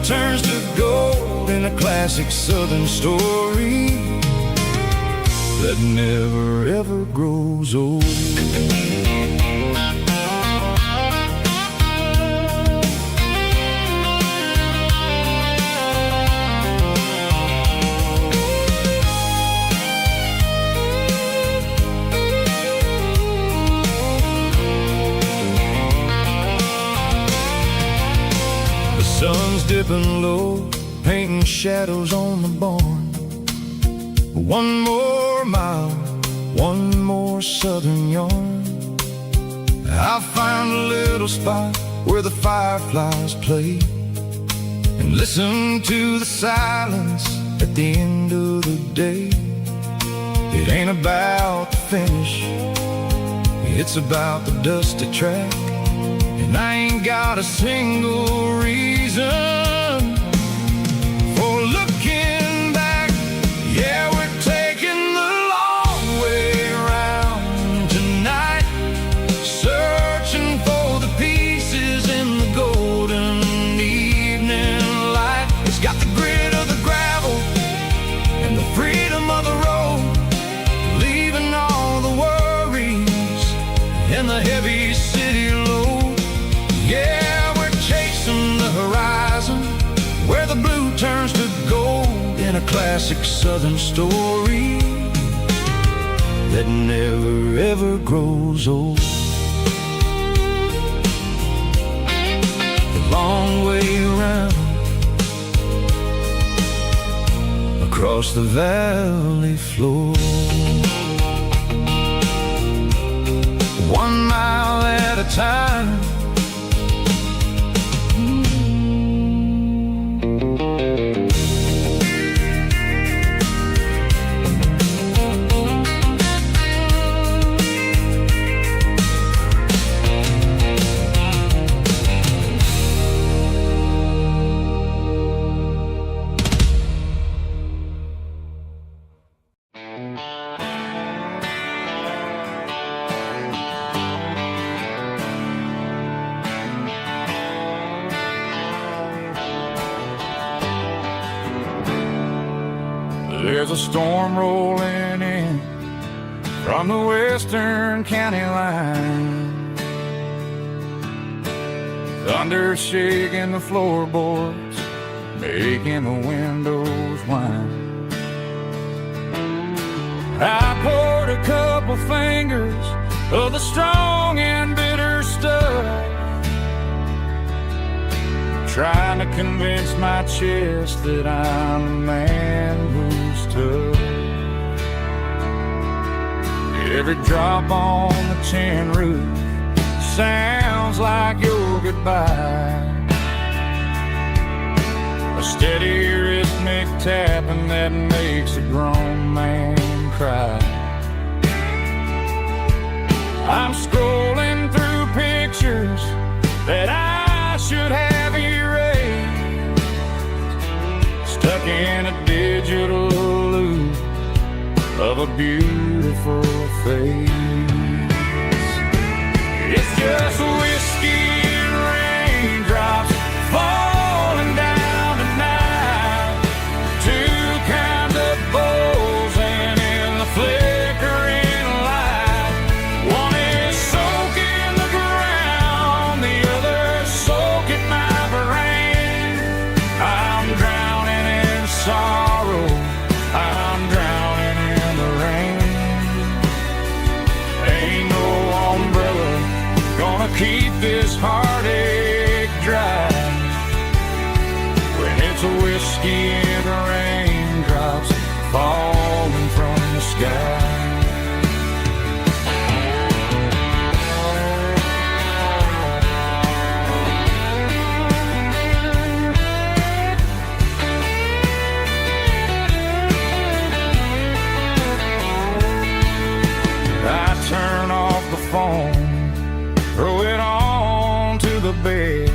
turns to gold in a classic southern story that never ever grows old. Sun's dipping low, painting shadows on the barn. One more mile, one more southern yarn. I'll find a little spot where the fireflies play and listen to the silence at the end of the day. It ain't about the finish, it's about the dusty track. And I ain't got a single reason for looking back. Yeah, we're taking the long way around tonight, searching for the pieces in the golden evening light. It's got the grit of the gravel and the freedom of the road, leaving all the worries and the heavy city load. Yeah, we're chasing the horizon where the blue turns to gold in a classic southern story that never ever grows old. The long way around across the valley floor, 1 mile at a time. There's a storm rolling in from the western county line, thunder shaking the floorboards, making the windows whine. I poured a couple fingers of the strong and bitter stuff, trying to convince my chest that I'm a man who's tough. Every drop on the tin roof sounds like your goodbye, a steady rhythmic tapping that makes a grown man cry. I'm scrolling through pictures that I should have erased, stuck in a digital loop of a beautiful face. It's just whiskey and raindrops falling down tonight, two kinds of bowls and in the flickering light. One is soaking the ground, the other soaking my brain. I'm drowning in sorrow, I'm drowning in the rain. Ain't no umbrella gonna keep this heartache dry when it's a whiskey and raindrops falling from the sky. I turn off the phone, throw it on to the bed,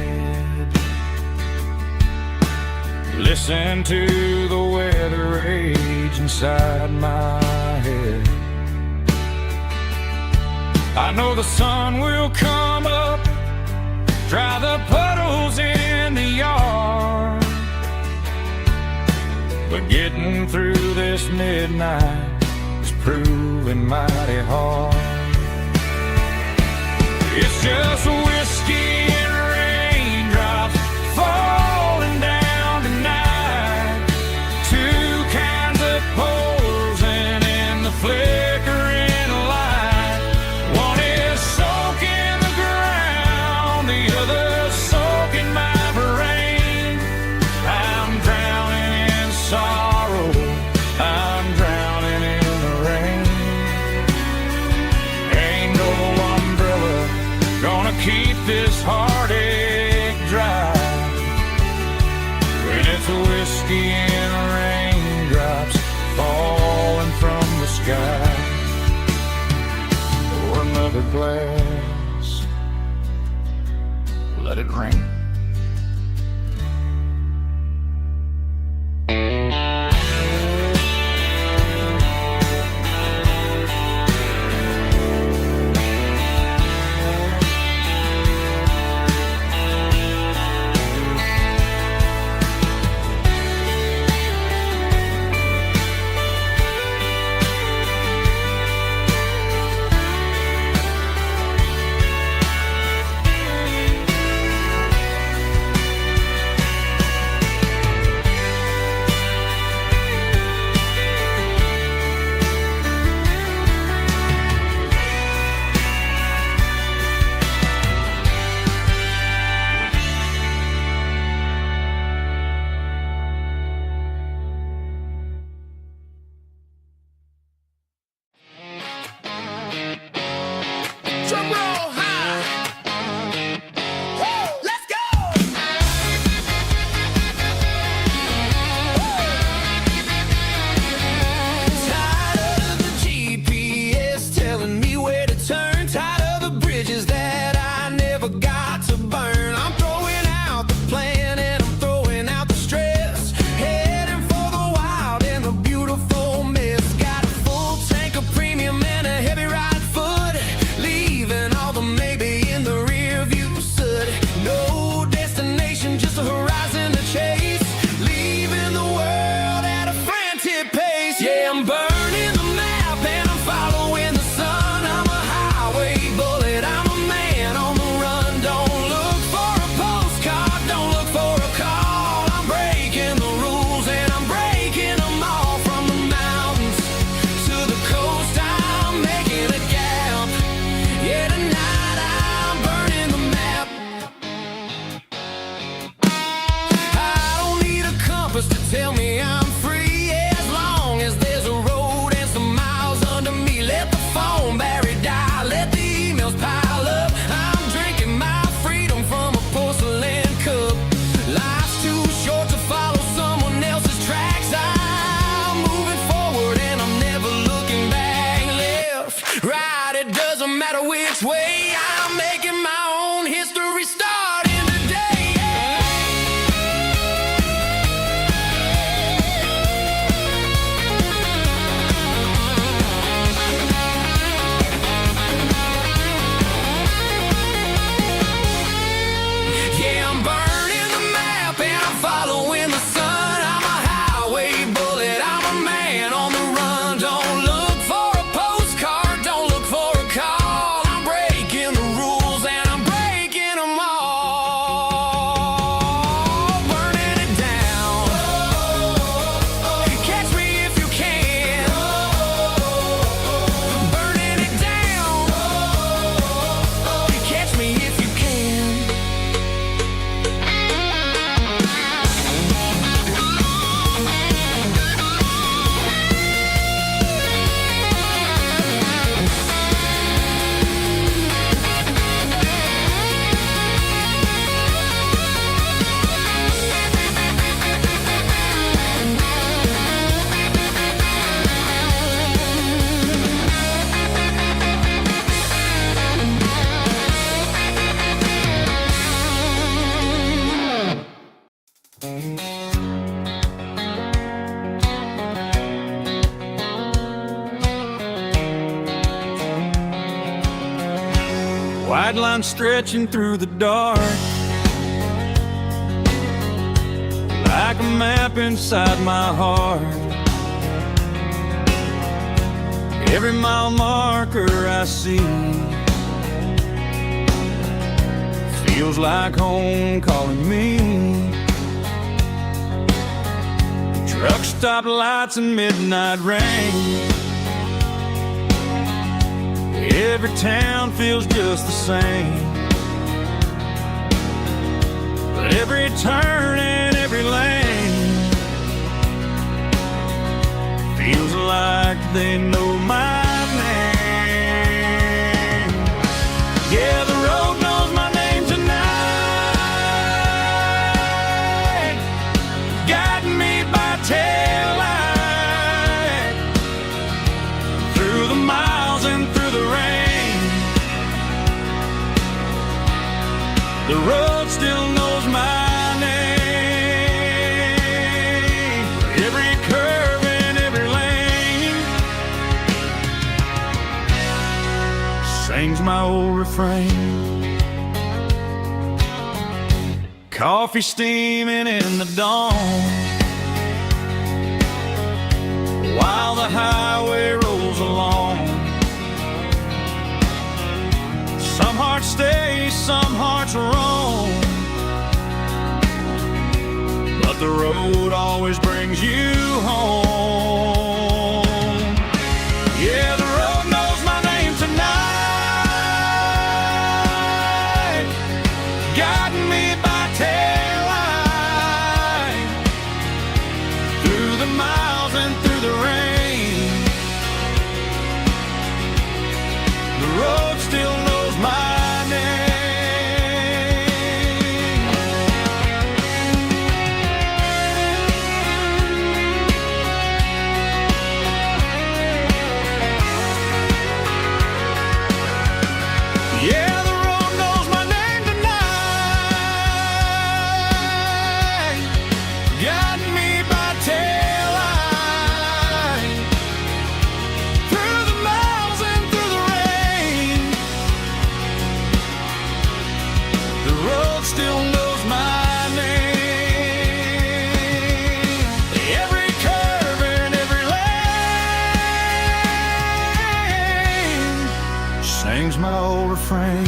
listen to the weather rage inside my head. I know the sun will come up, dry the puddles in the yard, but getting through this midnight is proving mighty hard. It's just whiskey and raindrops falling down tonight. Two kinds of posing in the flickering light. One is soaking the ground, the other soaking my brain. I'm drowning in sorrow, I'm drowning in the rain. Ain't no umbrella gonna keep this heartache dry when it's whiskey and raindrops falling from the sky. Pour another glass, let it rain. Drum roll high. Woo, let's go. Tired of the GPS telling me where to turn. Tired of the bridges that I never got to burn. I'm throwing out the plan and I'm throwing out the stress. Heading for the wild and the beautiful mist. Got a full tank of premium and a heavy right foot. Leaving all the maybe in the rear view soot. No destination, just a horizon to chase. Leaving the world at a frantic pace. Yeah, I'm burning the map and I'm following the sun. I'm a highway bullet, I'm a man on the run. Don't look for a postcard, don't look for a call. I'm breaking the rules and I'm breaking them all. From the mountains to the coast, I'm making a gap. Yeah, tonight I'm burning the map. I don't need a compass to tell me I'm free. As long as there's a road and some miles under me. Let the phone battery die, let the emails pile up. I'm drinking my freedom from a porcelain cup. Life's too short to follow someone else's tracks. I'm moving forward and I'm never looking back. Left, right, it doesn't matter which way. I'm making my own history starting today. Yeah, I'm burning the map and I'm following the sun. I'm a highway bullet, I'm a man on the run. Don't look for a postcard, don't look for a call. I'm breaking the rules and I'm breaking them all. Burning it down. Catch me if you can. Burning it down. Catch me if you can. White line stretching through the dark, like a map inside my heart. Every mile marker I see feels like home calling me. Truck stop lights and midnight rain. Every town feels just the same. But every turn and every lane feels like they know my name. Yeah, the road knows my name tonight, guiding me by taillight through the miles and through the rain. The road still knows my name. Every curve and every lane sings my old refrain. Coffee steaming in the dawn, while the highway rolls along. Some hearts stay, some hearts roam, but the road always brings you home. Yeah, the road knows my name tonight, guiding me by taillight through the miles and through the rain. The road still knows my name. Yeah, the road knows my name tonight, guiding me by taillight through the miles and through the rain. The road still knows my name. Every curve and every lane sings my old refrain.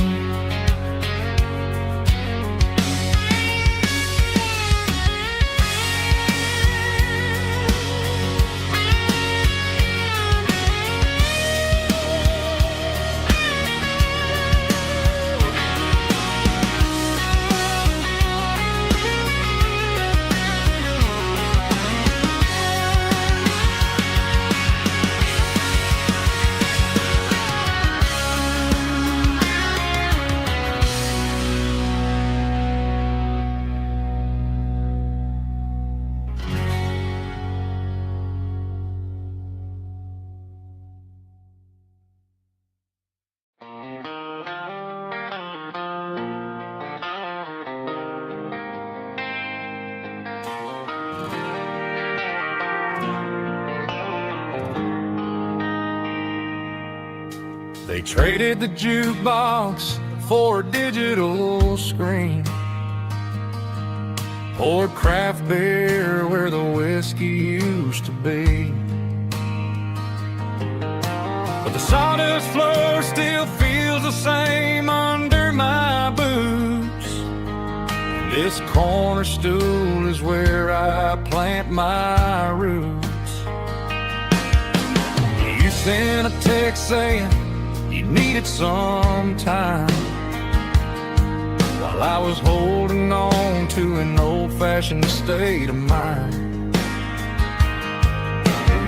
They traded the jukebox for a digital screen, poured craft beer where the whiskey used to be. But the sawdust floor still feels the same under my boots. This corner stool is where I plant my roots. You sent a text saying you needed some time, while I was holding on to an old-fashioned state of mind.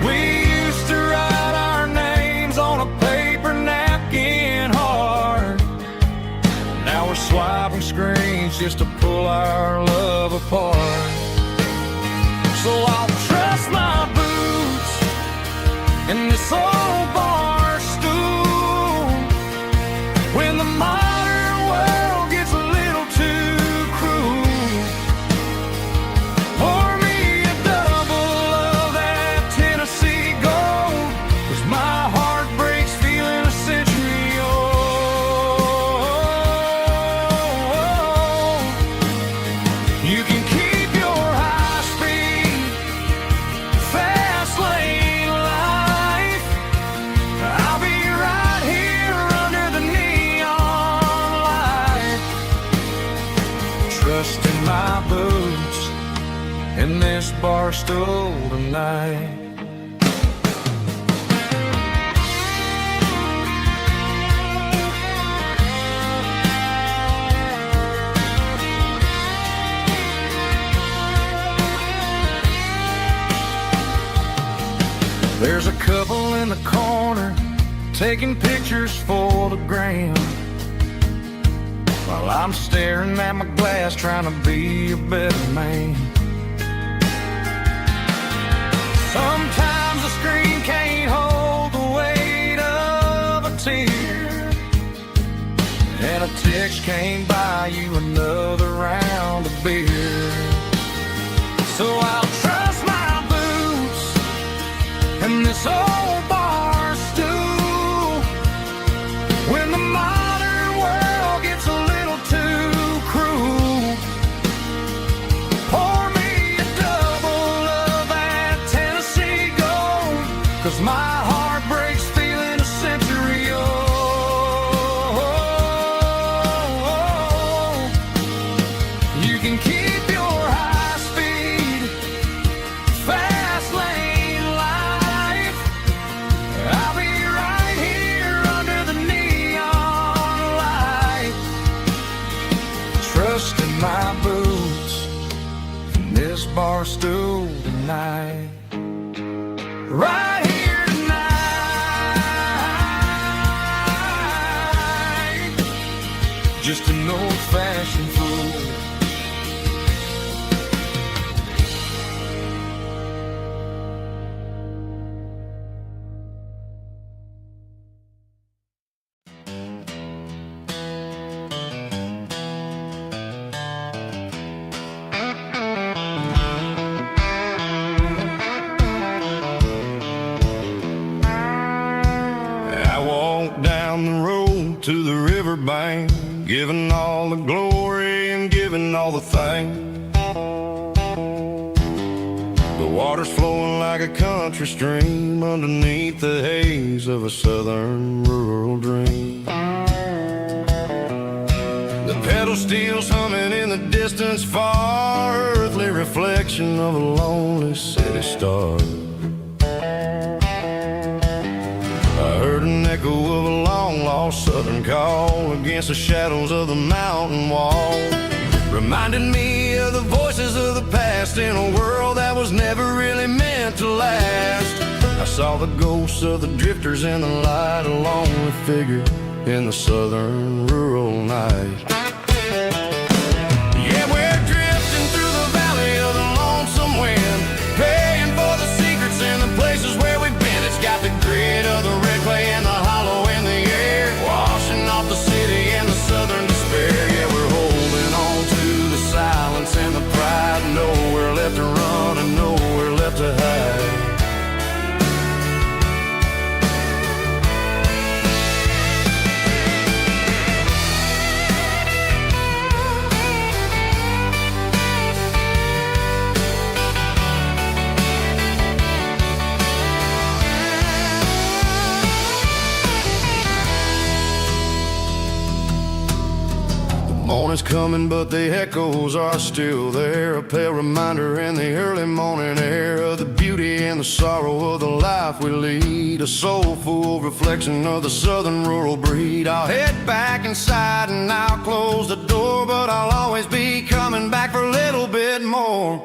We used to write our names on a paper napkin hard. Now we're swiping screens just to pull our love apart. So I'll trust my boots and this old bar stool when the modern world gets a little too cruel. Pour me a double of that Tennessee Gold, 'cause my heart breaks feeling a century old. You can keep your high stool tonight. There's a couple in the corner taking pictures for the gram, while I'm staring at my glass trying to be a better man. Sometimes the screen can't hold the weight of a tear, and a text can't buy you another round of beer. So I'll trust my boots and this old bar stool when the modern world gets a little too cruel. Pour me a double of that Tennessee Gold, 'cause my heart breaks feeling a century old. You can keep your high speed, fast lane life. I'll be right here under the neon light, trusting my boots and this bar stool tonight. Right here tonight, just an old-fashioned fool. I walked down the road to the riverbank, giving all the glory and giving all the thanks. The water's flowing like a country stream underneath the haze of a southern rural dream. The pedal steel's humming in the distance far, earthly reflection of a lonely city star. I heard an echo of a long-lost southern call against the shadows of the mountain wall, reminding me of the voices of the past in a world that was never really meant to last. I saw the ghosts of the drifters in the light, a lonely figure in the southern rural night. Yeah, we're drifting through the valley of the lonesome wind, paying for the secrets in the places where we've been. It's got the grit of the red clay and the hollow in the air, washing off the city and the southern despair. Yeah, we're holding on to the silence and the pride, nowhere left to run and nowhere left to hide. Morning's coming, but the echoes are still there, a pale reminder in the early morning air of the beauty and the sorrow of the life we lead, a soulful reflection of the southern rural breed. I'll head back inside and I'll close the door, but I'll always be coming back for a little bit more.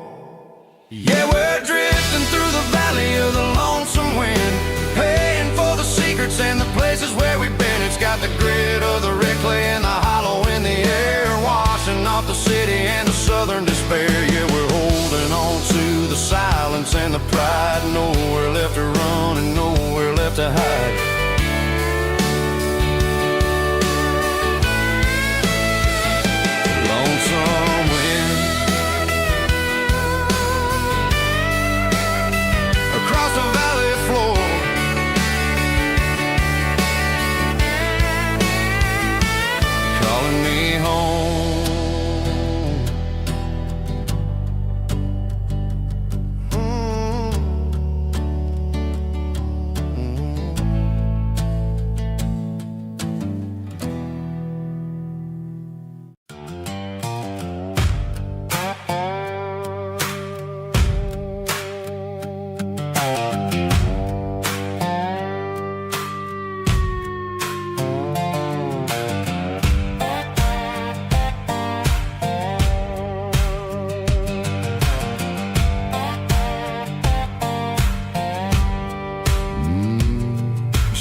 Yeah, we're drifting through the valley of the lonesome wind, paying for the secrets and the places where we've been. It's got the grit of the red clay and the hollow in the air, washing off the city and the southern despair. Yeah, we're holding on to the silence and the pride, nowhere left to run and nowhere left to hide. Lonesome wind across the valley floor, calling me home.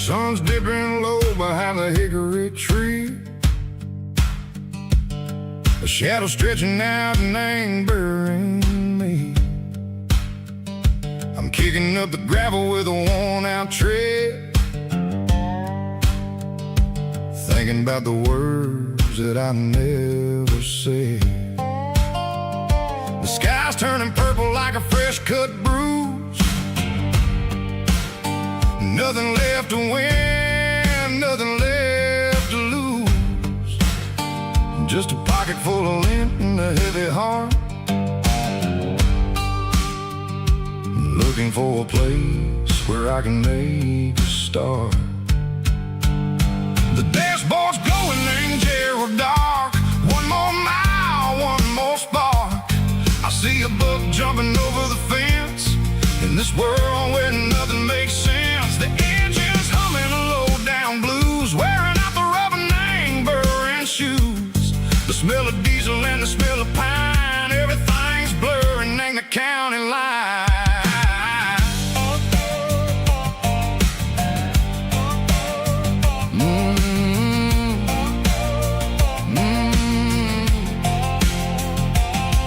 Sun's dipping low behind the hickory tree. A shadow stretching out and angering me. I'm kicking up the gravel with a worn-out tread, thinking about the words that I never said. The sky's turning purple like a fresh-cut bruise. Nothing left to win, nothing left to lose. Just a pocket full of lint and a heavy heart, looking for a place where I can make a start. The dashboard's glowing in Gerald dark. One more mile, one more spark. I see a buck jumping over the fence in this world where nothing makes sense. The engine's humming a low-down blues, wearing out the rubber name burring shoes. The smell of diesel and the smell of pine, everything's blurring, ain't the county line.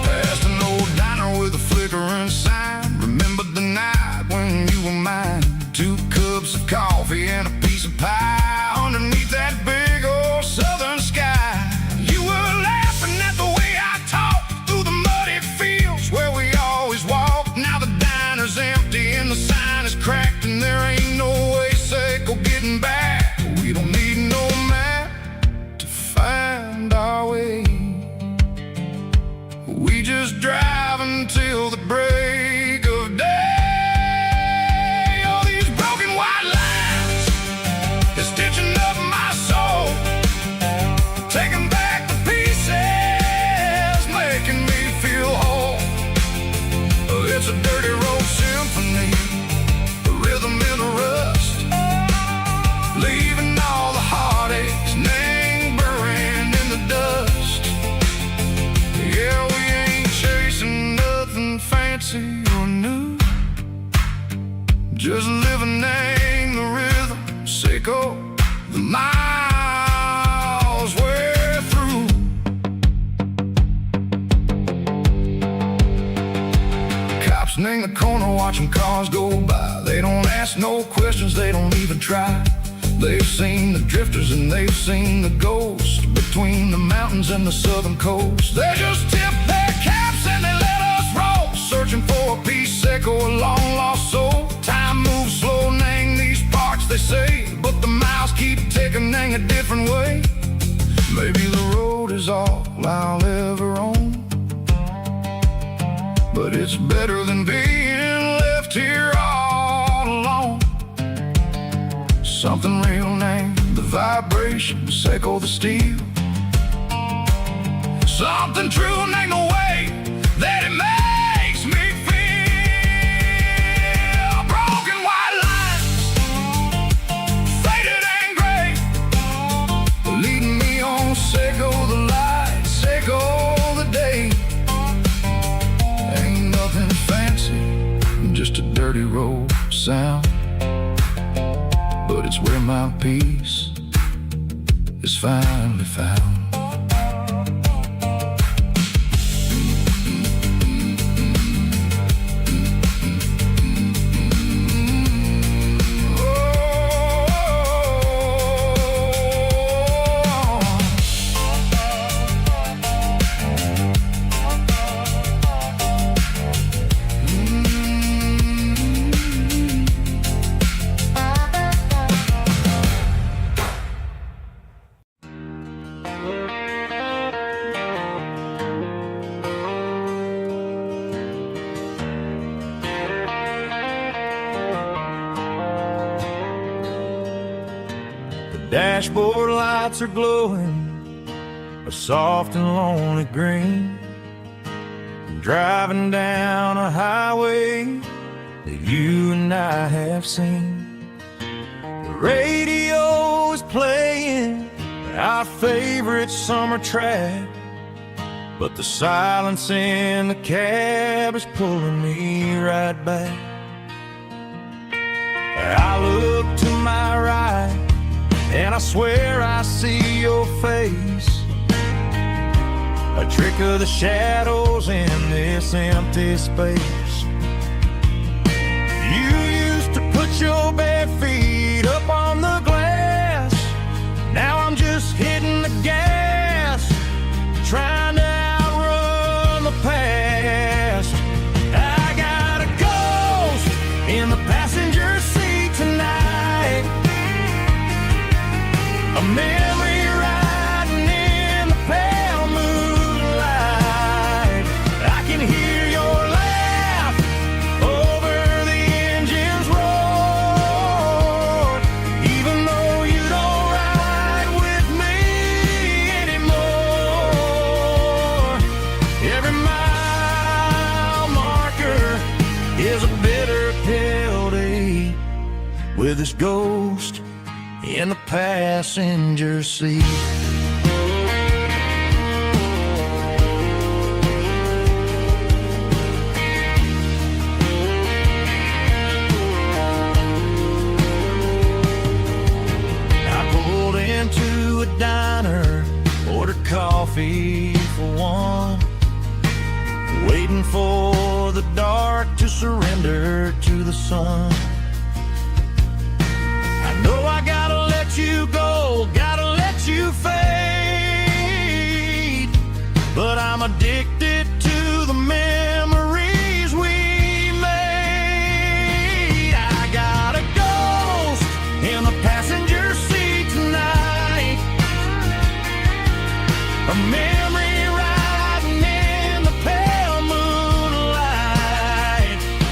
Past an old diner with a flickering sign. Remember the night when you were mine. 2 cups of coffee and a piece of pie underneath that big old southern sky. You were laughing at the way I talked through the muddy fields where we always walked. Now the diner's empty and the sign is cracked, and there ain't no way safe or getting back. We don't need no map to find our way. We just drive until the break of day. All these broken white lines is stitching up my soul, taking back the pieces, making me feel whole. It's a dirty road symphony, the rhythm in the rust, leaving all the heartaches lingering in the dust. Yeah, we ain't chasing nothing fancy or new, just living in the rhythm, sicko, the miles we're through. Cops in the corner watching cars go by. They don't ask no questions, they don't even try. They've seen the drifters and they've seen the ghosts between the mountains and the southern coast. They just tip their caps and they let us roll, searching for a piece seco, a long lost soul. Time moves slow, nang these parts they say, but the miles keep ticking, nang a different way. Maybe the road is all I'll ever own, but it's better than being left here all alone. Something real named the vibrations echo the steel. Something true named the way that it makes me feel. Broken white lines, faded and gray, leading me on, Seco the light, Seco the day. Ain't nothing fancy, just a dirty road sound, but it's where my peace is finally found. Dashboard lights are glowing a soft and lonely green. I'm driving down a highway that you and I have seen. The radio is playing our favorite summer track, but the silence in the cab is pulling me right back. I look to my right I swear I see your face, a trick of the shadows in this empty space. You used to put your bare feet up on the glass. Now I'm just hitting the gas, trying to outrun the past. I got a ghost in the passenger seat tonight, a memory riding in the pale moonlight. I can hear your laugh over the engine's roar, even though you don't ride with me anymore. Every mile marker is a bitter pill to eat, with this ghost in the passenger seat. I pulled into a diner, ordered coffee for one, waiting for the dark to surrender to the sun. I know I gotta let you go, gotta let you fade, but I'm addicted to the memories we made. I got a ghost in the passenger seat tonight, a memory riding in the pale moonlight.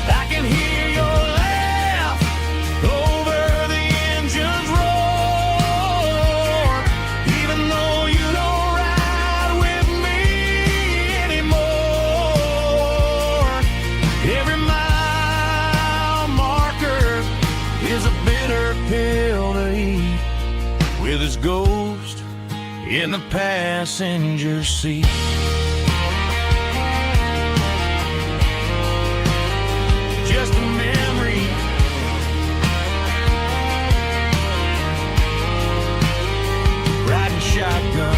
I can hear your laugh over the engine's roar, even though you don't ride with me anymore. Every mile marker is a bitter pill to eat, with his ghost in the passenger seat. Just a memory, riding shotgun.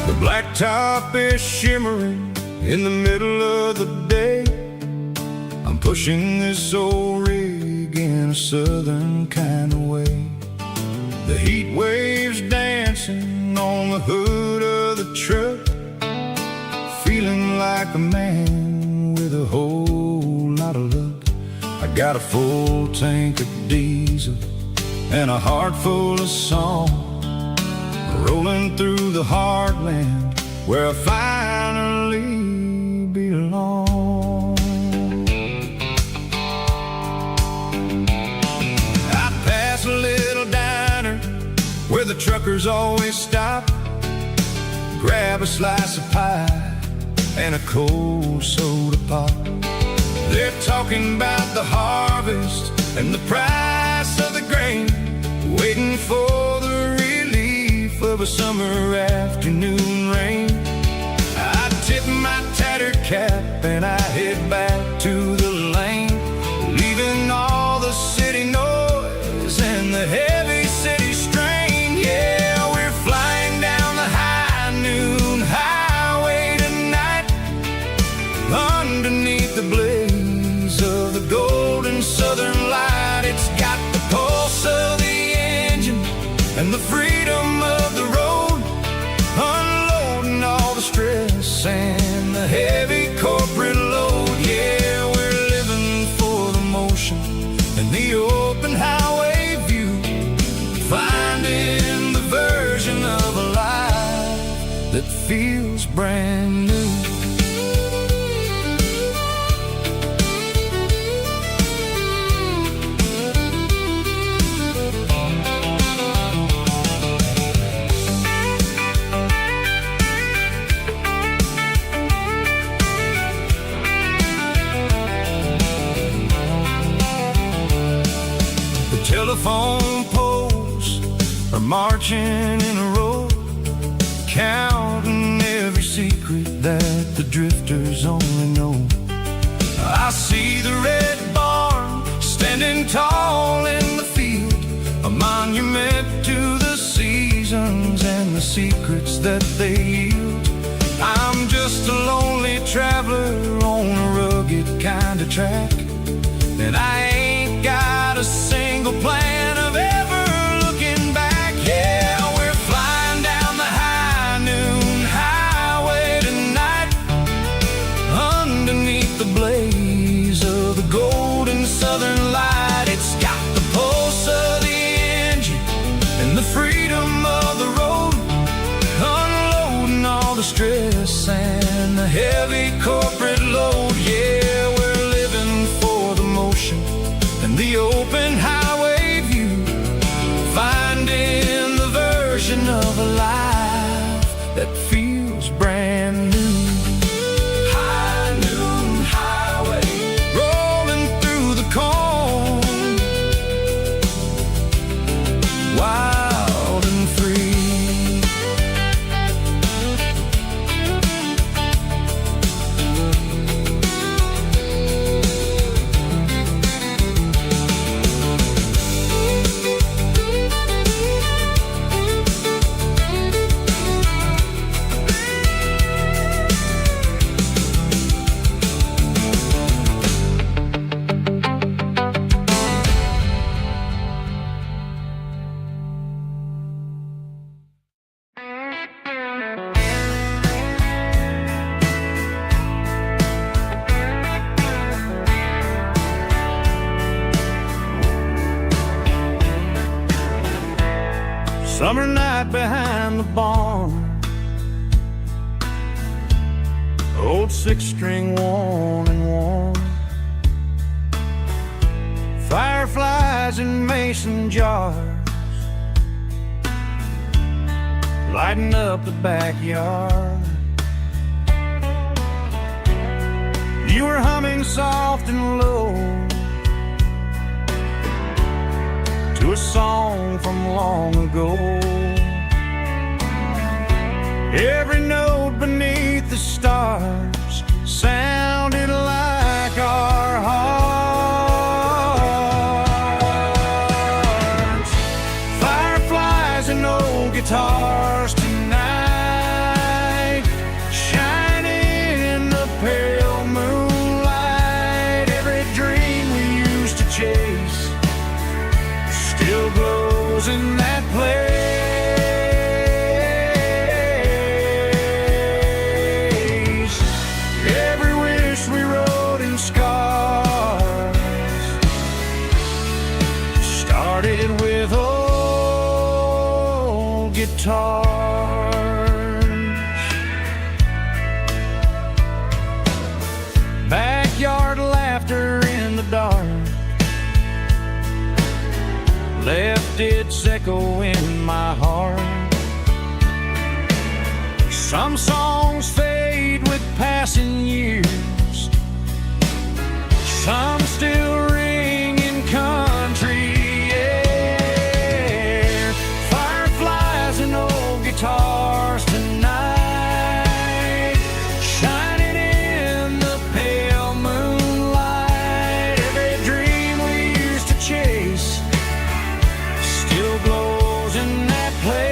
The blacktop is shimmering in the middle of the day. I'm pushing this old rig in a southern kind of way. The heat waves dancing on the hood of the truck, feeling like a man with a whole lot of luck. I got a full tank of diesel and a heart full of song, rolling through the heartland where I finally belong. I pass a little diner where the truckers always stop, grab a slice of pie and a cold soda pop. They're talking about the harvest and the price of the grain, waiting for the relief of a summer afternoon rain. I tip my tattered cap and I head back to the lane, leaving all the city noise and the heavy city strain. Yeah, we're flying down the high noon highway tonight, underneath the blaze of the golden southern light. It's got the pulse of the engine and the freedom of the road, unloading all the stress and the head brand new. The telephone poles are marching in a row, counting every secret that the drifters only know. I see the red barn standing tall in the field, a monument to the seasons and the secrets that they yield. I'm just a lonely traveler on a rugged kind of track, and I ain't got a single plan of ever looking back. Yeah, we're flying down the high noon highway tonight, underneath the blaze of the golden southern light. It's got the pulse of the engine and the freedom of the road, unloading all the stress and the heavy corporate load. Yeah, we're living for the motion and the open highway view, finding the version of a life that feels brand new. High noon highway, rolling through the corn, wild and free. Summer night behind the barn, old six-string worn and worn, fireflies in mason jars, lighting up the backyard. You were humming soft and low to a song from long ago. Every note beneath the stars sounded like our hearts. Fireflies and old guitars tonight, shining in the pale moonlight. Every dream we used to chase still glows in that place. Every wish we wrote in scars started with old guitars. Backyard laughter in the dark left its echo in my heart. Some songs fade with passing years, some still ring in country air. Fireflies and old guitars tonight, shining in the pale moonlight. Every dream we used to chase still glows in that place.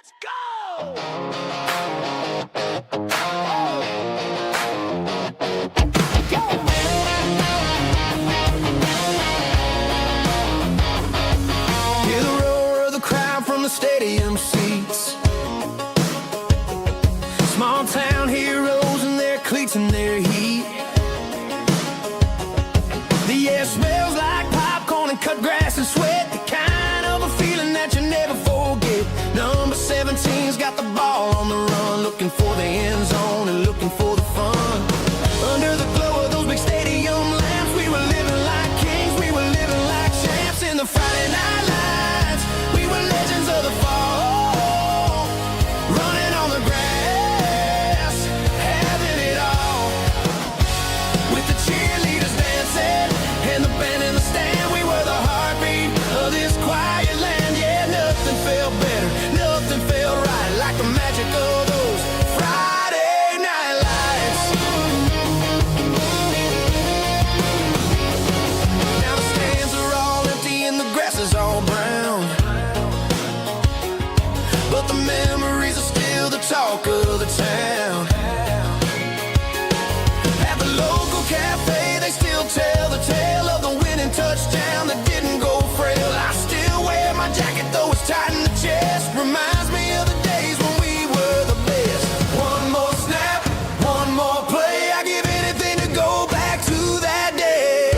Let's go! Hear the roar of the crowd from the stadium seats. Small town heroes in their cleats and their heat. The air smells like popcorn and cut grass and sweat. The kind of a feeling that you never forget. Number 17's got the ball on the run, looking for the end zone and looking for the fun. Under the glow of those big stadium lamps, we were living like kings, we were living like champs. In the Friday night lights, we were legends of the fall, running on the grass, having it all. With the cheerleaders dancing and the band in the stand, we were the heartbeat of this quiet land. Yeah, nothing felt better, nothing felt right like the magic of those Friday night lights. Now the stands are all empty and the grass is all brown, but the memories are still the talk of the town. At the local cafe, they still tell the tale of the winning touchdown that didn't go frail. I still wear my jacket, though it's tight in the chest. Reminds me of the days when we were the best. One more snap, one more play. I give anything to go back to that day.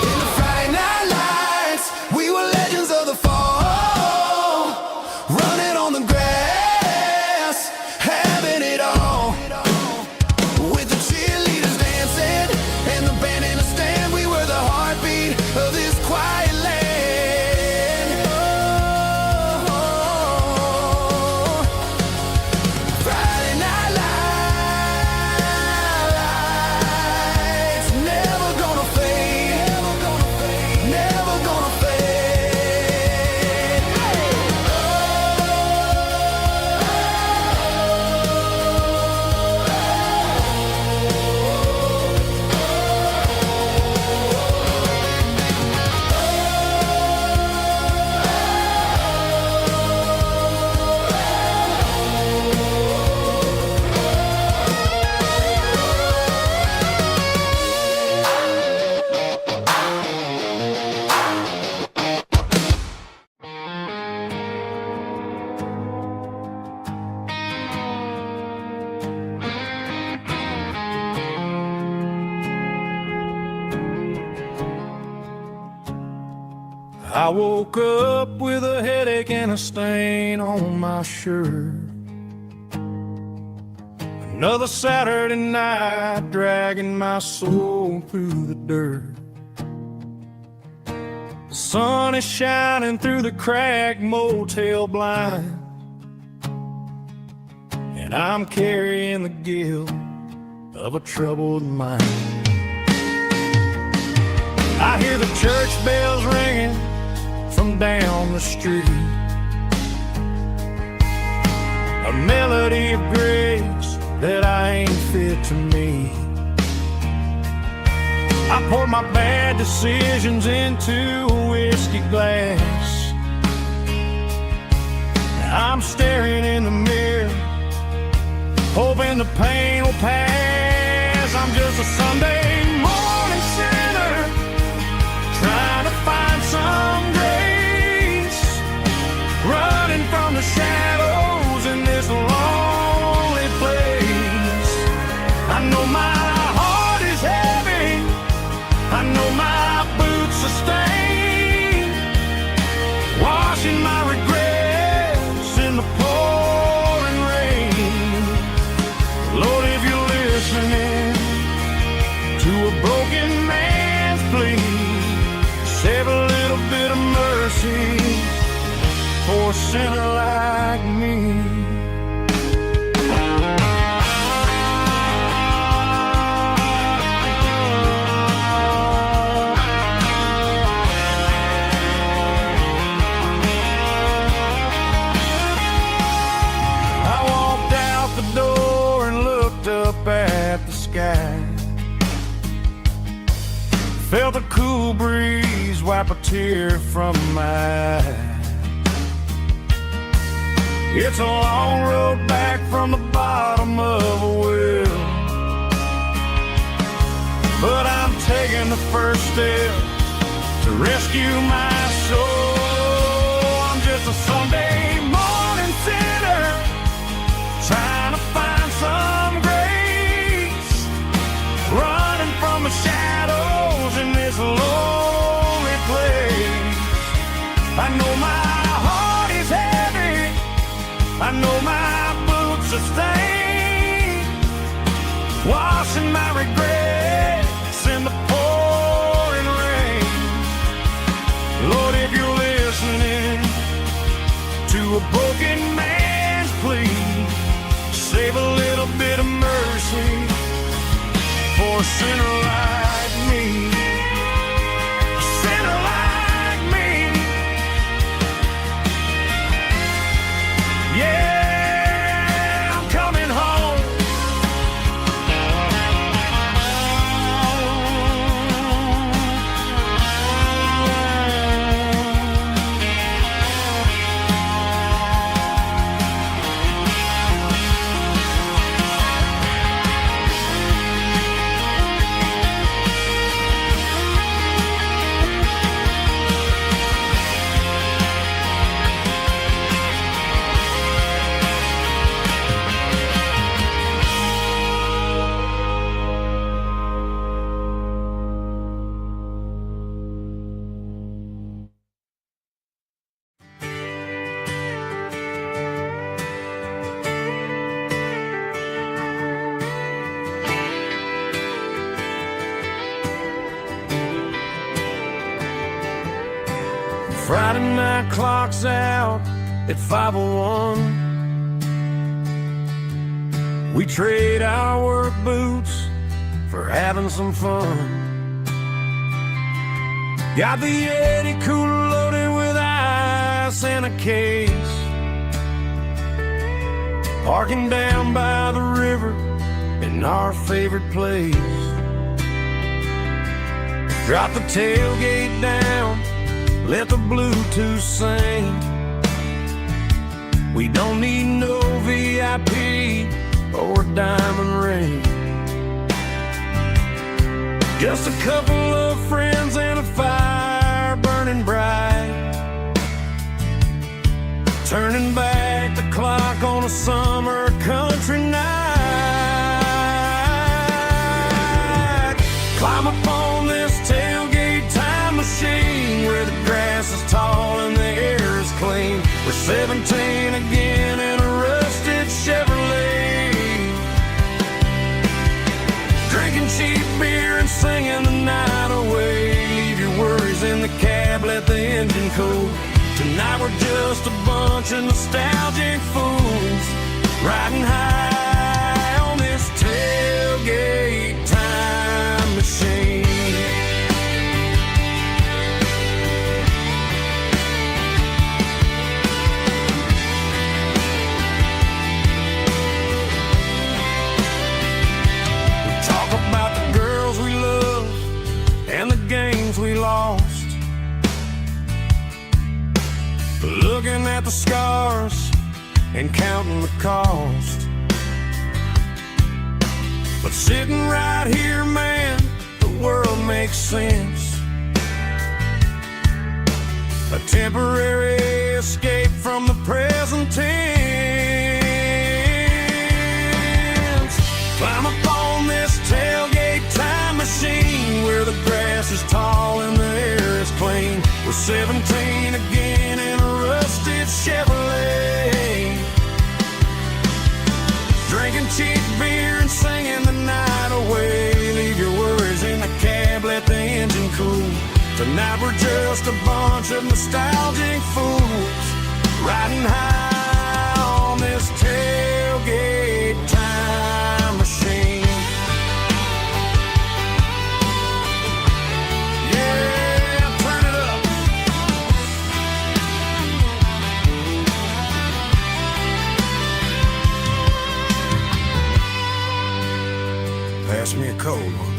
In the Friday night lights, we were legends of the fall, running on the grass, having it all. With the cheerleaders dancing and the band in the stand, we were the heartbeat of this quiet land. Oh, Friday night lights, never gonna fade, never gonna fade. I woke up with a headache and a stain on my shirt. Another Saturday night dragging my soul through the dirt. The sun is shining through the cracked motel blind, and I'm carrying the guilt of a troubled mind. I hear the church bells ringing from down the street, a melody of grace that I ain't fit to meet. I poured my bad decisions into a whiskey glass. I'm staring in the mirror, hoping the pain will pass. I'm just a Sunday morning sinner, trying to find some grace, running from the shadows in this lonely place. I know my heart is heavy, I know my boots are stained, washing my regrets in the pouring rain. Lord, if you're listening to a broken man's plea, save a little bit of mercy for a sinner like me. at the sky. Felt the cool breeze wipe a tear from my eye. It's a long road back from the bottom of a well, but I'm taking the first step to rescue my soul. I'm just a Sunday morning sinner trying to find some grace, running from the shadows in this lonely place. I know my heart is heavy, I know my boots are stained, washing my regrets in the pouring rain. Lord, if you're listening to a broken man's plea, save a little bit of mercy for a sinner like me. A sinner like me. Yeah, I'm coming home. Friday night clock's out at 5:01. We trade our work boots for having some fun. Got the Yeti cooler loaded with ice and a case, parking down by the river in our favorite place. Drop the tailgate down, let the Bluetooth sing. We don't need no VIP or a diamond ring. Just a couple of friends and a fire burning bright, turning back the clock on a summer country night. Climb up on this tailgate time machine where the grass is tall and the air is clean. We're 17 again in a rusted Chevrolet, drinking cheap beer and singing the night away. Leave your worries in the cab, let the engine cool. Tonight we're just a bunch of nostalgic fools riding high on this tailgate time machine. We lost, looking at the scars and counting the cost. But sitting right here, man, the world makes sense. A temporary escape from the present tense. Climb up on this tailgate time machine where the grass is tall and the air is clean. We're 17 again in a rusted Chevrolet, drinking cheap beer and singing the night away. Leave your worries in the cab, let the engine cool. Tonight we're just a bunch of nostalgic fools riding high on this tailgate time machine. Pass me a cold one.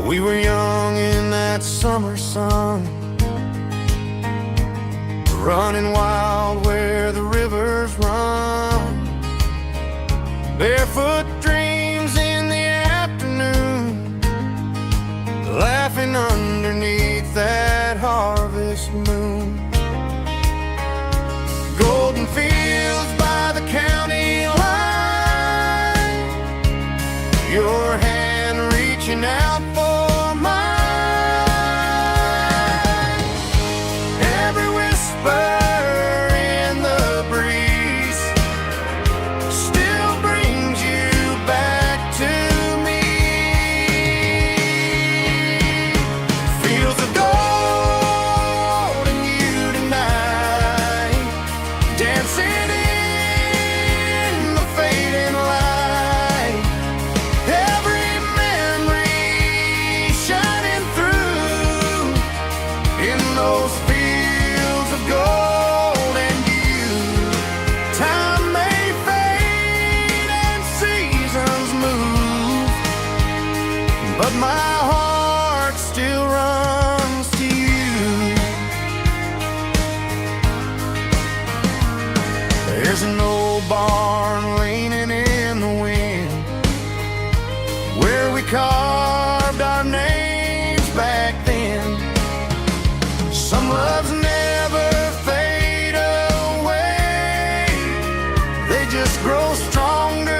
We were young in that summer sun, running wild where the rivers run, barefoot dreams in the afternoon, laughing underneath that harvest moon. Golden fields by the county line, your hand reaching out for but my heart still runs to you. There's an old barn leaning in the wind, where we carved our names back then. Some loves never fade away, they just grow stronger.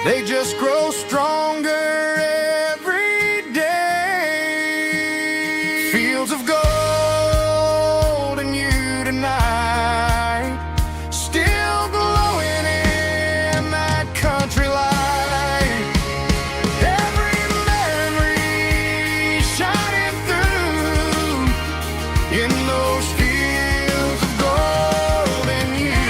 They just grow stronger every day. Fields of gold and you tonight, still glowing in that country light. Every memory shining through in those fields of gold and you.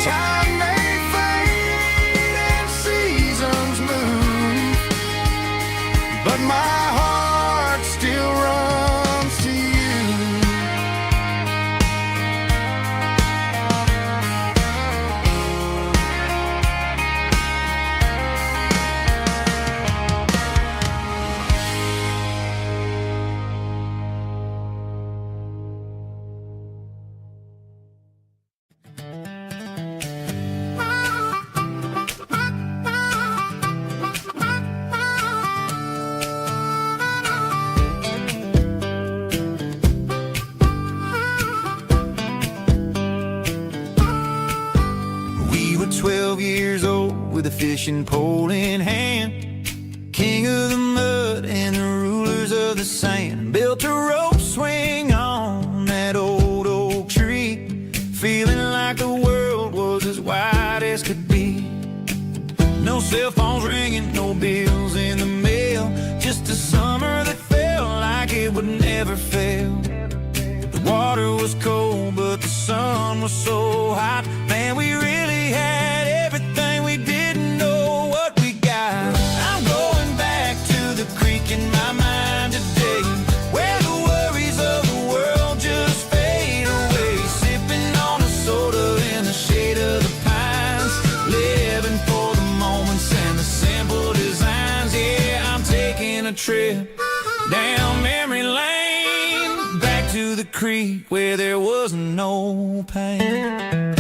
Time may fade and seasons move, but my heart still runs to you. We were 12 years old with a fishing pole in hand, king of the mud and the rulers of the sand. Built a rope swing on that old oak tree, feeling like the world was as wide as could be. No cell phones ringing, no bills in the mail, just a summer that felt like it would never fail. The water was cold, but the sun was so hot. Man, we really had everything, we didn't know what we got. I'm going back to the creek in my mind today, where the worries of the world just fade away. Sipping on a soda in the shade of the pines, living for the moments and the simple designs. Yeah, I'm taking a trip down memory lane, back to the creek where there was no pain.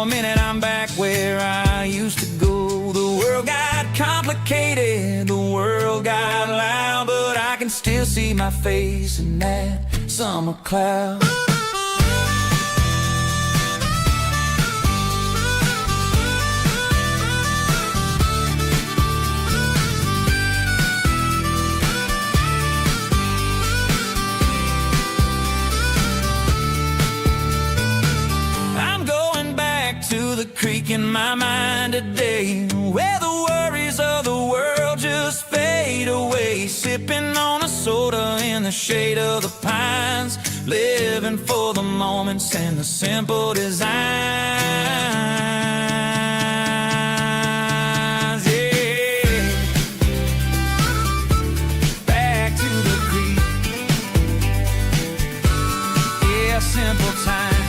For a minute I'm back where I used to go. The world got complicated, the world got loud, but I can still see my face in that summer cloud. The creek in my mind today, where the worries of the world just fade away, sipping on a soda in the shade of the pines, living for the moments and the simple designs. Yeah, back to the creek. Yeah, simple times.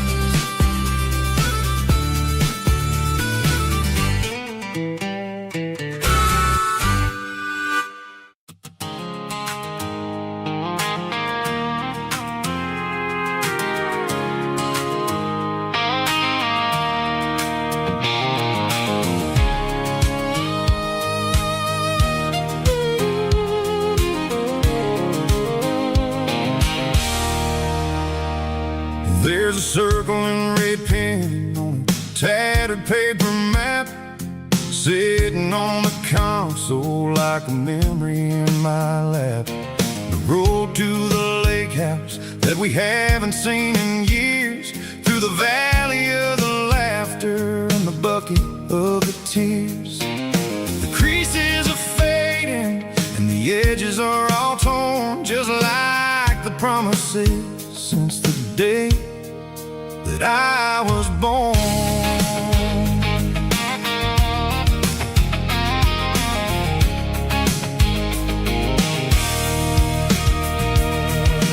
There's a circle and red pen on a tattered paper map, sitting on the console like a memory in my lap. The road to the lake house that we haven't seen in years, through the valley of the laughter and the bucket of the tears. The creases are fading and the edges are all torn, just like the promises since the day that I was born.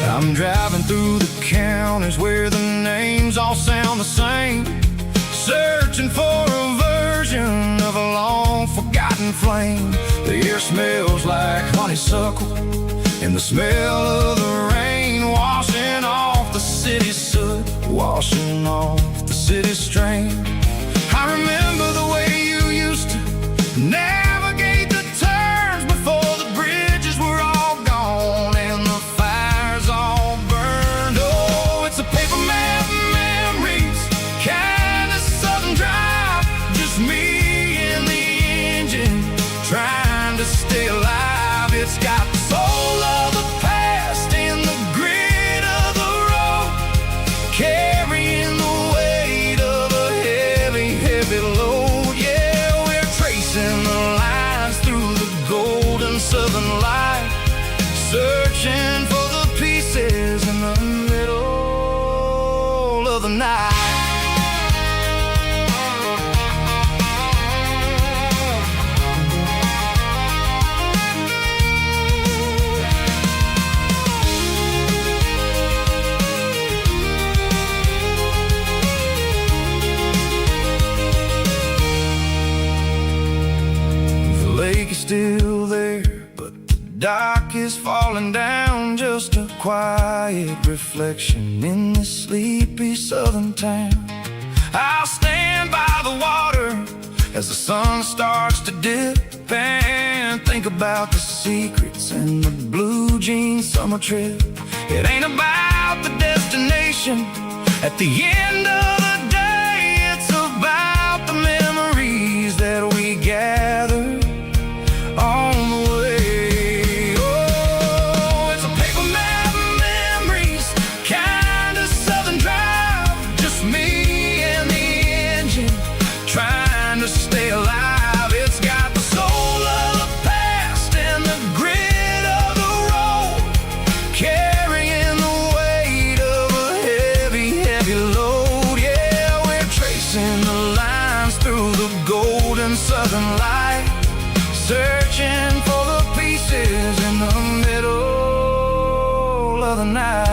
I'm driving through the counties where the names all sound the same, searching for a version of a long forgotten flame. The air smells like honeysuckle and the smell of the rain washing off the city's soot, washing off the city's strain. I remember the way you used to navigate the turns before the bridges were all gone and the fires all burned. Oh, it's a paper map memories, kind of southern drive, just me and the engine trying to stay alive. It's got the soul of the past and the grit of the road, carrying the weight of a heavy, heavy load. Yeah, we're tracing the lines through the golden southern light, searching for the pieces in the middle of the night. Still there, but the dock is falling down, just a quiet reflection in this sleepy southern town. I'll stand by the water as the sun starts to dip and think about the secrets and the blue jean summer trip. It ain't about the destination at the end of the day, it's about the memories that we gather on the way. Oh, it's a paper map memories, kind of southern drive, just me and the engine trying to stay alive. It's got the soul of the past and the grit of the road, carrying the weight of a heavy, heavy load. Yeah, we're tracing the lines through the golden southern light, searching for the pieces in the middle of the night.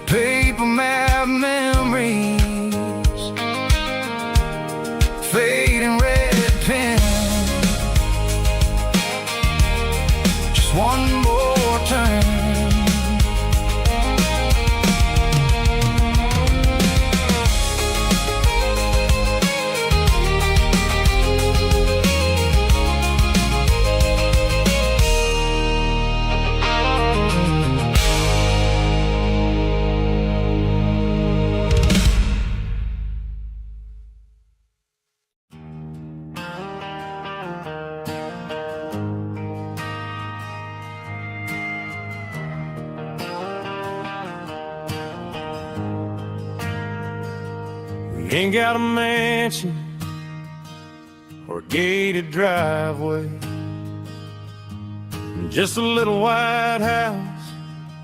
Paper map memories, fading red pen, just one more turn. ain't got a mansion or a gated driveway, just a little white house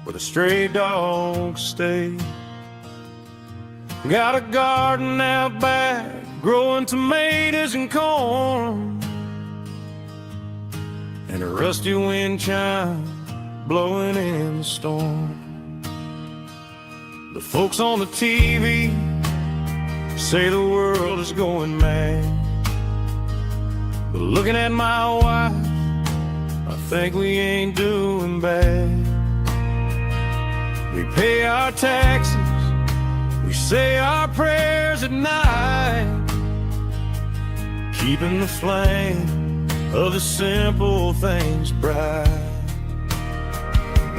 where the stray dogs stay. Got a garden out back, growing tomatoes and corn, and a rusty wind chime blowing in the storm. The folks on the TV say the world is going mad, but looking at my wife, I think we ain't doing bad. We pay our taxes, we say our prayers at night, keeping the flame of the simple things bright.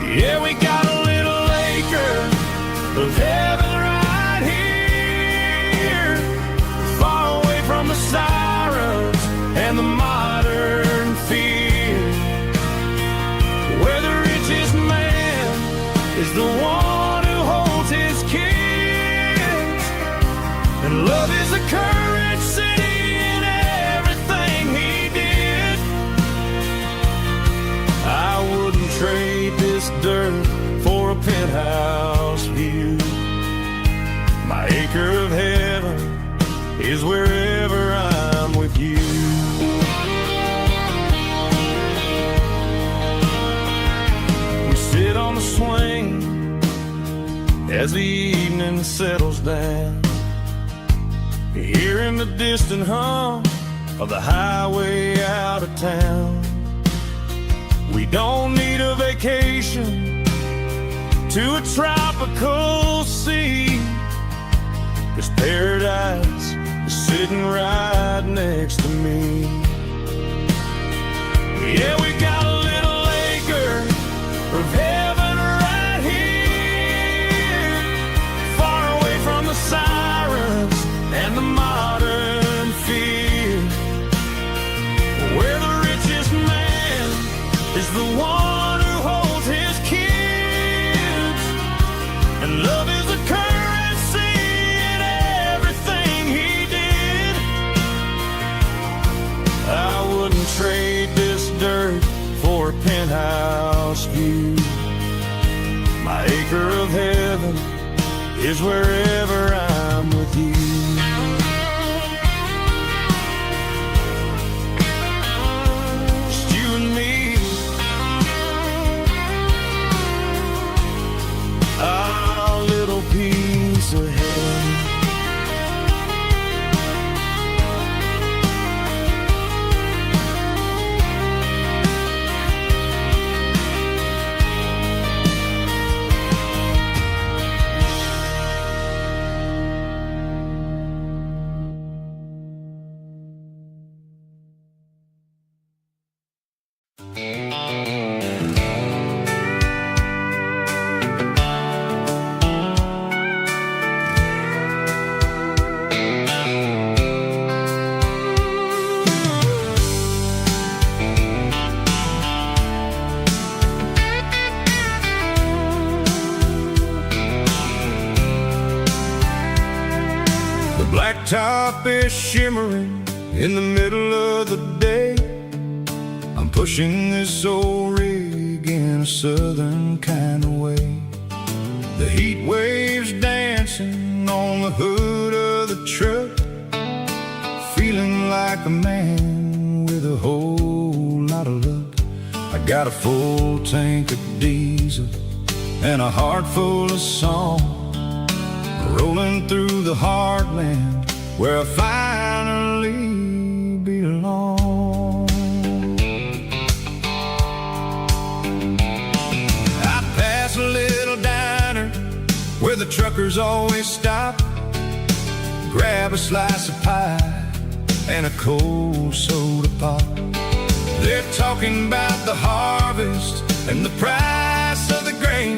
Yeah, we got a little acre of heaven right here, far away from the sirens and the modern fear, where the richest man is the one who holds his kids, and love is the currency in everything he did. I wouldn't trade this dirt for a penthouse view. My acre of heaven is wherever I'm with you. We sit on the swing as the evening settles down, hearing the distant hum of the highway out of town. We don't need a vacation to a tropical sea, 'cause paradise is sitting right next to me. Yeah, we got a little acre of heaven right here, far away from the sirens and the modern fear, where the richest man is the one who holds his kids, and love is a currency in everything he did. I wouldn't trade this dirt for a penthouse view. My acre of heaven is wherever I'm with you. Just you and me, our little piece of heaven. Blacktop is shimmering in the middle of the day. I'm pushing this old rig in a southern kind of way. The heat waves dancing on the hood of the truck, feeling like a man with a whole lot of luck. I got a full tank of diesel and a heart full of song, rolling through the heartland where I finally belong. I pass a little diner where the truckers always stop, grab a slice of pie and a cold soda pop. They're talking about the harvest and the price of the grain,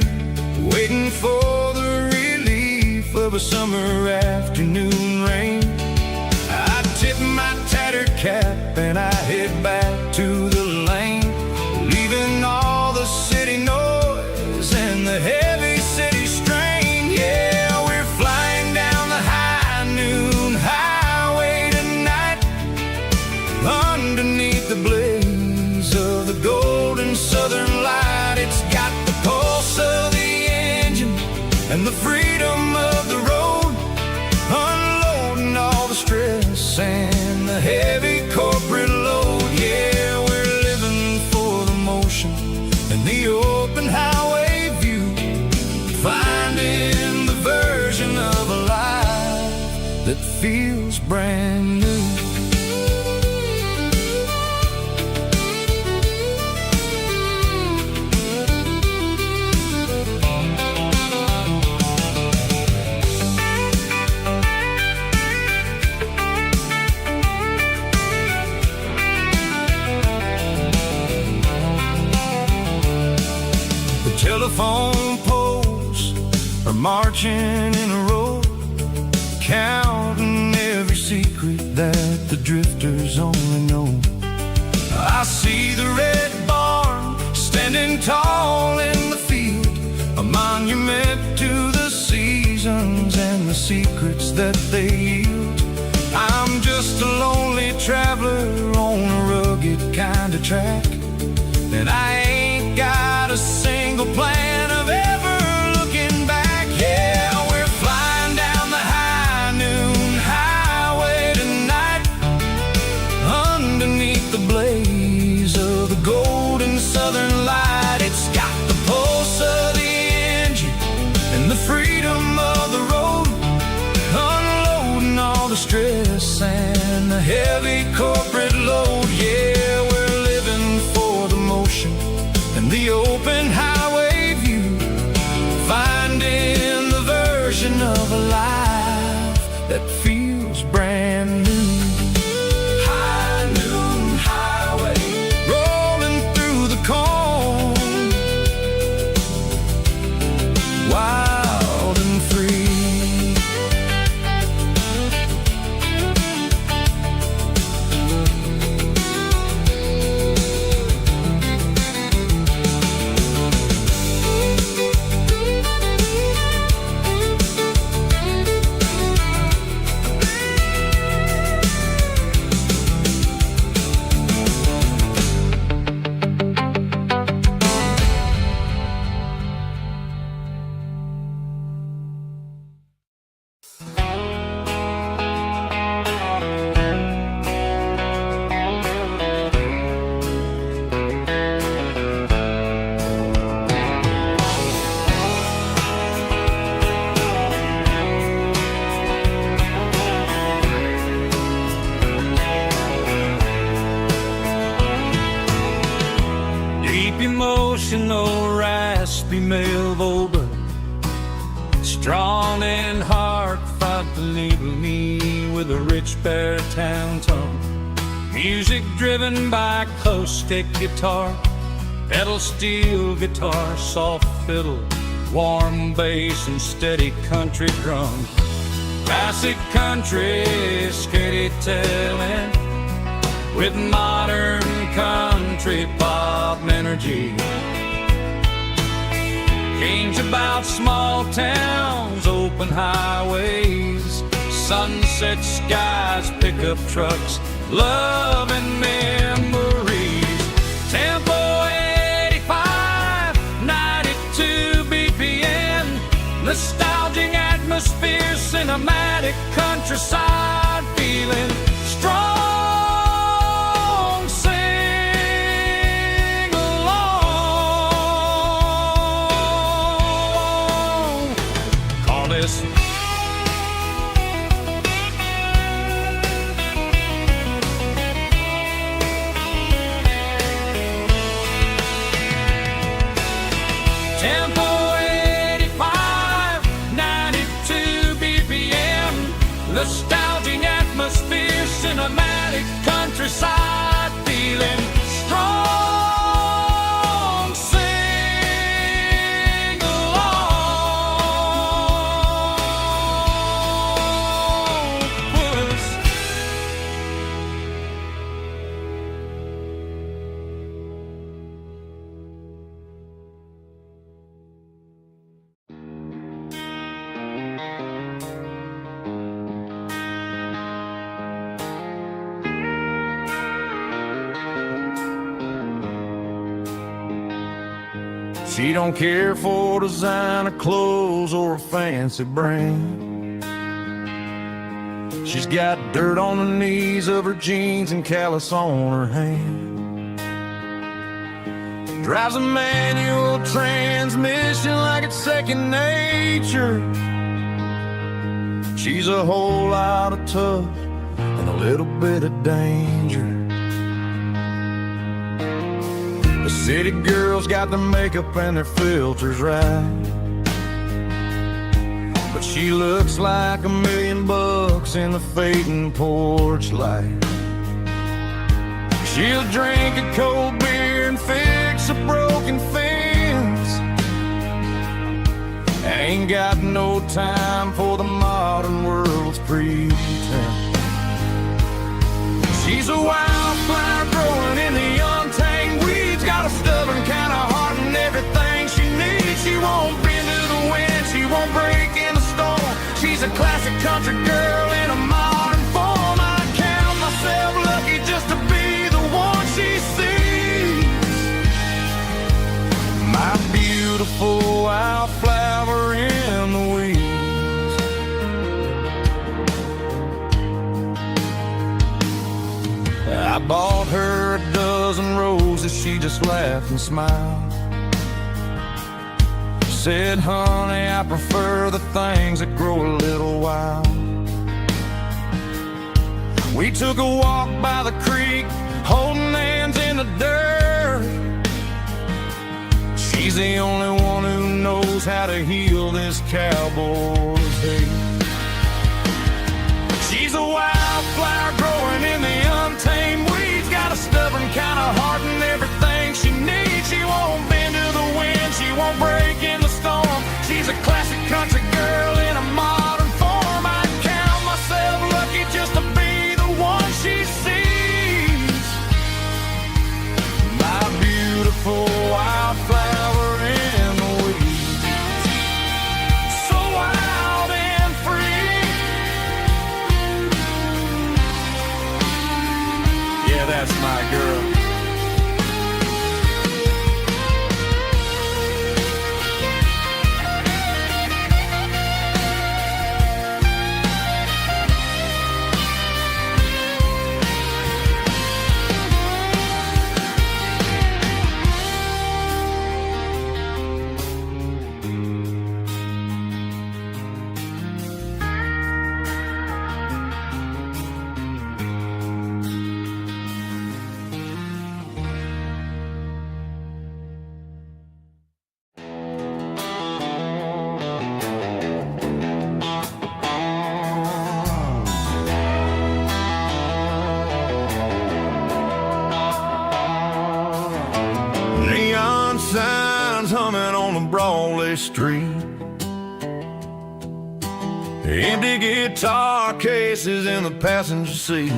waiting for the relief of a summer afternoon rain. I tip my tattered cap and I head back to the lane, leaving all the city noise and the heavy city strain. Yeah, we're flying down the high noon feels brand new. Telephone poles are marching in a row, counting every secret that the drifters only know. I see the red barn standing tall in the field, a monument to the seasons and the secrets that they yield. I'm just a lonely traveler on a rugged kind of track, and I ain't got a single plan of ever looking back. Yeah, we're flying down the high noon highway tonight, underneath the blaze of the golden southern light. It's got the pulse of the engine and the freedom of the road, unloading all the stress and the heavy corporate load. Yeah, we're living for the motion and the open highway view, finding the version of a life that feels brand new. High noon highway, rolling through the corn, wild and free. Emotional, raspy male vulva, strong and heartfelt, believe me, with a rich baritone tone. Music driven by acoustic guitar, pedal steel guitar, soft fiddle, warm bass and steady country drum. Classic country storytelling with modern country pop energy. Games about small towns, open highways, sunset skies, pickup trucks, love and memories. Tempo 85, 92 BPM, nostalgic atmosphere, cinematic countryside feeling, strong. Tempo 85, 92 BPM, nostalgic atmosphere, cinematic countryside feeling, strong, sing along with us. She don't care for designer clothes or a fancy brand. She's got dirt on the knees of her jeans and callus on her hand. Drives a manual transmission like it's second nature. She's a whole lot of tough and a little bit of danger. The city girls got their makeup and their filters right, but she looks like $1,000,000 in the fading porch light. She'll drink a cold beer and fix a broken fence. Ain't got no time for the modern world's pretense. She's a wildflower growing in the untamed weeds, got a stubborn kind of heart and everything she needs. She won't bend to the wind, she won't break in the storm. She's a classic country girl in a modern form. I count myself lucky just to be the one she sees. My beautiful wildflower in the weeds. I bought her a dozen roses, she just laughed and smiled. Said, honey, I prefer the things that grow a little wild. We took a walk by the creek, holding hands in the dirt. She's the only one who knows how to heal this cowboy's hate. She's a wildflower growing in the untamed weeds, got a stubborn kind of heart and everything she needs. She won't bend to the wind, she won't break in the storm. She's a classic country girl in a modern form. I count myself lucky just to be the one she sees. My beautiful wildflower in the weeds. So wild and free. Yeah, that's my girl. Neon signs humming on the Broadway street, empty guitar cases in the passenger seat.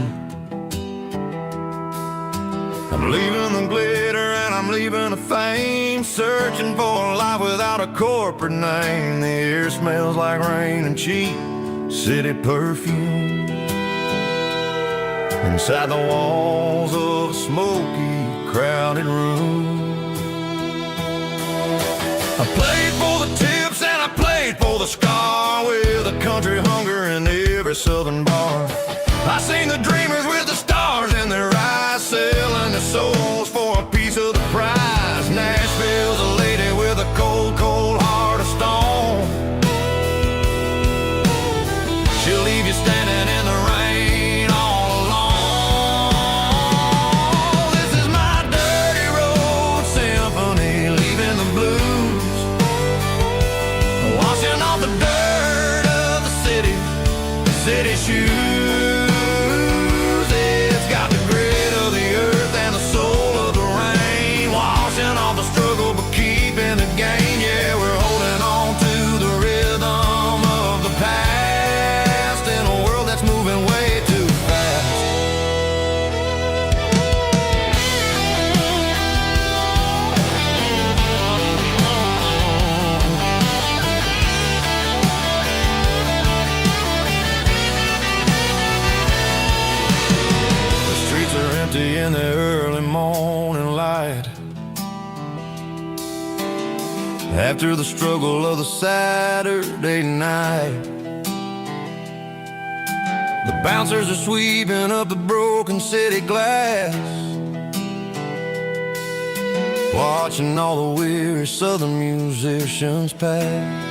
I'm leaving the glitter and I'm leaving the fame, searching for a life without a corporate name. The air smells like rain and cheap city perfume inside the walls of a smoky, crowded room. I played for the tips and I played for the scar, with a country hunger in every southern bar. I seen the dreamers with the stars in their eyes, selling their souls for a piece of the prize. Nashville's a lady with a cold, cold heart of stone. She'll leave you standing in the rain all alone. This is my dirty road symphony, leaving the blues, washing off the dirt of the city shoes. It's got the grit of the earth and the soul of the rain, washing off the struggle but keeping the gain. Yeah, we're holding on to the rhythm of the past in a world that's moving way too fast. In the early morning light, after the struggle of the Saturday night, the bouncers are sweeping up the broken city glass, watching all the weary southern musicians pass.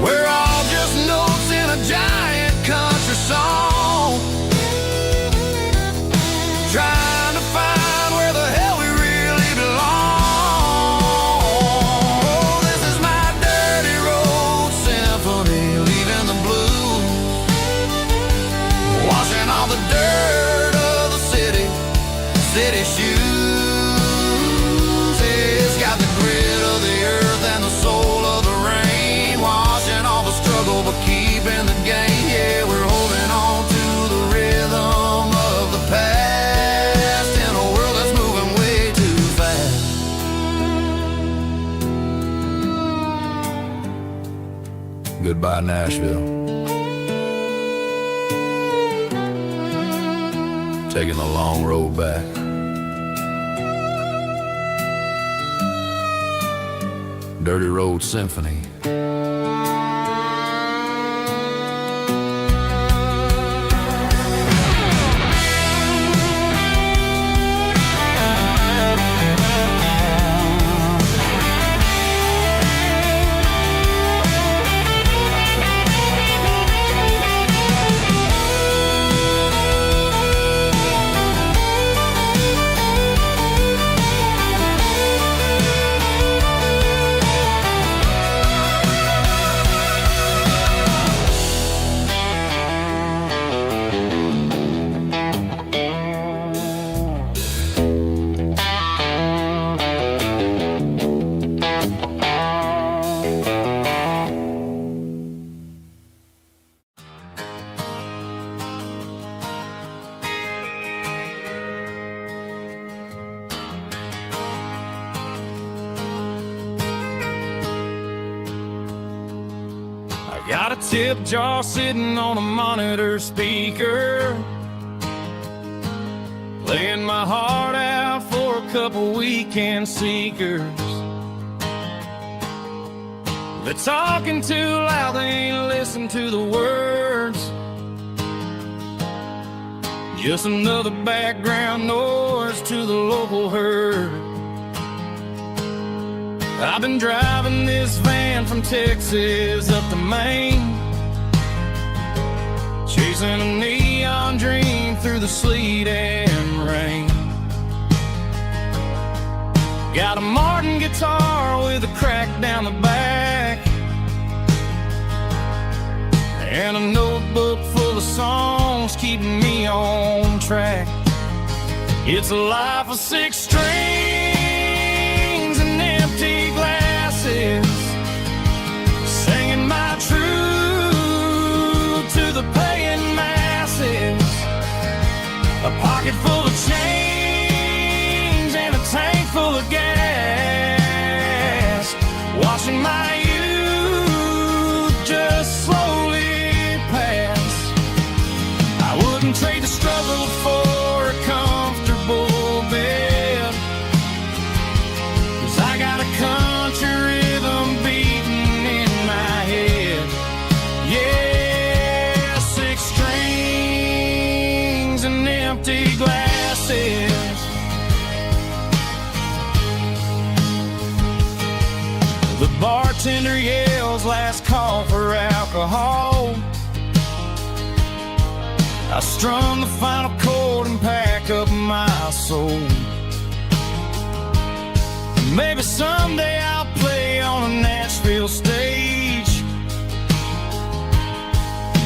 We're all just a giant country song, trying to find where the hell we really belong. Oh, this is my dirty road symphony, leaving the blues, washing all the dirt of the city shoes. It's got the grit of the earth and the soul of the rain, washing all the struggle but keeping the game. Yeah, we're holding on to the rhythm of the past in a world that's moving way too fast. Goodbye, Nashville. Taking the long road back. Dirty Road Symphony. Got a tip jar sitting on a monitor speaker, playing my heart out for a couple weekend seekers. They're talking too loud, they ain't listen to the words. Just another background noise to the local herd. I've been driving this van from Texas up to Maine, chasing a neon dream through the sleet and rain. Got a Martin guitar with a crack down the back, and a notebook full of songs keeping me on track. It's a life of 6 strings and empty glasses, singing my truth to the paying masses. A pocket full of change and a tank full of gas, watching my youth just slowly pass. I wouldn't trade the struggle for a comfortable bed, 'cause I got a country rhythm beating in my head. Yeah, 6 strings and empty glasses. The bartender yells last call for alcohol. I strum the final chord and pack up my soul. Maybe someday I'll play on a Nashville stage,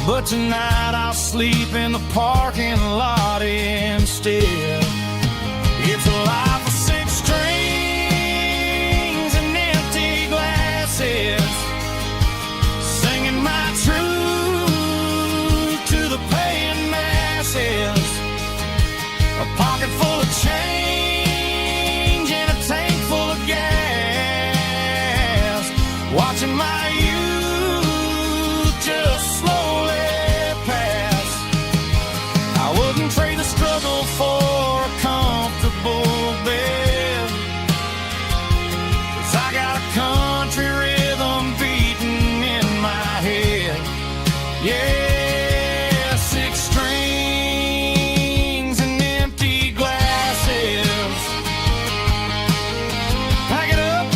but tonight I'll sleep in the parking lot instead. It's a life of 6 strings and empty glasses, singing my truth to the paying masses. A pocket full of change and a tank full of gas, watching my youth just slowly pass. I wouldn't trade the struggle for a comfortable bed, 'cause I got a country rhythm beating in my head. Yeah, 6 strings and empty glasses. Pack it up.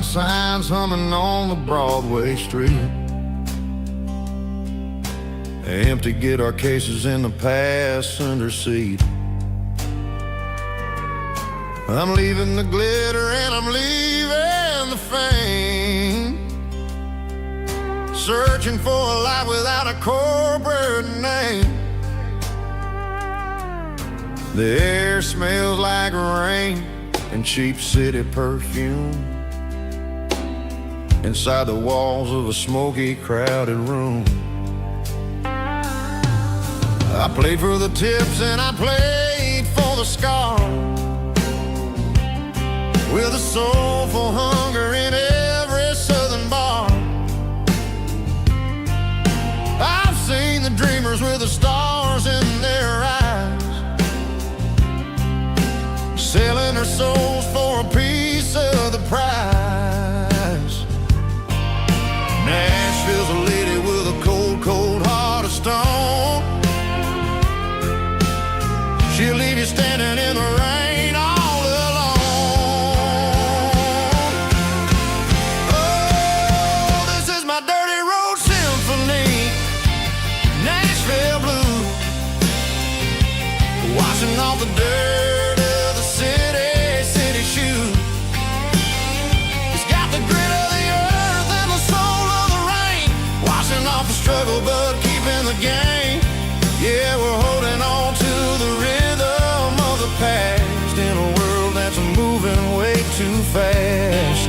neon signs humming on the Broadway street. Empty guitar cases in the passenger seat. I'm leaving the glitter and I'm leaving the fame, searching for a life without a corporate name. The air smells like rain and cheap city perfume inside the walls of a smoky, crowded room. I played for the tips and I played for the scars, with a soulful hunger in every southern bar. I've seen the dreamers with the stars in their eyes, selling their souls for a piece of the prize. Nashville's a lady with a cold, cold heart of stone. She'll leave you standing in the rain all alone. Oh, this is my dirty road symphony, Nashville blues, washing off the dirt of the city shoes. It's got the grit of the earth and the soul of the rain, washing off the struggle but keeping the game. Yeah, we're holding on to the rhythm of the past in a world that's moving way too fast.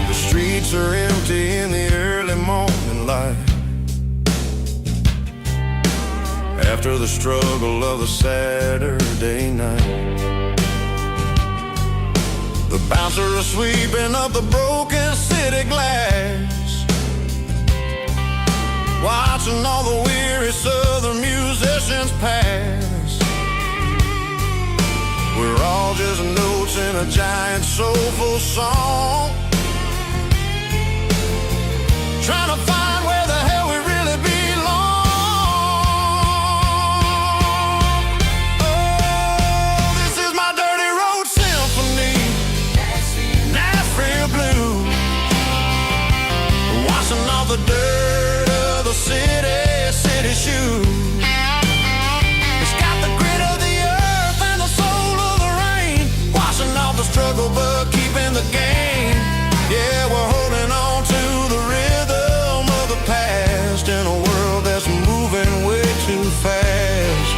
The streets are empty in the early morning light, after the struggle of the Saturday night. The bouncers are sweeping up the broken city glass, watching all the weary southern musicians pass. We're all just notes in a giant soulful song, trying to find where the hell we really belong. Oh, this is my dirty road symphony, Nashville blues, washing off the dirt of the city shoes. It's got the grit of the earth and the soul of the rain, washing off the struggle but keeping the game. Yeah, we're holding on to the rhythm of the past in a world that's moving way too fast.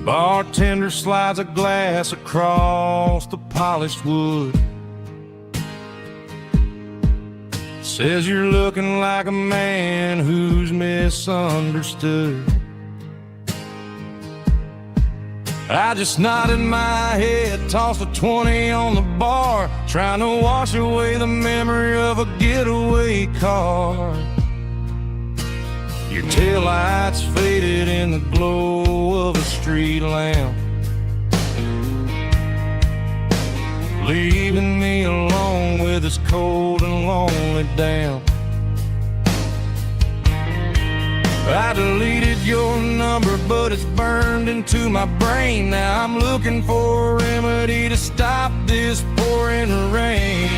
Bartender slides a glass across the polished wood. says you're looking like a man who's misunderstood. I just nodded my head, tossed a 20 on the bar, trying to wash away the memory of a getaway car. Your taillights faded in the glow of a street lamp, leaving me alone with this cold and lonely damp. I deleted your number, but it's burned into my brain. Now I'm looking for a remedy to stop this pouring rain.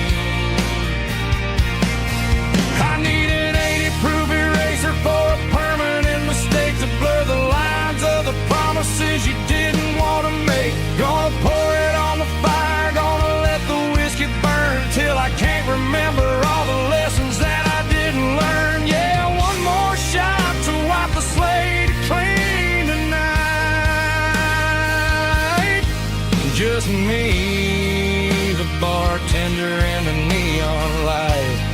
I need an 80-proof eraser for a permanent mistake to blur the lines of the promises you didn't want to make. Gonna pour it on the fire, gonna let the whiskey burn till I can't remember all the lessons that I didn't learn. Yeah, one more shot to wipe the slate clean tonight. Just me, the bartender, and the neon light.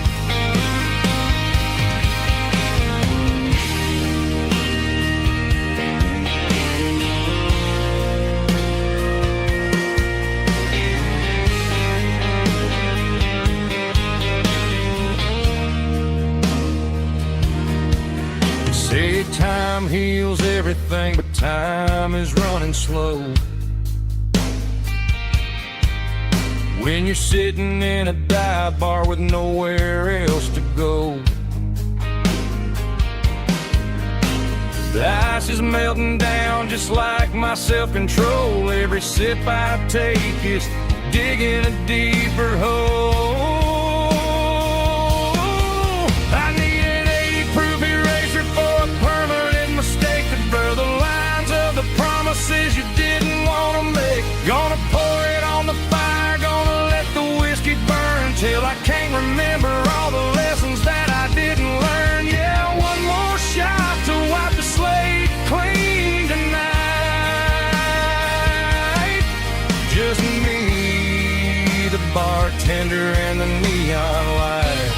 Say time heals everything, but time is running slow. When you're sitting in a dive bar with nowhere else to go, the ice is melting down just like my self-control. Every sip I take is digging a deeper hole. I need an 80-proof eraser for a permanent mistake to blur the lines of the promises you didn't want to make. Gonna pour it on the fire, gonna let the whiskey burn till I can't remember all the lessons that I didn't learn. Yeah, one more shot to wipe the slate clean tonight. Just me, the bartender, and the neon light.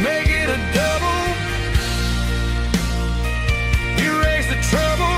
Make it a double, erase the trouble.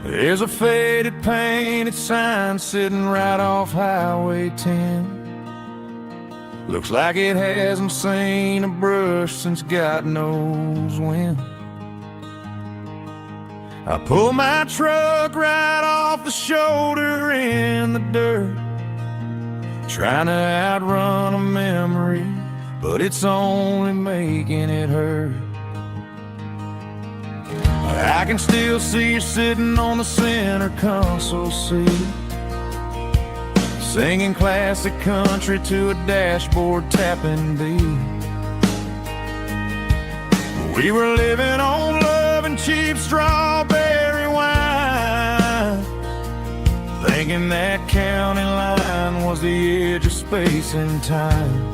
There's a faded painted sign sitting right off Highway 10. Looks like it hasn't seen a brush since God knows when. I pull my truck right off the shoulder in the dirt, trying to outrun a memory, but it's only making it hurt. I can still see you sitting on the center console seat, singing classic country to a dashboard tapping beat. We were living on love and cheap strawberry wine, thinking that county line was the edge of space and time.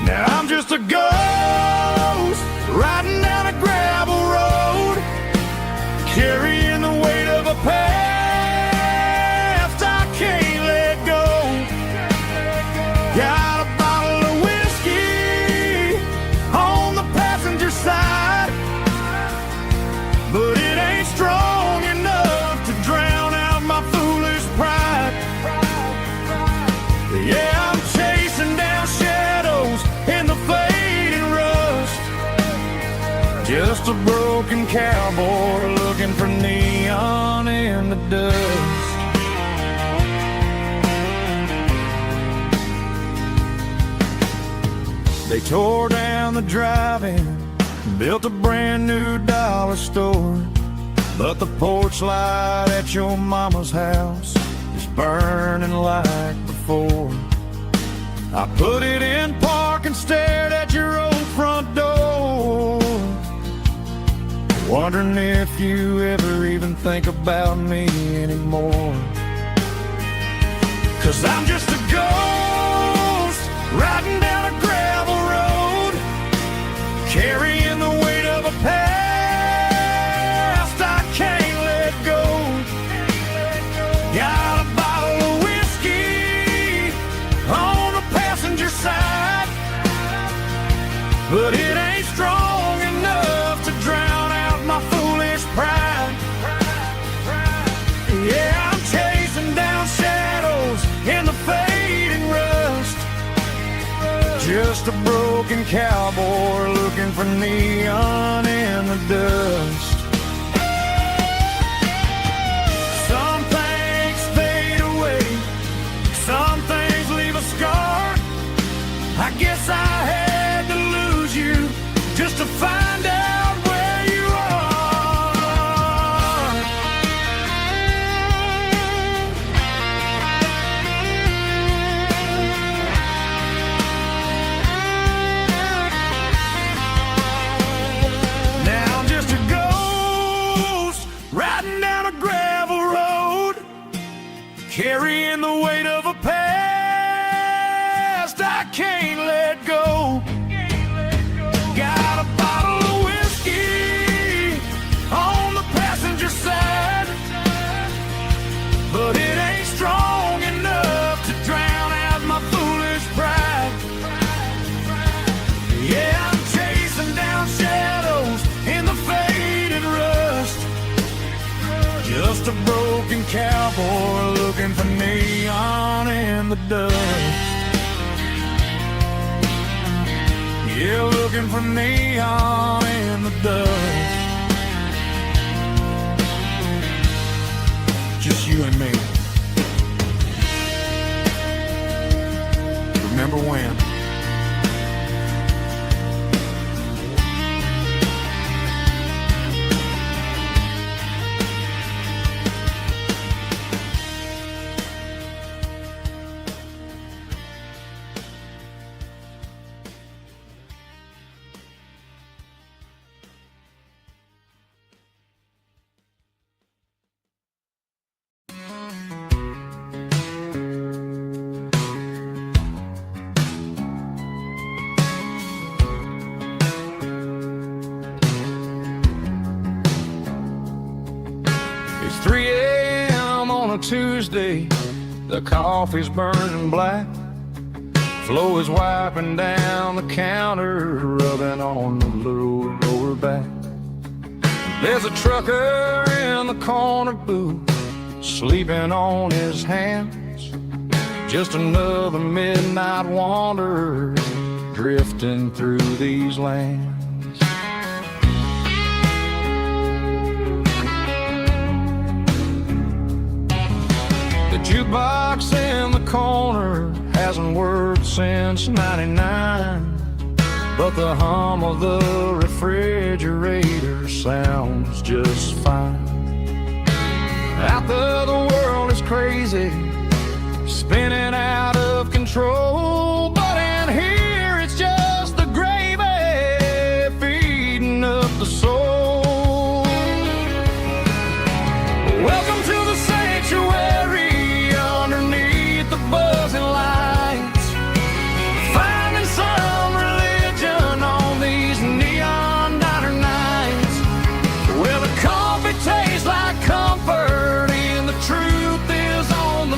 Now I'm just a ghost riding down a gravel road, carrying the weight of a past I can't let go. Got a bottle of whiskey on the passenger side, but it ain't strong enough to drown out my foolish pride. Yeah, I'm chasing down shadows in the fading rust, just a broken cowboy looking for neon in the dust. They tore down the drive-in, built a brand new dollar store. But the porch light at your mama's house is burning like before. I put it in park and stared at your old front door, wondering if you ever even think about me anymore. 'Cause I'm just a ghost riding down a gravel road, carrying the weight of a past I can't let go. Got a bottle of whiskey on the passenger side, but it ain't strong enough to drown out my foolish pride. Yeah, I'm chasing down shadows in the fading rust, just a broken cowboy looking for neon in the dust. Some things fade away, some things leave a scar. I guess I had to lose you just to find out where you are. Now I'm just a ghost riding down a gravel road, carrying the weight of a past I can't let go. Got a bottle of whiskey on the passenger side, but it ain't strong enough to drown out my foolish pride. Yeah, I'm chasing down shadows in the faded rust, just a broken cowboy looking for neon in the dust. Yeah, looking for neon in the dust. Just you and me. Remember when? It's 3 a.m. on a Tuesday, the coffee's burning black. Flo is wiping down the counter, rubbing on the lower back. There's a trucker in the corner booth, sleeping on his hands. Just another midnight wanderer, drifting through these lands. The jukebox in the corner hasn't worked since '99, but the hum of the refrigerator sounds just fine. Out there the world is crazy, spinning out of control, but in here it's just the gravy feeding up the soul. Welcome to the sanctuary underneath the buzzing lights, finding some religion on these neon diner nights, where the coffee tastes like comfort and the truth is on the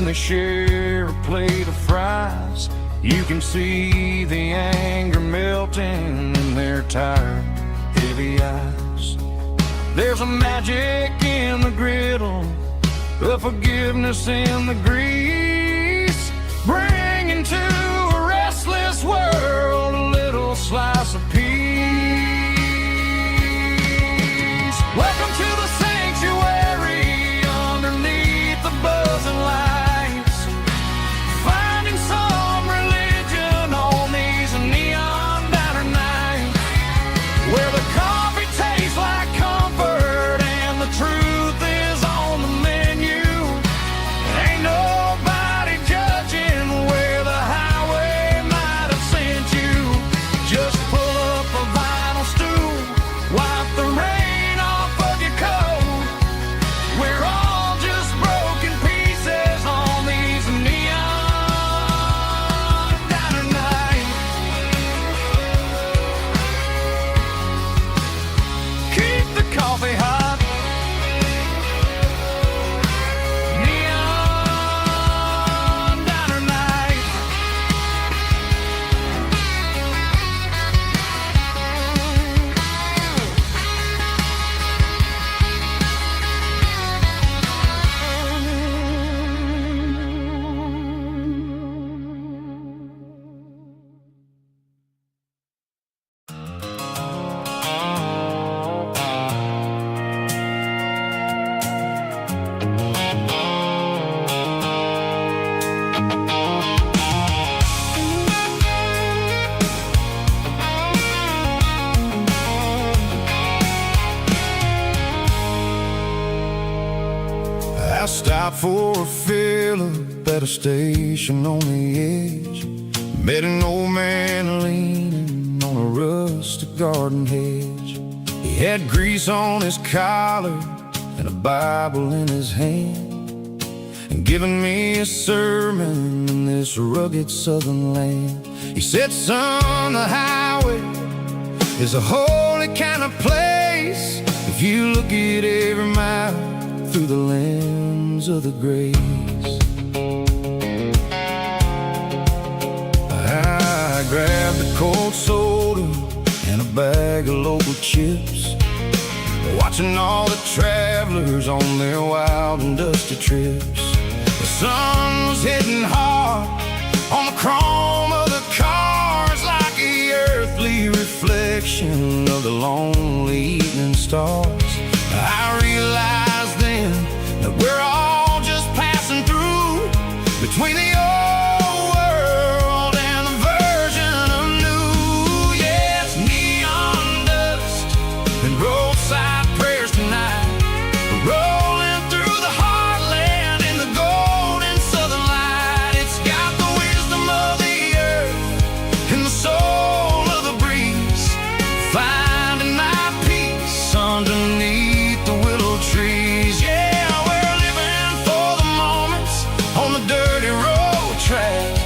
and they share a plate of fries. You can see the anger melting in their tired, heavy eyes. There's a magic in the griddle, a forgiveness in the grease, bringing to a restless world a little slice of peace. Welcome to the sanctuary underneath the buzzing lights, finding some religion on these neon diner nights, where the coffee tastes like comfort and the truth is on the menu. Ain't nobody judging where the highway might have sent you. Just pull up a vinyl stool, wipe the rain off of your coat. We're all just broken pieces on these neon diner nights. Keep the coffee hot. Neon diner night. I stopped for a fill-up at a station on the edge. Met an old man leaning on a rustic garden hedge. He had grease on his collar and a Bible in his hand, and giving me a sermon in this rugged southern land. He said, son, the highway is a holy kind of place if you look at every mile through the lens of the grace. I grabbed a cold soda and a bag of local chips, watching all the travelers on their wild and dusty trips. The sun was hitting hard on the chrome of the cars, like the earthly reflection of the lonely evening stars. I realized then that we're all just passing through between the old world and the version of new. Yes, neon dust and roadside prayers tonight, rolling through the heartland in the golden southern light. It's got the wisdom of the earth and the soul of the breeze, finding my peace underneath the willow trees. Yeah, we're living for the moments on the dirty road track,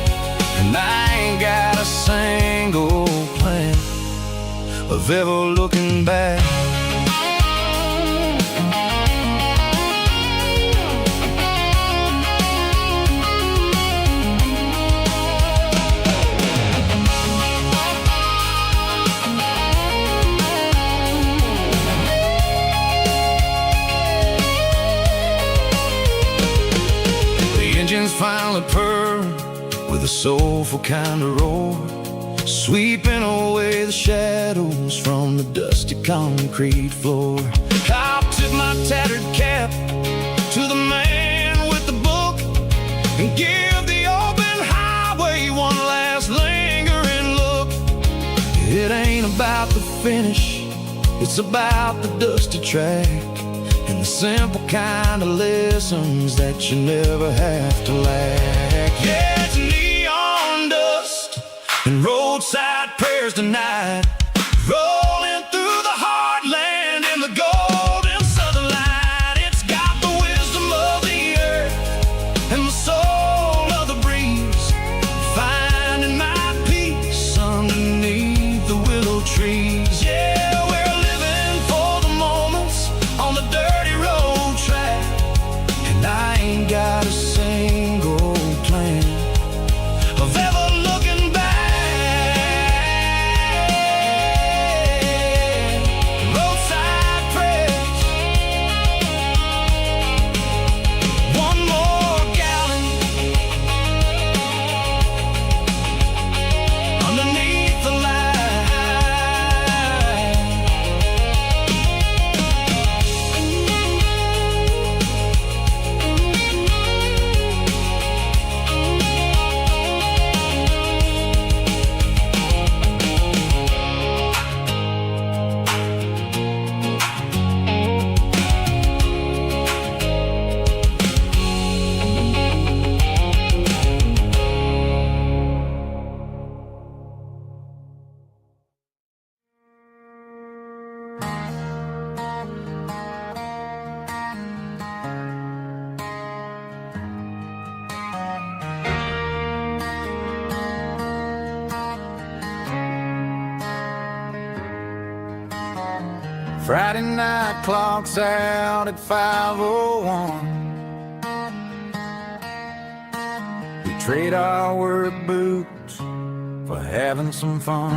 and I ain't got a single plan of ever looking back. Engines finally purr with a soulful kind of roar, sweeping away the shadows from the dusty concrete floor. I'll tip my tattered cap to the man with the book and give the open highway one last lingering look. It ain't about the finish, it's about the dusty track and the simple kind of lessons that you never have to lack. Yeah, it's neon dust and roadside prayers tonight, rolling through the heartland in the golden southern light. It's got the wisdom of the earth and the soul of the breeze, finding my peace underneath the willow trees. Yeah, we're living for the moments on the dirty road track, and I ain't got a single Friday night clocks out at 5:01. We trade our work boots for having some fun.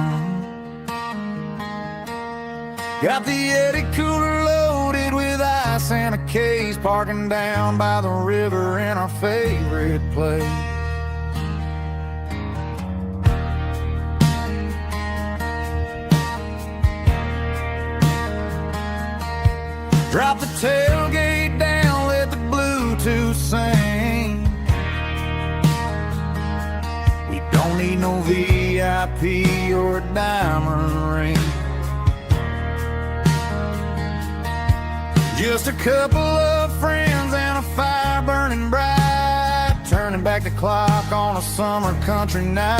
Got the Yeti cooler loaded with ice and a case, parking down by the river in our favorite place. Drop the tailgate down, let the Bluetooth sing. We don't need no VIP or a diamond ring. Just a couple of friends and a fire burning bright, turning back the clock on a summer country night.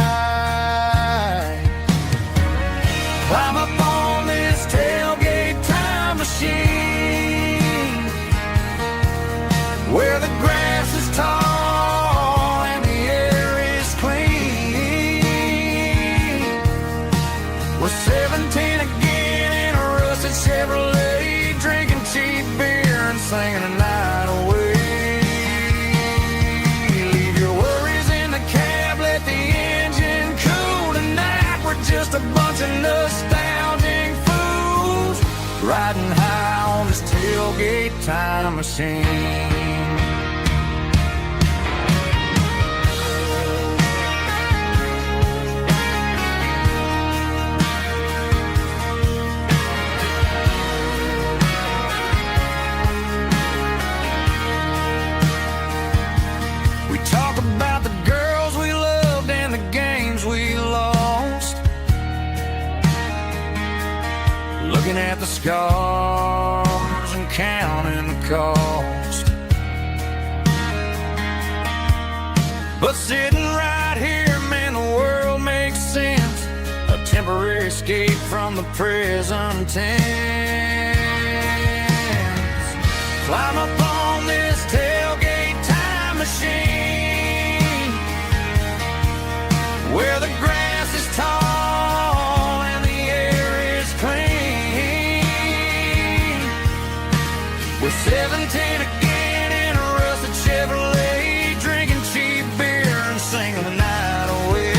Climb up on this tailgate time machine, where the grass is tall and the air is clean. We're 17 again in a rusted Chevrolet, drinking cheap beer and singing the night away. Leave your worries in the cab, let the engine cool tonight. We're just a bunch of nostalgic fools, riding high on this tailgate time machine. Looking at the scars and counting the cost. But sitting right here, man, the world makes sense. A temporary escape from the present tense. Climb up on this tailgate time machine, where the grass is tall and the air is clean. We're 17 again in a rusted Chevrolet, drinking cheap beer and singing the night away.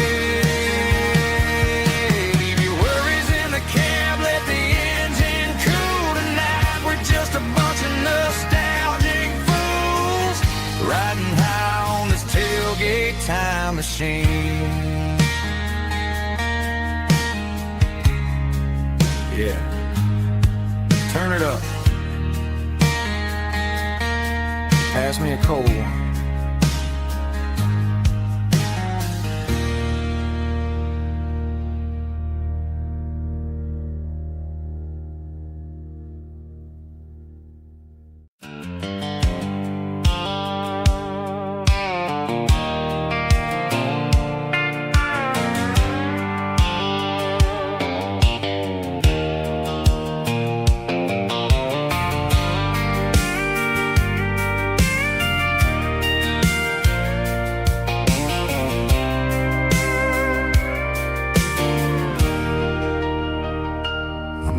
Leave your worries in the cab, let the engine cool tonight. We're just a bunch of nostalgic fools, riding high on this tailgate time machine. Yeah, turn it up. Pass me a cold one.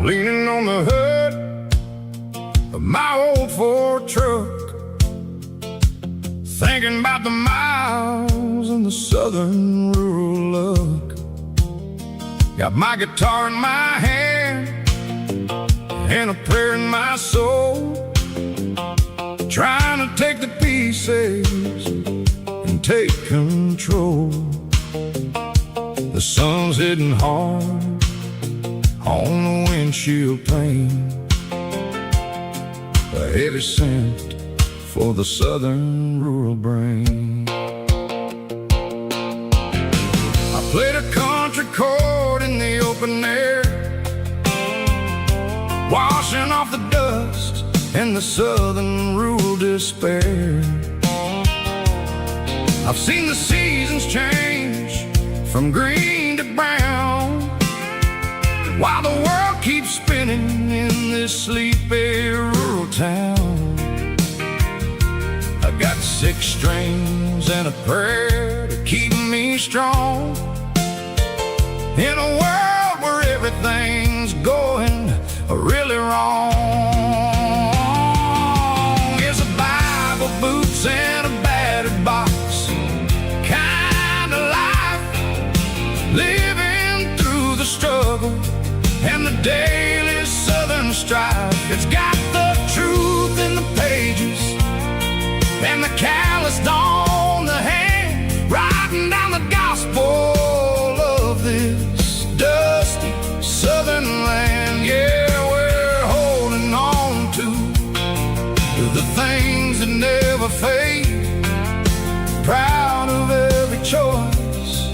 Leaning on the hood of my old Ford truck, thinking about the miles and the southern rural look. Got my guitar in my hand and a prayer in my soul, trying to take the pieces and take control. The sun's hitting hard on the windshield pane, a heavy scent for the southern rural brain. I played a country chord in the open air, washing off the dust and the southern rural despair. I've seen the seasons change from green to brown, while the world keeps spinning in this sleepy rural town. I got 6 strings and a prayer to keep me strong, in a world where everything's going really wrong. and the daily Southern strife. It's got the truth in the pages and the calloused on the hand, writing down the gospel of this dusty Southern land. Yeah, we're holding on to the things that never fade, proud of every choice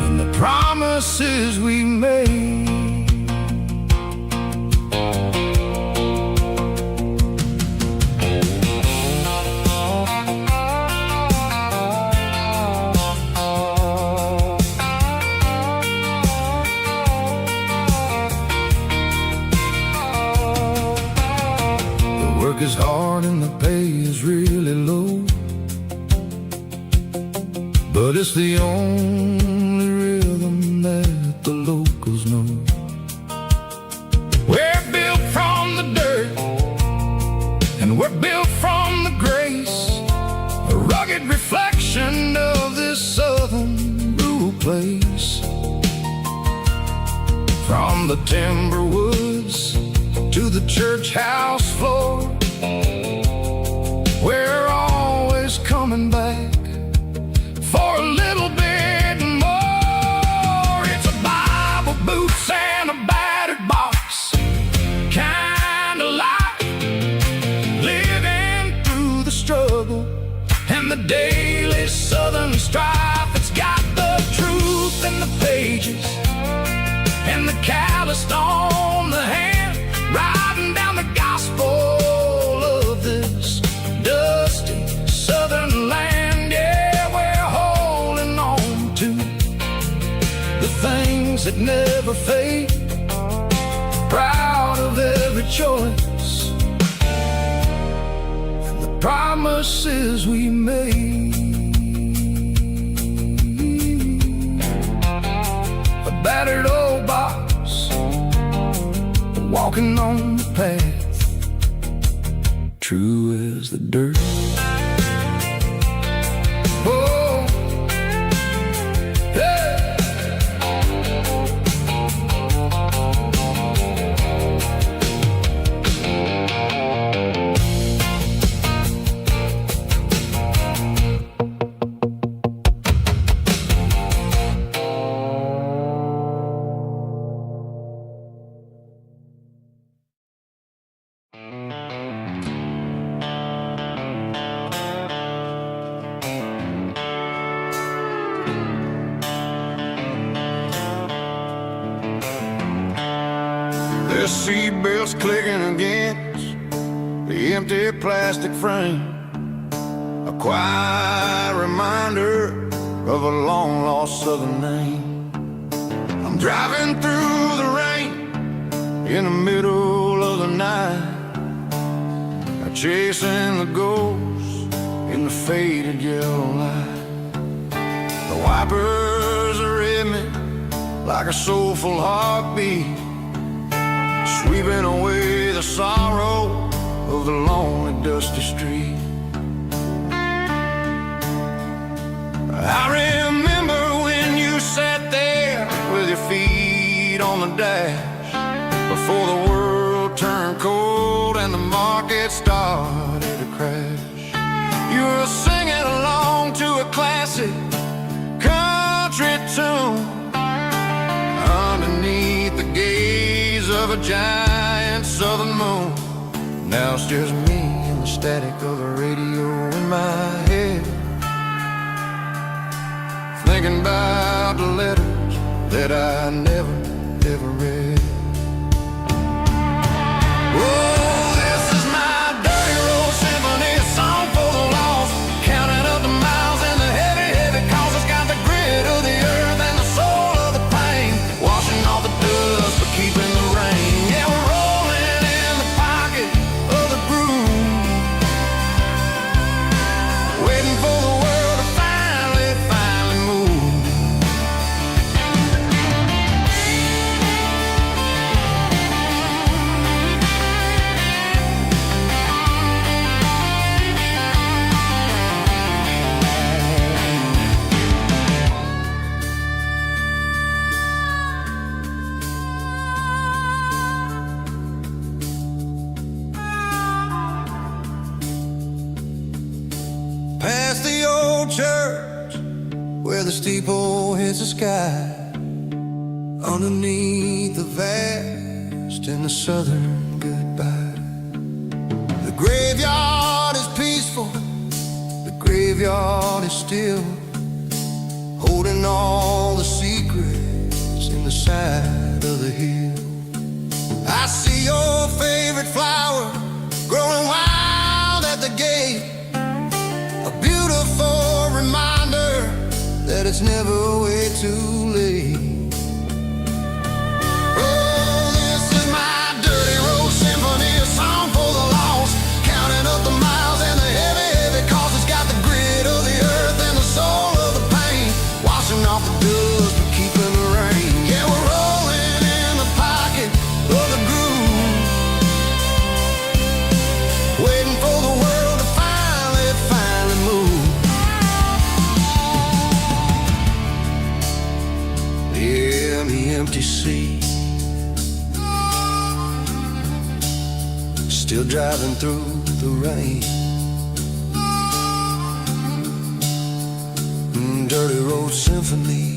and the promises we made. Is hard and the pay is really low, but it's the only rhythm that the locals know. We're built from the dirt and we're built from the grace, a rugged reflection of this southern rural place. From the timber woods to the church house floor, we're always coming back for a little bit more. It's a Bible, boots, and a battered box kind of life, living through the struggle and the daily Southern strife. It's got the truth in the pages and the calloused on the hand, writing down the gospel of this dusty Southern land. Yeah, we're holding on to the things that never fade, proud of every choice and the promises we made. A battered old box, walking on the path, true as the dirt. Oh, hey. The seatbelt's clicking against the empty plastic frame, a quiet reminder of a long-lost southern name. I'm driving through the rain in the middle of the night, chasing the ghosts in the faded yellow light. The wipers are in me like a soulful heartbeat, sweeping away the sorrow of the lonely, dusty street. I remember when you sat there with your feet on the dash, before the world turned cold and the market started to crash. You were singing along to a classic country tune underneath the gaze of a giant southern moon. Now it's just me and the static of the radio in my head, thinking about the letters that I never, ever read. Oh, this is my dirty road symphony, a song for the lost, counting up the miles and the heavy, heavy calls. It's got the grit of the earth and the soul of the pain, washing off the dust but keeping the rain. Yeah, we're rolling in the pocket of the groove, waiting for the world to finally move. the steeple hits the sky. Underneath the vast and the southern goodbye. The graveyard is peaceful, the graveyard is still, holding all the secrets in the side of the hill. I see your favorite flower growing wild at the gate, a beautiful reminder that it's never way too late. Oh, this is my dirty road symphony, a song for the lost, counting up the miles and the heavy, heavy cost. It's got the grit of the earth and the soul of the pain, washing off the dust but keeping the rain. Yeah, we're rolling in the pocket of the groove, waiting for the world to finally move. Yeah, the empty sea, still driving through the rain. Dirty road symphony.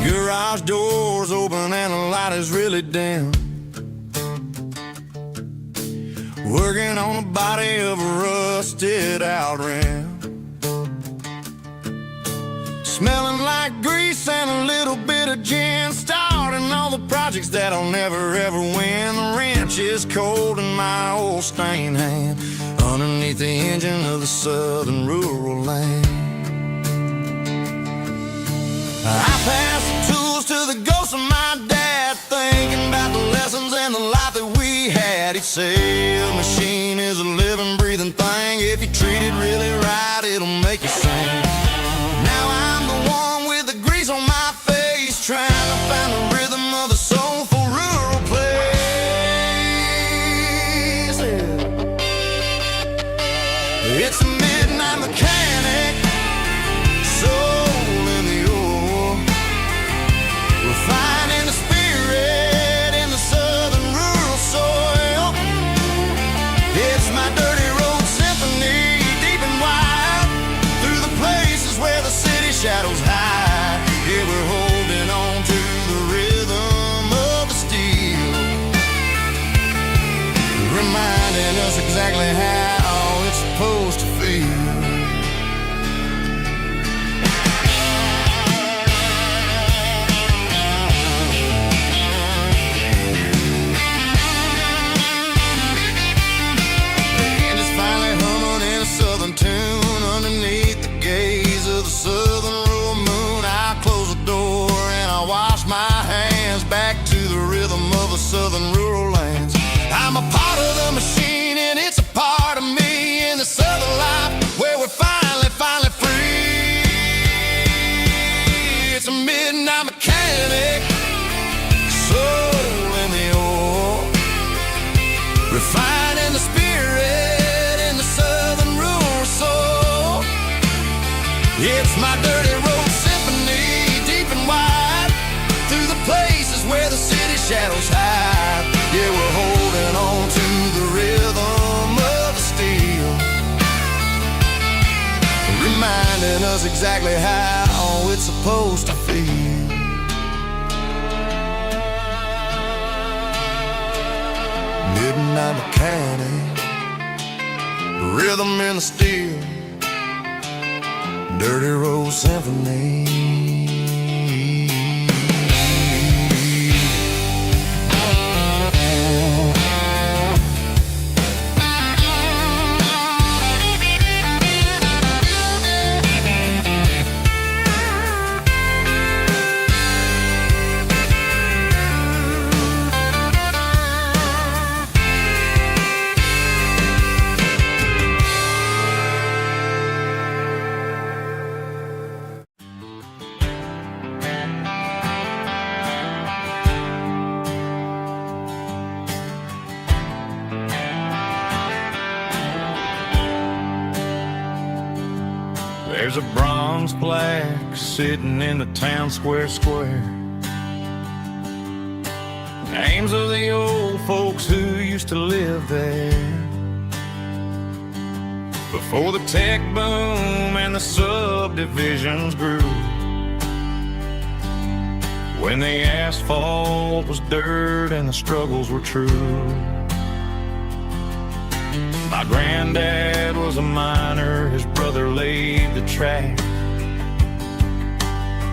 Garage doors open and the light is really dim, working on the body of a rusted out rim, smelling like grease and a little bit of gin, starting all the projects that'll never ever win. The wrench is cold in my old stained hand, underneath the engine of the southern rural land. I pass the tools to the ghost of my dad, thinking about the lessons and the life that we had. He'd say a machine is a living, breathing thing. If you treat it really right, it'll make you sing. Now I'm the one with the grease on my face, trying to find the rhythm of the soulful rural place. It's a midnight mechanic, soul in the ore, refining the spirit in the southern rural soil. It's my dirty road symphony, deep and wide, through the places where the city shadows hide. Yeah, we're holding on to the rhythm of the steel, reminding us exactly how it's supposed to feel. Tune underneath the gaze of the southern rural moon. I close the door and I wash my hands, back to the rhythm of the southern rural lands. I'm a part of the machine and it's a part of me in the southern life where we're finally free. It's a midnight mechanic, soul in the ore, refining the spirit in the southern rural soul. It's my dirty road symphony, deep and wide, through the places where the city shadows hide. Yeah, we're holding on to the rhythm of the steel, reminding us exactly how it's supposed to feel. Midnight mechanic, rhythm in the steel, Dirty Road Symphony. There's a bronze plaque sitting in the town square. Names of the old folks who used to live there before the tech boom and the subdivisions grew. When the asphalt was dirt and the struggles were true. My granddad was a miner, his brother laid the track.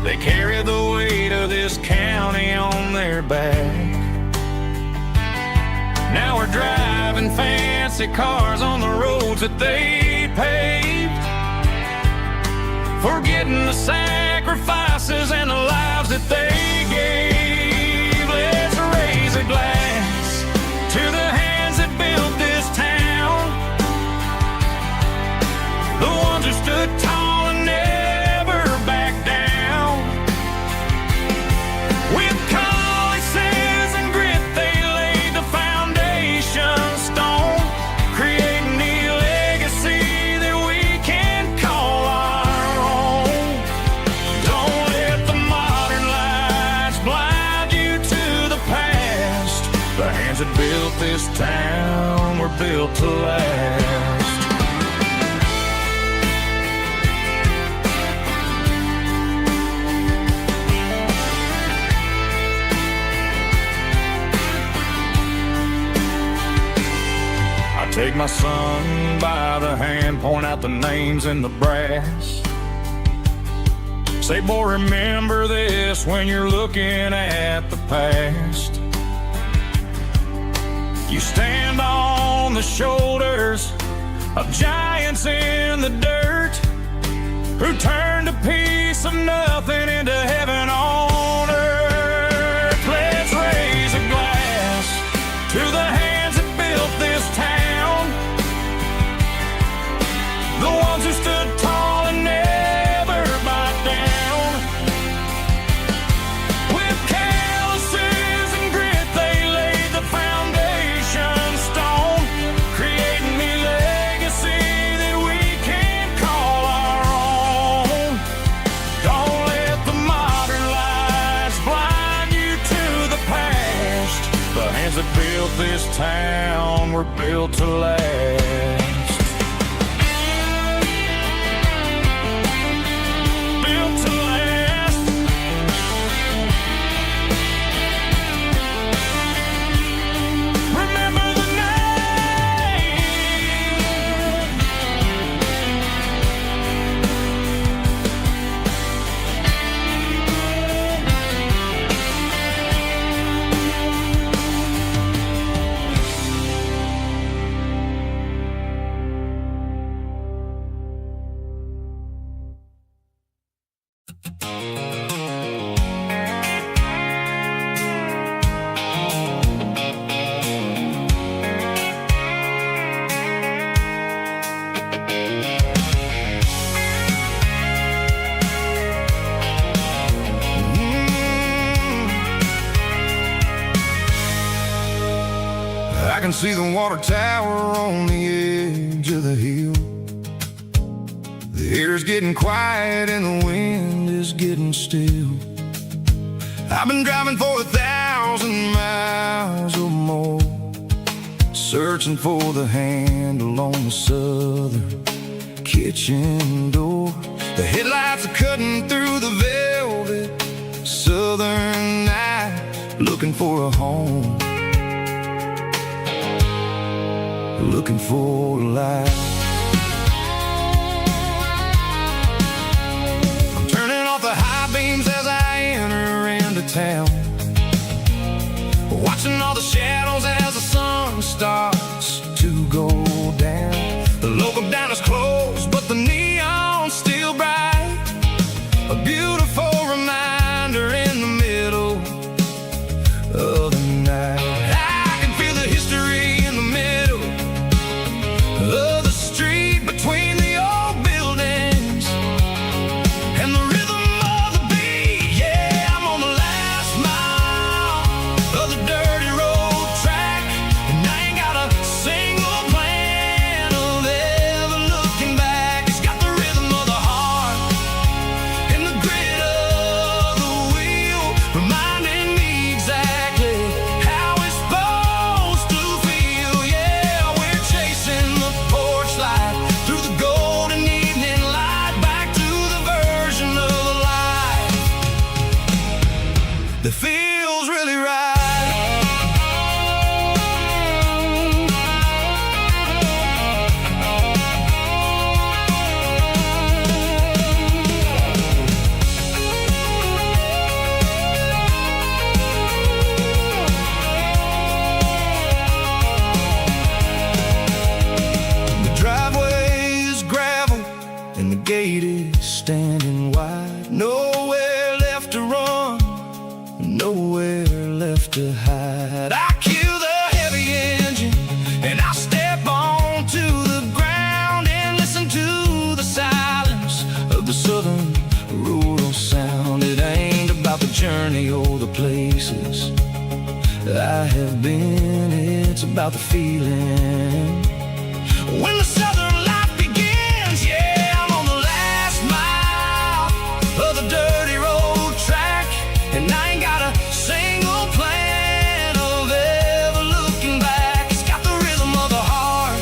They carried the weight of this county on their back. Now we're driving fancy cars on the roads that they paved, forgetting the sacrifices and the lives that they gave. Let's raise a glass to the hands that built this town, the ones who stood tall and never backed down. With calluses and grit they laid the foundation stone, creating a legacy that we can call our own. Don't let the modern lights blind you to the past. The hands that built this town were built to last. Take my son by the hand, point out the names in the brass. Say, boy, remember this when you're looking at the past. You stand on the shoulders of giants in the dirt, who turned a piece of nothing into heaven on earth. Let's raise a glass to the hands that built this town, the ones who stood tall and never backed down. With calluses and grit they laid the foundation stone, creating a legacy that we can call our own. Don't let the modern lights blind you to the past. The hands that built this town were built to last. I can see the water tower on the edge of the hill. The air's getting quiet and the wind is getting still. I've been driving for 1,000 miles or more, searching for the handle on the southern kitchen door. The headlights are cutting through the velvet southern night, looking for a home, looking for a life. watching all the shadows as the sun starts to go down. The local diner's closed, but the neon's still bright. A beautiful reminder in the middle of the night. I can feel the history in the middle of the street between the old buildings and the rhythm of the beat. Yeah, I'm on the last mile of the dirty road track, and I ain't got a single plan of ever looking back. It's got the rhythm of the heart and the grit of the wheel, reminding me exactly how it's supposed to feel. Yeah, we're chasing the porch light through the golden evening light, back to the version of life that feels really right. The driveway is gravel and the gate is standing wide. Nowhere left to run, nowhere left to hide. I kill the heavy engine and I step onto the ground and listen to the silence of the southern rural sound. It ain't about the journey or the places I have been, it's about the feeling when the southern life begins. Yeah, I'm on the last mile of the dirty road track, and I ain't got a single plan of ever looking back. It's got the rhythm of the heart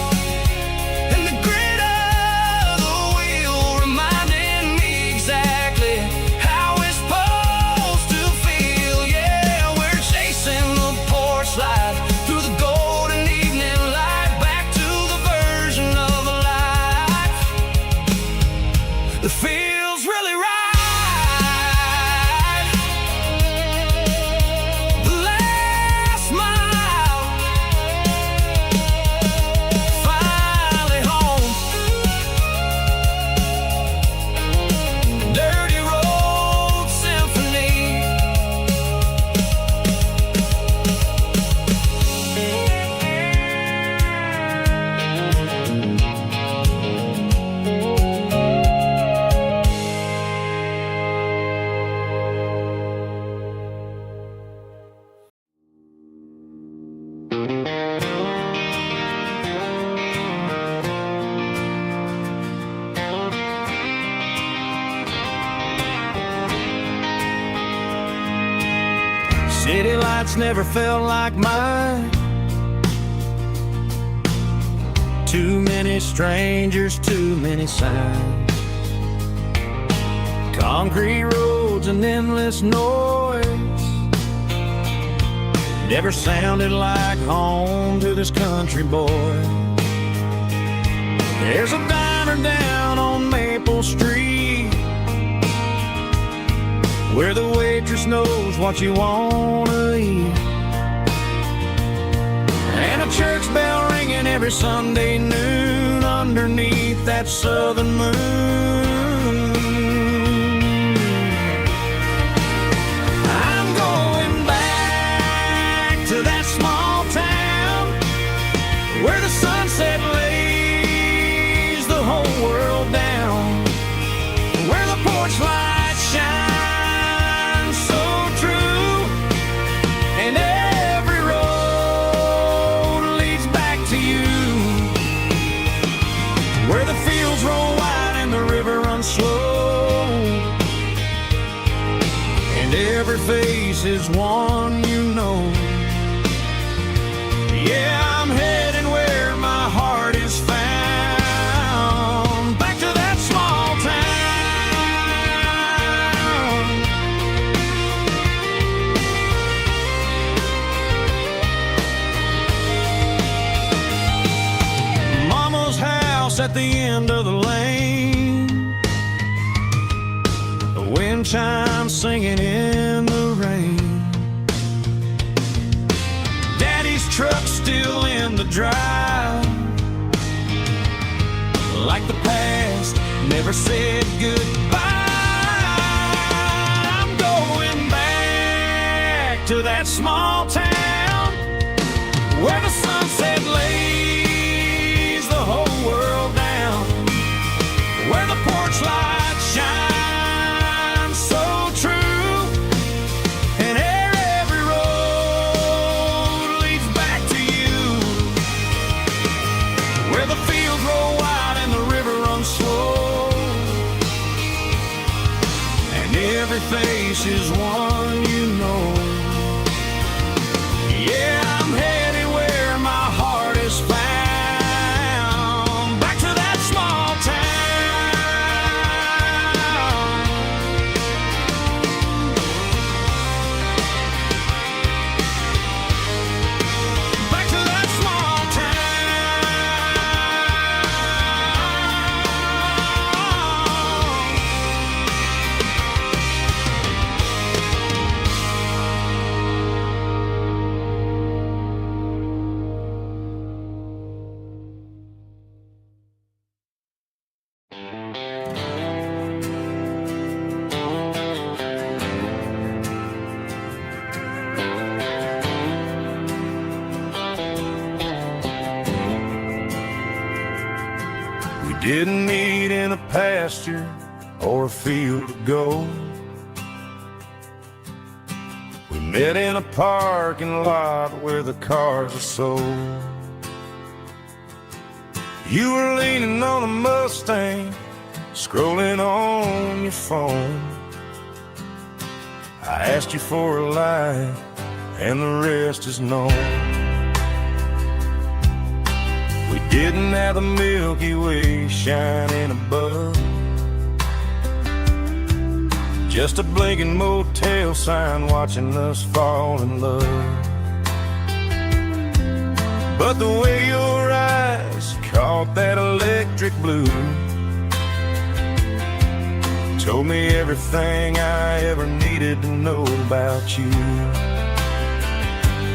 and the grit of the wheel, reminding me exactly how it's supposed to feel. Yeah, we're chasing the porch light through the golden evening light, back to the version of life that feels really right. The last mile, finally home. Dirty road symphony. City lights never felt like mine. Too many strangers, too many signs. Concrete roads and endless noise never sounded like home to this country boy. There's a diner down on Maple Street where the waitress knows what you wanna eat, and a church bell ringing every Sunday noon underneath that southern moon. I'm going back to that small town where the sunset lays the whole world down, where the porch lights shine so true, and every road leads back to you, where the fields roll wide and the river runs slow, and every face is one you know. Yeah, I'm heading where my heart is found, back to that small town. Mama's house at the end of the lane, the wind chimes singing in the rain. truck still in the drive. Like the past never said goodbye. I'm going back to that small town where the sunset lays the whole world down, where the porch lights shine so true, and every road leads back to you, where the fields roll wide and the river runs slow, and every face is one you know. Yeah, I'm headed where my heart is found, back to that small town. Back to that small We didn't meet in a pasture or a field of gold. We met in a parking lot where the cars are sold. You were leaning on a Mustang, scrolling on your phone. I asked you for a light, and the rest is known. We didn't have the Milky Way shining above, just a blinking motel sign watching us fall in love. But the way your eyes caught that electric blue told me everything I ever needed to know about you.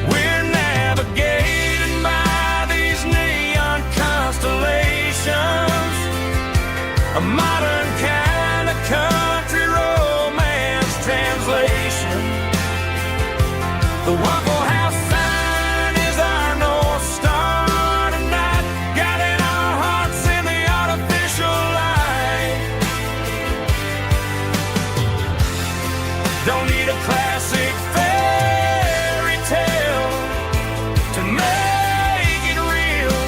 We're navigating by these neon constellations, a modern kind of country romance translation. The Waffle House sign is our North Star tonight, guiding our hearts in the artificial light. Don't need a classic fairy tale to make it real,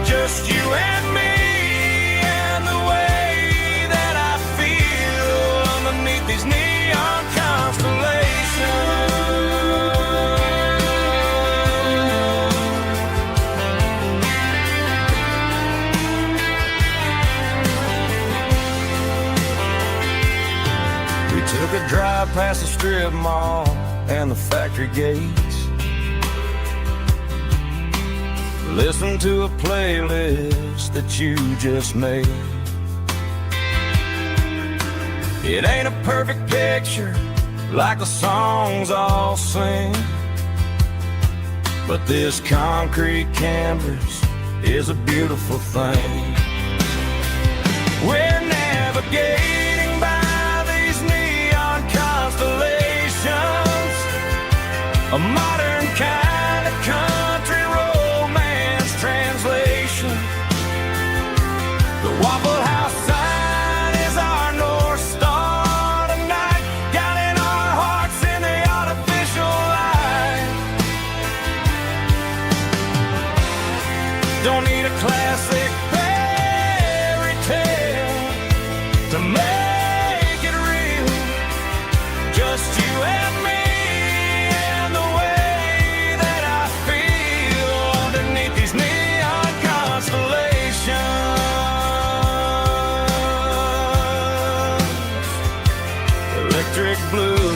just you and me and the way that I feel underneath these neon constellations. We took a drive past the strip mall and the factory gates, listened to a playlist that you just made. It ain't a perfect picture like the songs all sing, but this concrete canvas is a beautiful thing. We're navigating by these neon constellations, a modern kind of country romance translation. The Waffle House sign is our North Star tonight, guiding our hearts in the artificial light. Don't need a classic fairy tale to make it real, just you and me and the way that I feel underneath these neon constellations. Electric blue,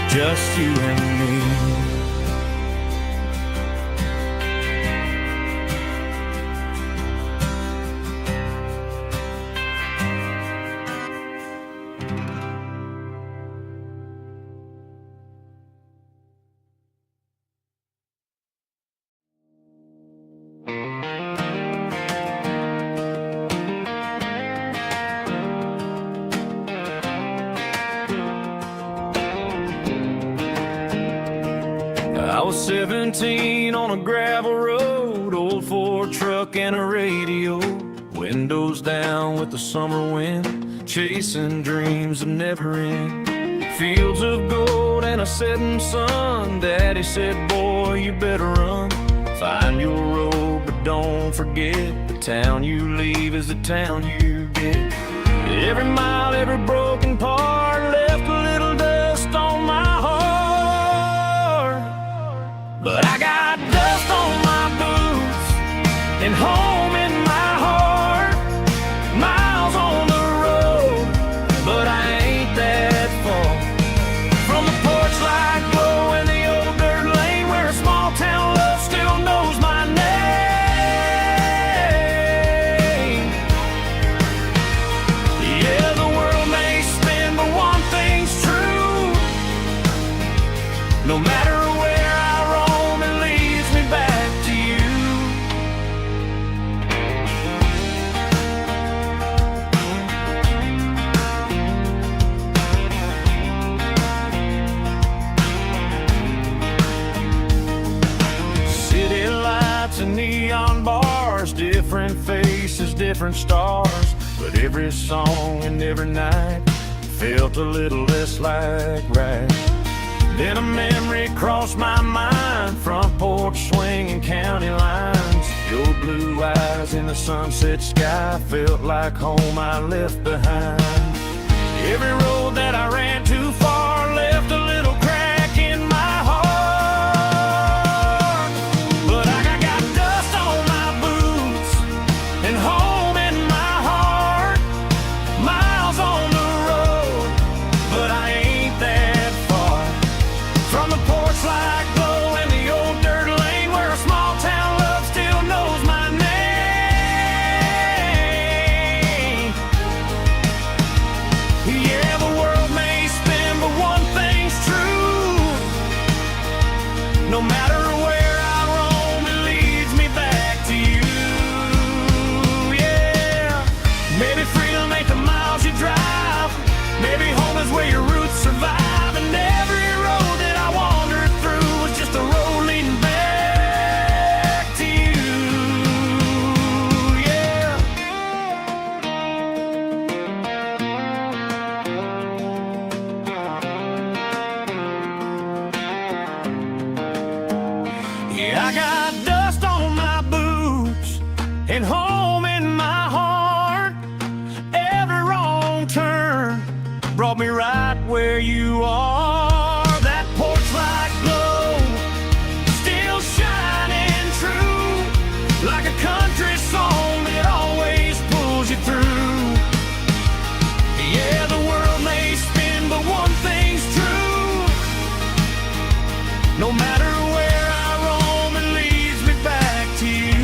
just you and me. was 17 on a gravel road, old Ford truck and a radio, windows down with the summer wind, chasing dreams that never end. Fields of gold and a setting sun. Daddy said, boy, you better run. Find your road, but don't forget, the town you leave is the town you get. Every mile, every broken part left a little dust on my heart. But I got dust on my boots and home in my heart. Miles on the road, but I ain't that far from the porch light glow and the old dirt lane where a small town love still knows my name. Yeah, the world may spin, but one thing's true. No matter where I roam, it leads me back to you. City lights and neon bars, different faces, different stars, but every song and every night felt a little less like right. Then a memory crossed my mind, front porch swinging county lines. Your blue eyes in the sunset sky felt like home I left behind. Every road that I ran too far left a little crack in my heart. But I got dust on my boots and home in my heart. Miles on the road, but I ain't that far from the porch light glow and the old dirt lane where a small town love still knows my name. Yeah, the world may spin, but one thing's true. No matter where I roam, it leads me back to you. Yeah, maybe freedom ain't the miles you drive. Maybe home is where your roots survive. And every road that I wandered through was just a road leading back to you. Yeah. Yeah, I got dust on my boots and home in my heart. Every wrong turn brought me right where you are. That porch light glow still shining true, like a country song that always pulls you through. Yeah, the world may spin, but one thing's true. No matter where I roam, it leads me back to you.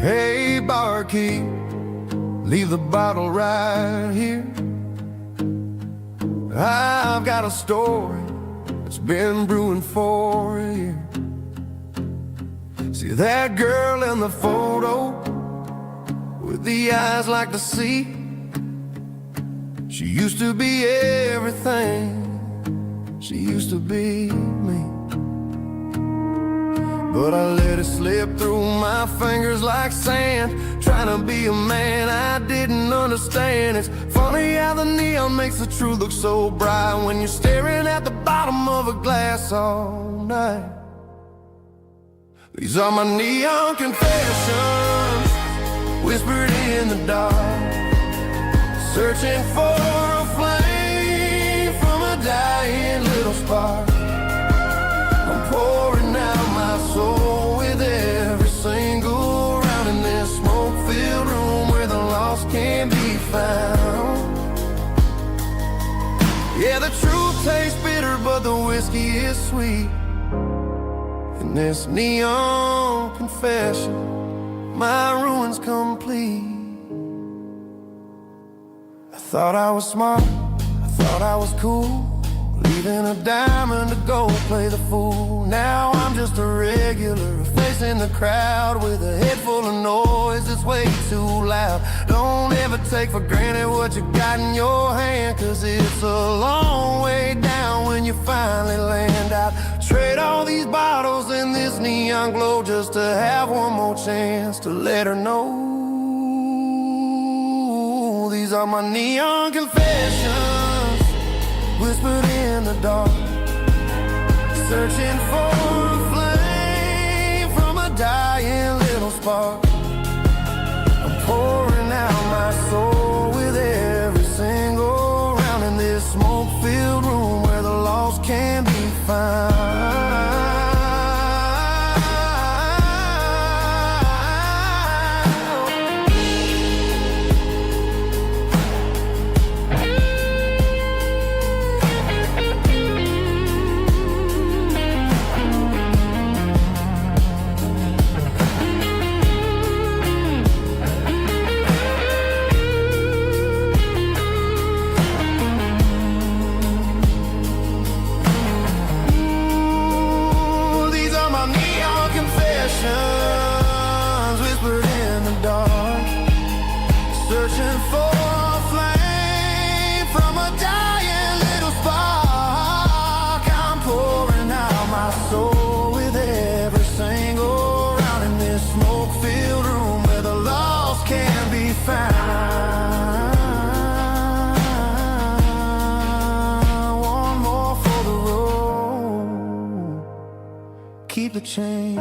Hey, barkeep, leave the bottle right here. I've got a story that's been brewing for a year. See that girl in the photo with the eyes like the sea? She used to be everything. She used to be me. But I let it slip through my fingers like sand, trying to be a man I didn't understand. It's funny how the neon makes the truth look so bright when you're staring at the bottom of a glass all night. These are my neon confessions, whispered in the dark, searching for a flame from a dying little spark. I'm pouring out my soul with every single round in this smoke-filled room where the lost can be found. tastes bitter, but the whiskey is sweet. In this neon confession, my ruin's complete. I thought I was smart, I thought I was cool, leaving a diamond to go play the fool. Now I'm just a regular, facing the crowd with a head full of noise that's way too loud. Don't ever take for granted what you got in your hand, cause it's a long way down when you finally land out. Trade all these bottles and this neon glow just to have one more chance to let her know. These are my neon confessions, whispered in the dark, searching for a flame from a dying little spark. I'm pouring out my soul with every single round in this smoke-filled room where the lost can be found. Whispered in the dark, searching for a flame from a dying little spark. I'm pouring out my soul with every single round in this smoke-filled room where the lost can be found. One more for the road, keep the change.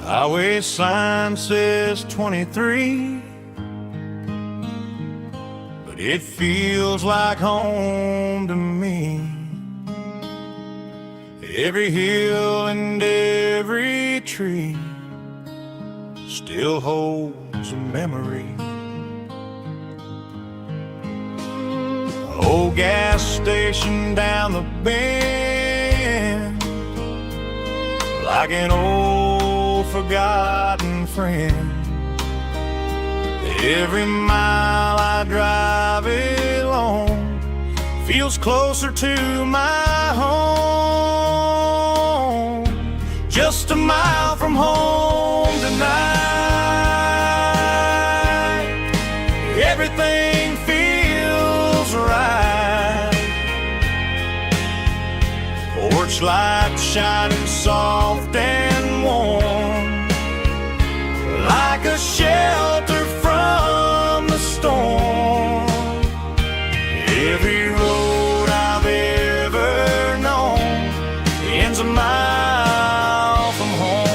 Highway sign says 23, but it feels like home to me. Every hill and every tree still holds a memory. Old gas station down the bend, like an old forgotten friend. Every mile I drive it along feels closer to my home. Just a mile from home tonight, everything feels right. Porch light shining soft and warm, like a shelter from the storm. Every road I've ever known ends a mile from home.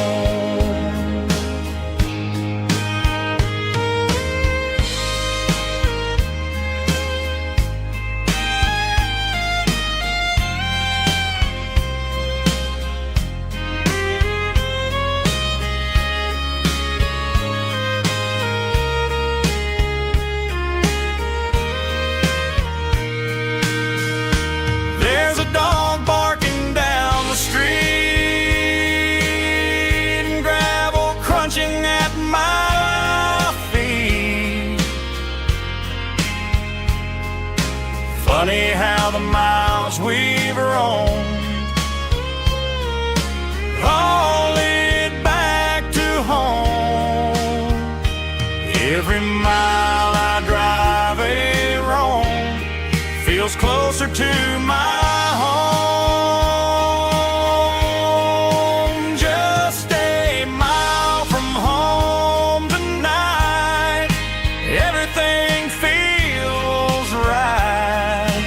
There's a dog barking down the street, and gravel crunching at my feet. Funny how the miles we've roamed all lead back to home. Every mile I drive a roam feels closer to my home. Just a mile from home tonight, everything feels right.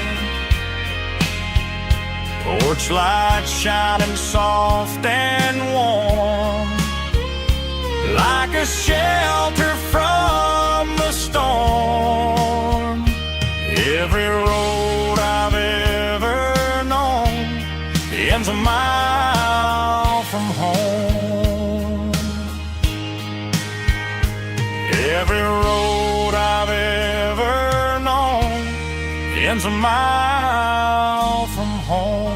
Porch light shining soft and warm, like a shelter from the storm. Every road I've ever known ends a mile from home. Every road I've ever known ends a mile from home.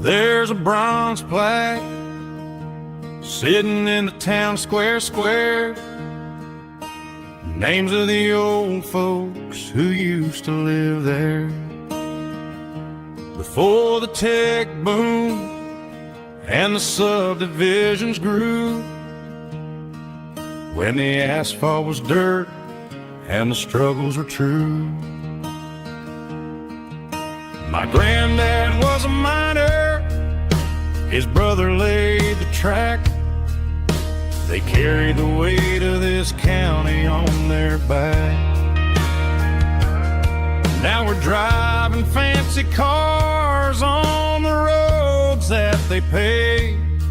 There's a bronze plaque sitting in the town square. Names of the old folks who used to live there before the tech boom and the subdivisions grew, when the asphalt was dirt and the struggles were true. My granddad was a miner, his brother laid the track. They carried the weight of this county on their back. Now we're driving fancy cars on the roads that they paved,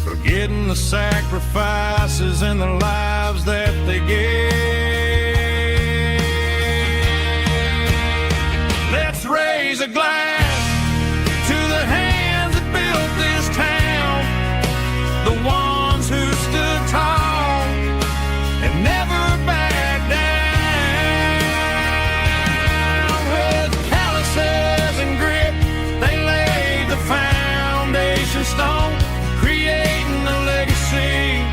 forgetting the sacrifices and the lives that they gave. Let's raise a glass to the hands that built this town, the ones who stood tall and never backed down. With calluses and grit, they laid the foundation stone, creating a legacy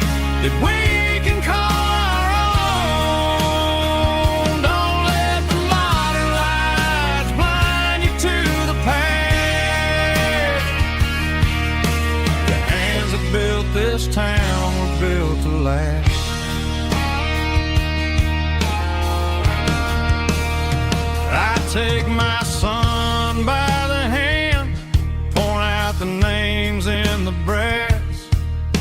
that we can call our own. Don't let the modern lights blind you to the past. The hands that built this town were built to last. I take my son by the hand, point out the names in the brass.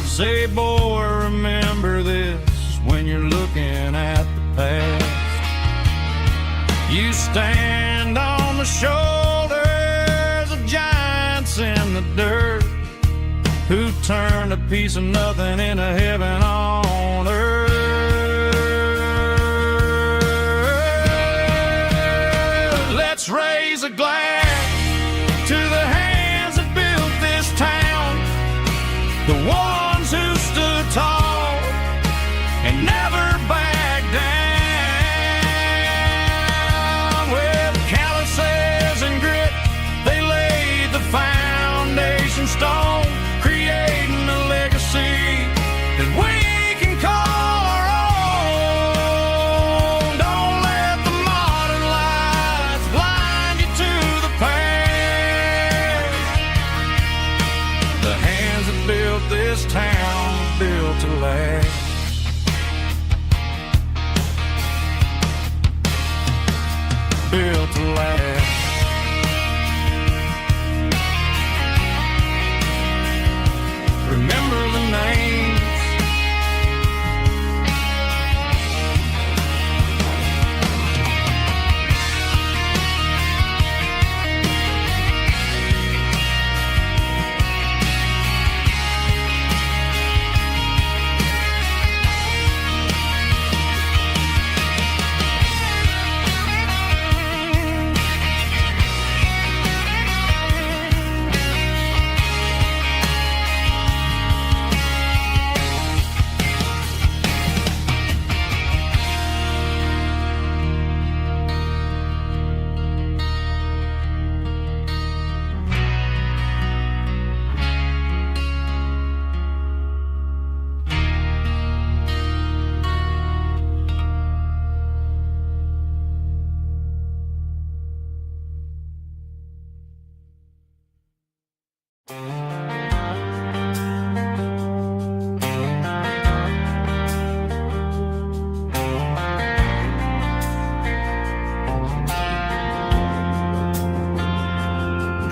Say, boy, remember this when you're looking at the past. You stand on the shoulders of giants in the dirt, who turned a piece of nothing into heaven on earth. Let's raise a glass to the hands that built this town, the ones who stood tall and never backed down. With calluses and grit, they laid the foundation stone, creating a legacy that we can call our own. Don't let the modern lights blind you to the past. The hands that built this town were built to last. Built to last. Remember the names.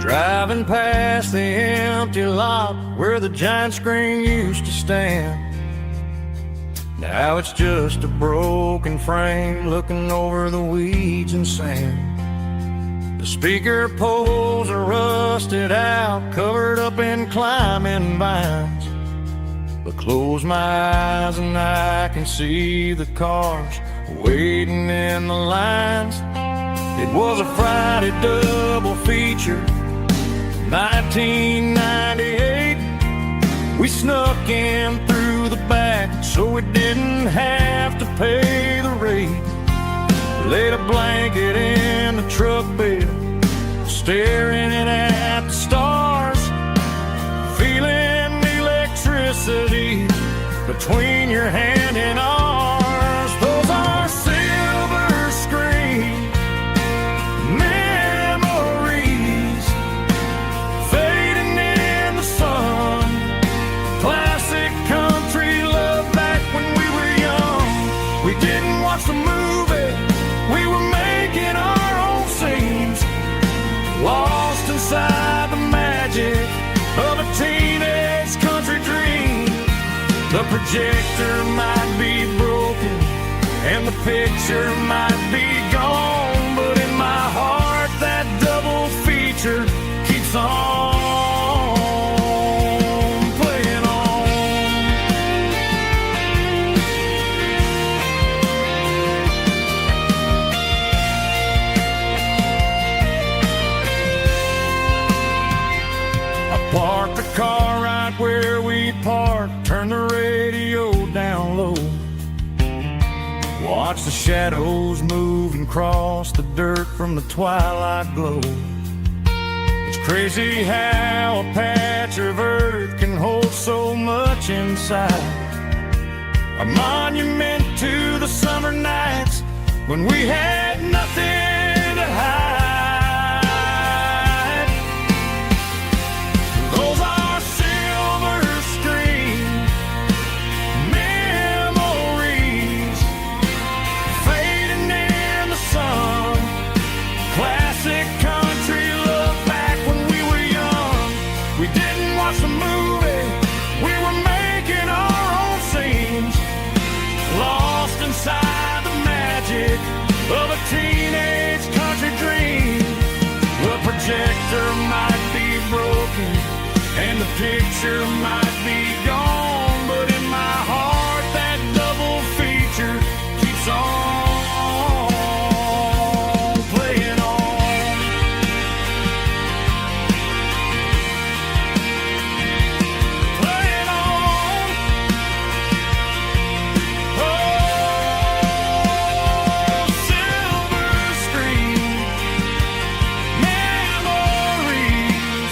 Driving past the empty lot where the giant screen used to stand. Now it's just a broken frame looking over the weeds and sand. The speaker poles are rusted out, covered up in climbing vines. But close my eyes and I can see the cars waiting in the lines. It was a Friday double feature, 1998. We snuck in through the back so we didn't have to pay the rate. Laid a blanket in the truck bed, staring at the stars, feeling the electricity between your hand and ours. Those are silver screen memories fading in the sun. Classic country love back when we were young. We didn't watch the movie, we were making our own scenes, lost inside the magic of a teenage country dream. The projector might be broken and the picture might be gone, but in my heart that double feature keeps on playing on. I parked the car right where we parked, turned the radio down low, watch the shadows move and cross the dirt from the twilight glow. It's crazy how a patch of earth can hold so much inside. A monument to the summer nights when we had nothing to hide. Those are silver screen memories fading in the sun. Classic country love back when we were young. We didn't watch the movie, we were making our own scenes, lost inside the magic of a teenage country dream. The projector might be broken and the picture might be gone, but in my heart that double feature keeps on playing on. Playing on. Oh, silver screen memories.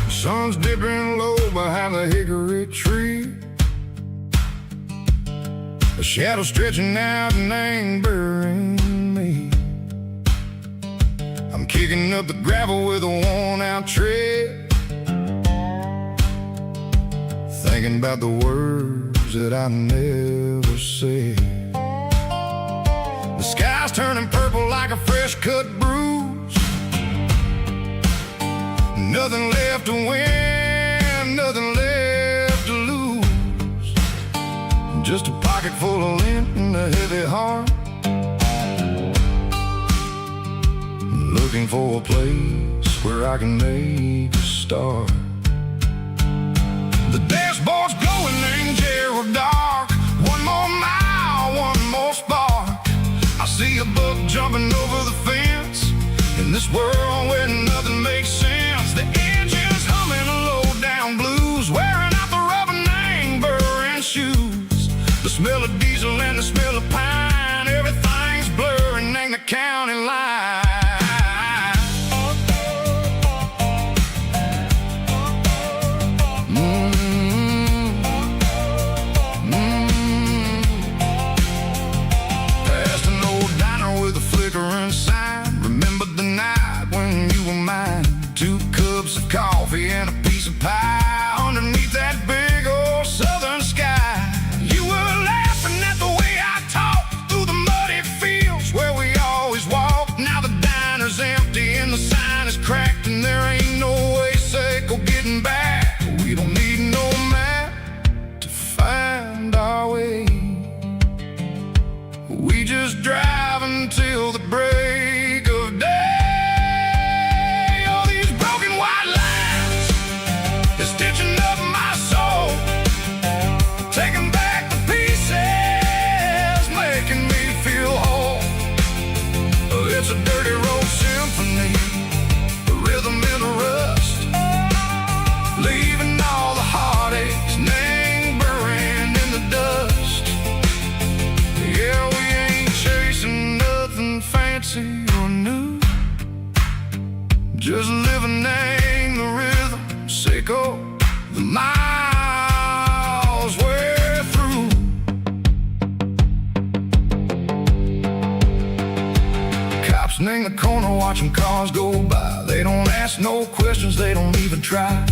Sun's dipping low behind the hickory tree. A shadow stretching out and angering me. I'm kicking up the gravel with a worn-out tread, thinking about the words that I never said. The sky's turning purple like a fresh-cut bruise. Nothing left to win, nothing left to lose. Just a pocket full of lint and a heavy heart, looking for a place where I can make a start. The dashboard's glowing angel dark. One more mile, one more spark. I see a buck jumping over the fence in this world where nothing makes sense. The engine's humming a low down blues, wearing out the smell of diesel and the smell of pine. Everything's blurring in the county line. Past an old diner with a flickering sign. Remember the night when you were mine. 2 cups of coffee and a piece of pie underneath that big old southern sky. You were laughing at the way I talked through the muddy fields where we always walked. Now the diner's empty and the sign is cracked, and there ain't no way safe or getting back. We don't need no map to find our way. We just drive until the break of day. It's a dirty road symphony, a rhythm in the rust, leaving all the heartaches lingering in the dust. Yeah, we ain't chasing nothing fancy or new, just living in the rhythm, sicko, the miles we're through. In the corner watching cars go by. They don't ask no questions, they don't even try.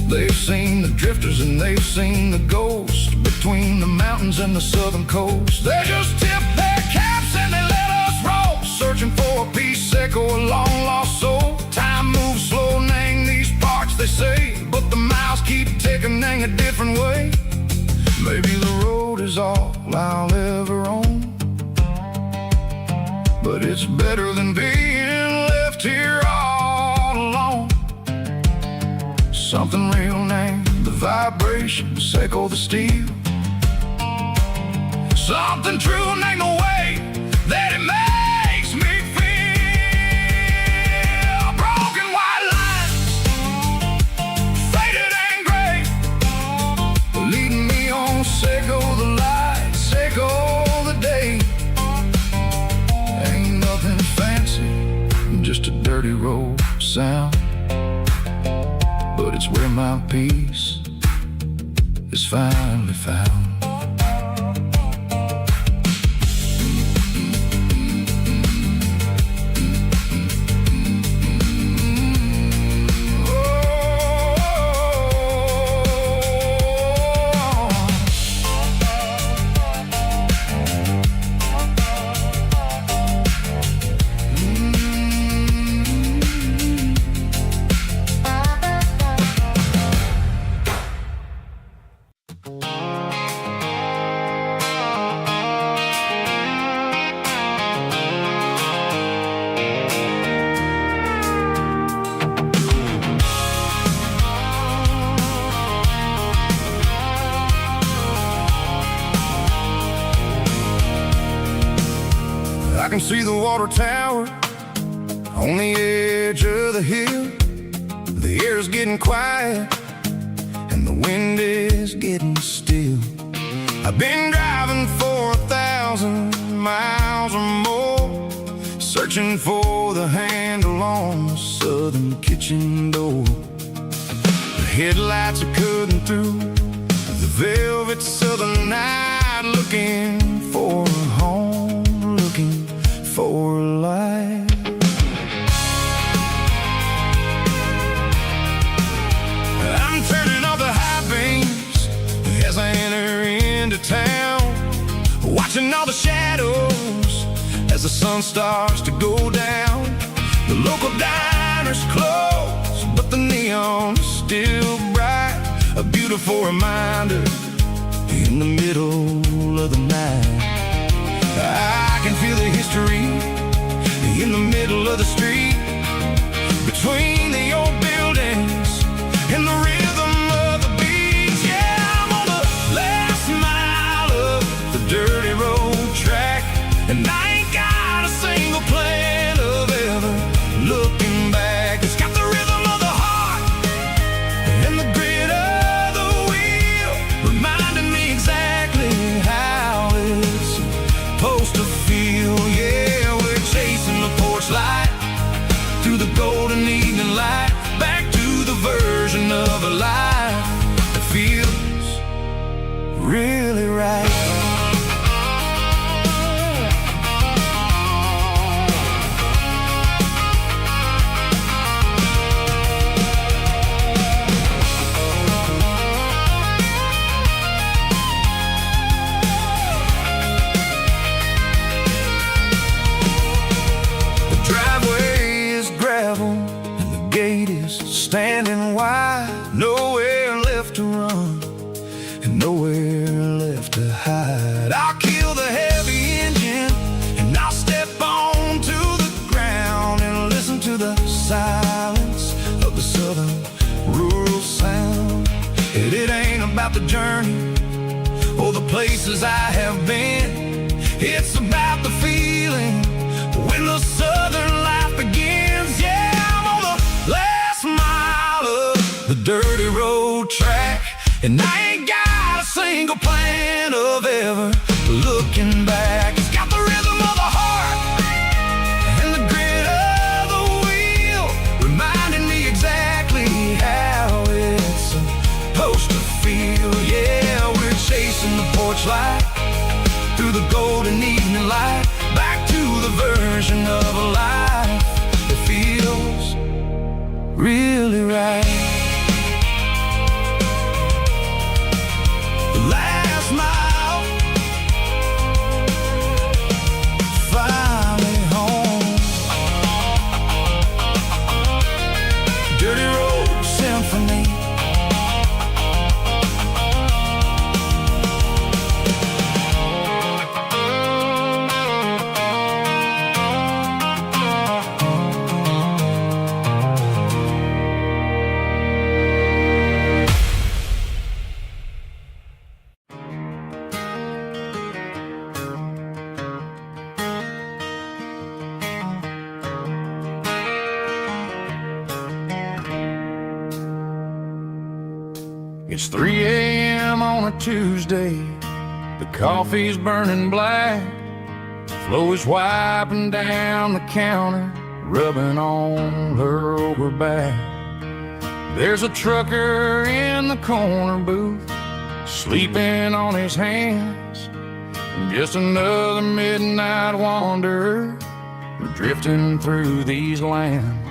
They've seen the drifters and they've seen the ghosts between the mountains and the southern coast. They just tip their caps and they let us roll, searching for a piece or a long lost soul. Time moves slow in these parts, they say, but the miles keep ticking in a different way. Maybe the road is all I'll ever own, but it's better than being left here all alone. Something real named the vibration, echo the steel. Something true named the way that it makes me feel. Broken white lines, faded and gray, leading me on, echo the light, echo the day. Just a dirty road sound, but it's where my peace is finally found. I can see the water tower on the edge of the hill. The air's getting quiet and the wind is getting still. I've been driving for 1,000 miles or more, searching for the handle on the southern kitchen door. The headlights are cutting through the velvet southern night, looking for a home, looking for a life. I'm turning off the high beams as I enter into town, watching all the shadows as the sun starts to go down. The local diner's closed, but the neon is still bright, a beautiful reminder in the middle of the night. I can feel the history in the middle of the street, between the old buildings and the rhythm of the beat. Yeah, I'm on the last mile of the dirty road track, and I ain't got a single plan of ever looking back. It's got the rhythm of the heart and the grit of the wheel, reminding me exactly how And it ain't about the journey or the places I have been. It's about the feeling when the southern life begins. Yeah, I'm on the last mile of the dirty road track, and I ain't got a single plan of ever looking back. It's got the rhythm of the heart and the grit of the wheel, reminding me exactly how it's supposed to feel. Yeah, we're chasing the porch light through the golden evening light, back to the version of a life that feels really right. The last mile, finally home. Dirty Road Symphony. It's 3 a.m. on a Tuesday. The coffee's burning black. Flo is wiping down the counter, rubbing on her over back. There's a trucker in the corner booth, sleeping on his hands. Just another midnight wanderer, drifting through these lands.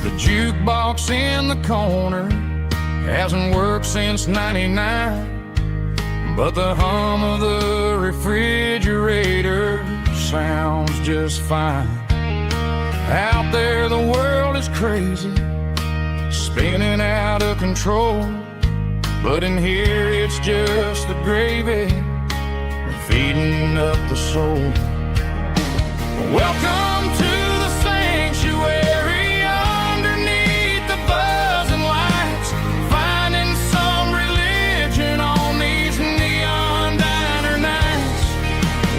The jukebox in the corner hasn't worked since '99, but the hum of the refrigerator sounds just fine. Out there the world is crazy, spinning out of control, but in here it's just the gravy feeding up the soul. Welcome to the sanctuary underneath the buzzing lights, finding some religion on these neon diner nights,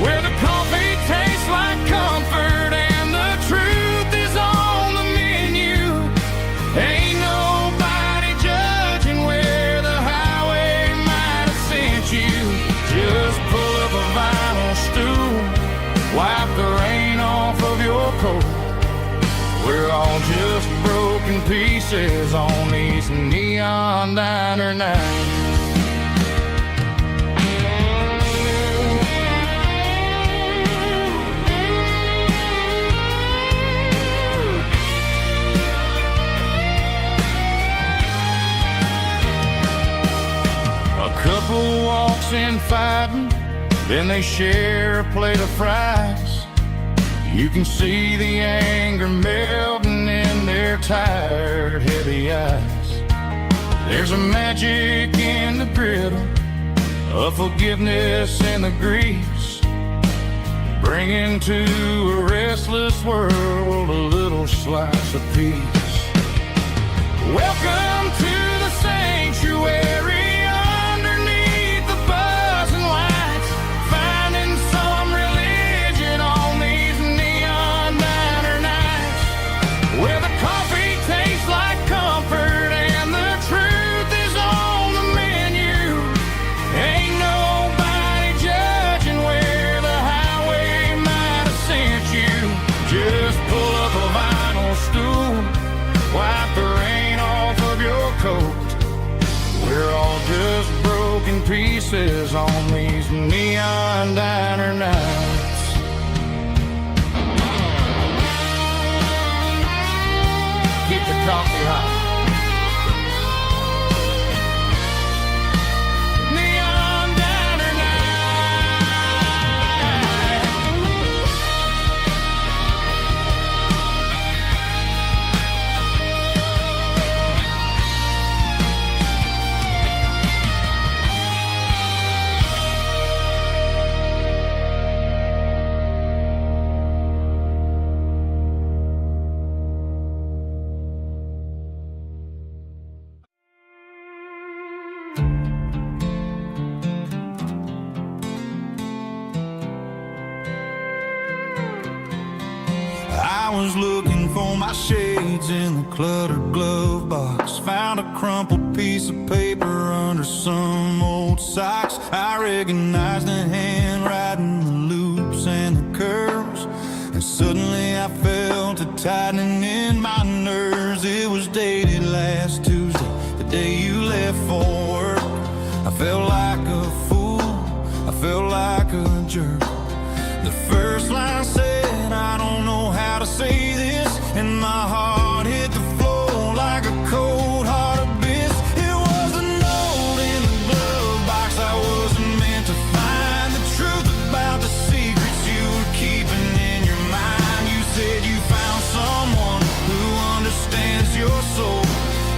where the coffee tastes like comfort and the truth is on the menu. Ain't nobody judging where the highway might have sent you. Just pull up a vinyl stool, wipe the rain off of your coat. We're all just broken pieces on these neon diner nights. A couple walks in fighting, then they share a plate of fries. You can see the anger melting in their tired, heavy eyes. There's a magic in the griddle, a forgiveness in the grease, bringing to a restless world a little slice of peace. Welcome to the sanctuary. We're all just broken pieces on these neon diner nights. Keep the coffee hot. Neon diner was looking for my shades in the cluttered glove box. Found a crumpled piece of paper under some old socks. I recognized the handwriting, the loops and the curves, and suddenly I felt a tightening in my nerves. It was dated last Tuesday, the day you left for work. I felt like a fool, I felt like a jerk. The first line said, I don't know how to say this, and my heart hit the floor like a cold hard abyss. It was a note in the glove box I wasn't meant to find. The truth about the secrets you were keeping in your mind. You said you found someone who understands your soul,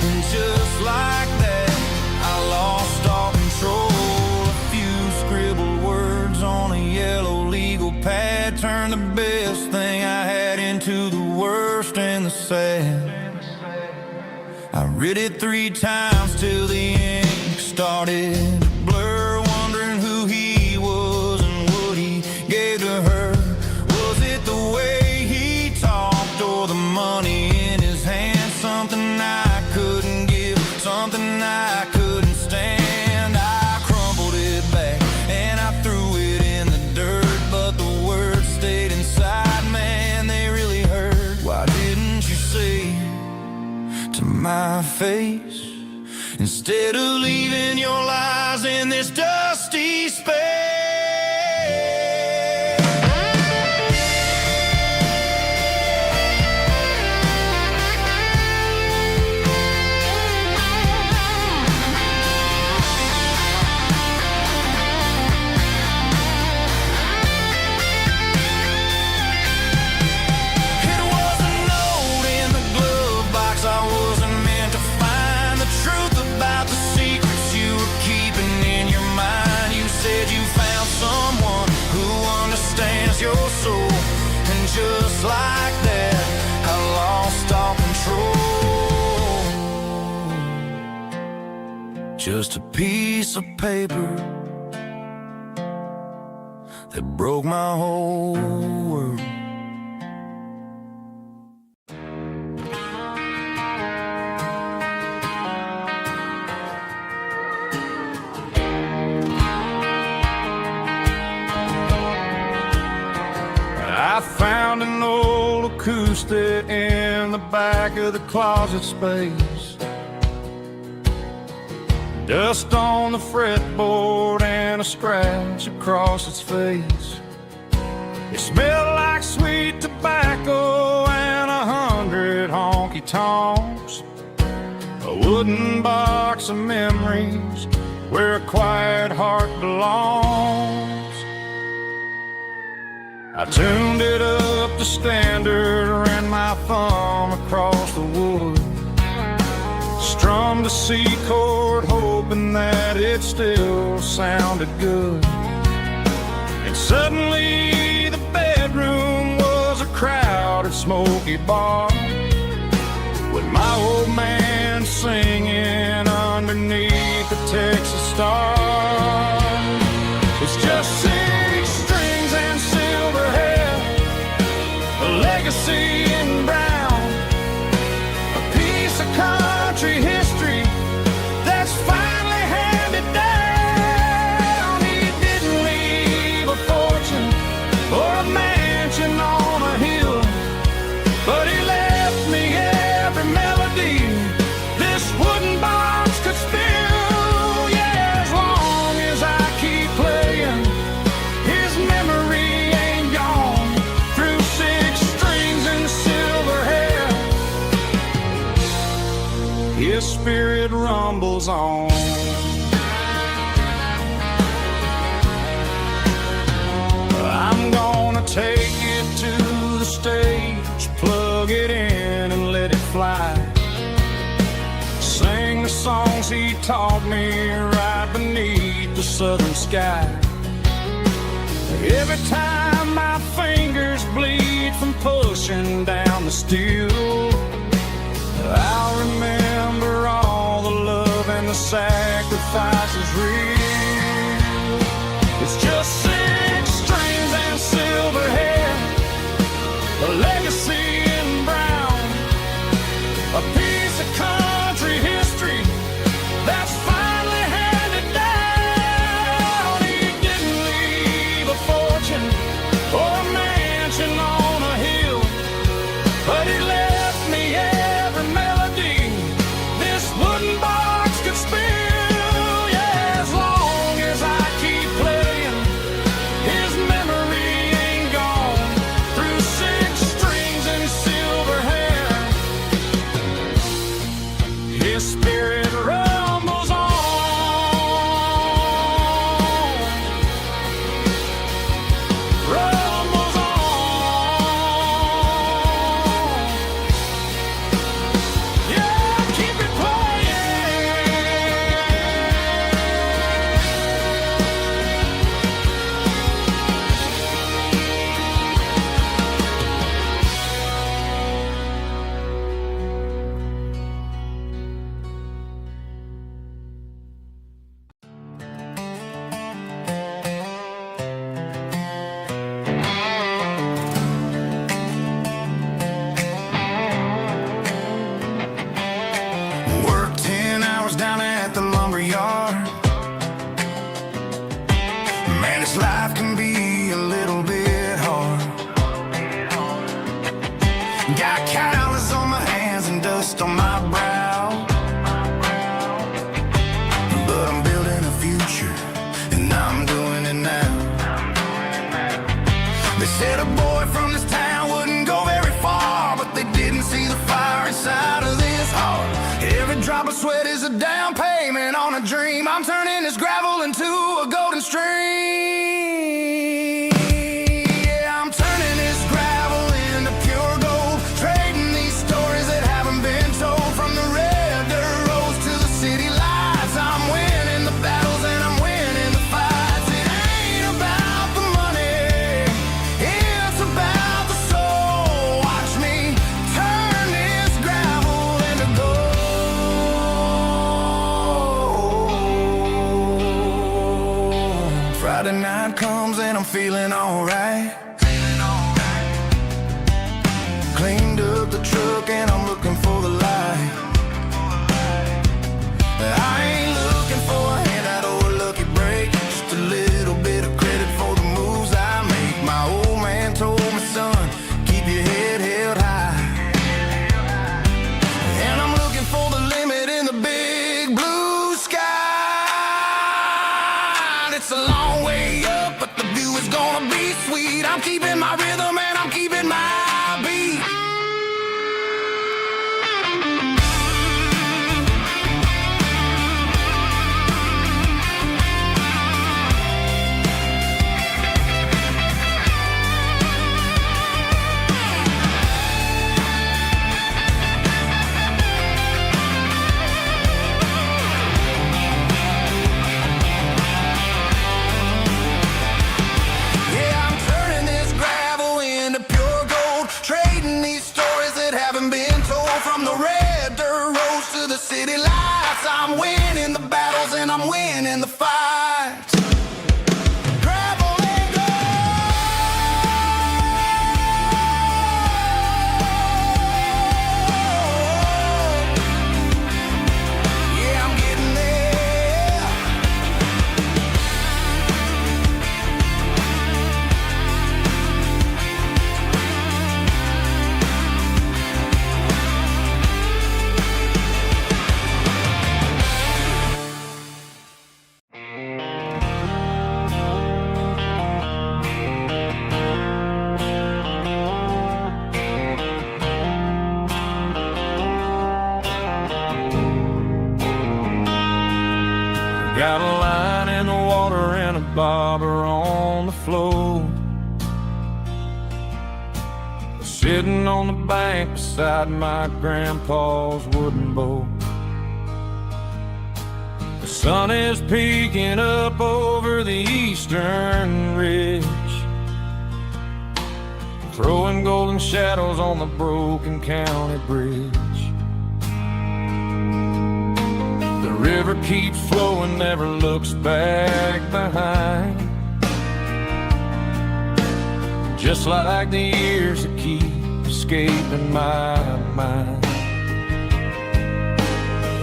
and just like that, I lost all control. A few scribbled words on a yellow legal pad turned the best thing I had into the worst and the sad. I read it 3 times till the ink started to blur, wondering who he was and what he gave to her. Was it the way he talked or the money in his hand? Something I couldn't give, something I couldn't stand. I crumpled it back and I threw it in the dirt, but the words stayed inside, man, they really hurt. Why didn't you say to my face, instead of leaving your lies in this dusty space? Your soul, and just like that, I lost all control. Just a piece of paper that broke my whole world. I found an old acoustic in the back of the closet space. Dust on the fretboard and a scratch across its face. It smelled like sweet tobacco and 100 honky-tonks. A wooden box of memories where a quiet heart belongs. I tuned it up to standard, ran my thumb across the wood, strummed a C chord, hoping that it still sounded good. And suddenly the bedroom was a crowded, smoky bar, with my old man singing underneath the Texas stars. It's just 6 strings and silver hair, a legacy in brown, a piece of country history that's finally handed down. He didn't leave a fortune or a mansion on a hill, but he left me every melody this wooden box could spill. Yeah, as long as I keep playing, his memory ain't gone. Through 6 strings and silver hair, his spirit rumbles on. I'm gonna take it to the stage, plug it in and let it fly. Sing the songs he taught me right beneath the southern sky. Every time my fingers bleed from pushing down the steel, I'll remember all the love and the sacrifices real. It's just 6 strings and silver hair, a legacy Calluses on my hands and dust on my brow. But I'm building a future, and I'm doing it now. They said a boy from this town wouldn't go very far, but they didn't see the fire inside of this heart. Every drop of sweat is a down payment on a dream. I'm turning this gravel into a golden stream. Yeah, I'm turning this gravel into pure gold, trading these stories that haven't been told. From the red dirt roads to the city lights, I'm winning the battles and I'm winning the fights. It ain't about the money, it's about the soul. Watch me turn this gravel into gold. Friday night comes and I'm feeling alright. Cleaned up the truck and I'm looking for the light. I ain't looking for a handout or a lucky break, just a little bit of credit for the moves I make. My old man told me, son, keep your head held high. And I'm looking for the limit in the big blue sky. It's a long way up, but the view is gonna be sweet. I'm keeping my rhythm and I'm keeping my beat. Yeah, I'm turning this gravel into pure gold, trading these stories that haven't been told. From the red dirt roads to the city lights, I'm winning the battles and I'm winning the fights. Gravel and gold. Yeah, I'm getting there. Got a line in the water and a bobber on the floor, sitting on the bank beside my grandpa's wooden boat. The sun is peeking up over the eastern ridge, throwing golden shadows on the broken county bridge. The river keeps flowing, never looks back behind, just like the years that keep escaping my mind.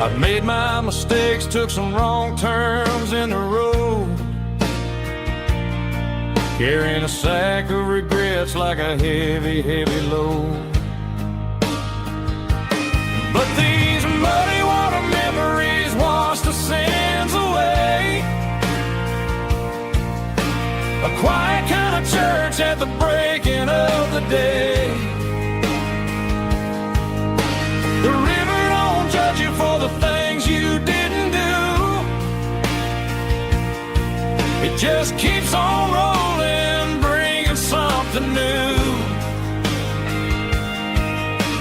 I've made my mistakes, took some wrong turns in the road, carrying a sack of regrets like a heavy, heavy load. But these muddy water memories wash the sins away. A quiet kind of church at the breaking of the day. The river don't judge you for the things you didn't do. It just keeps on rolling, bringing something new.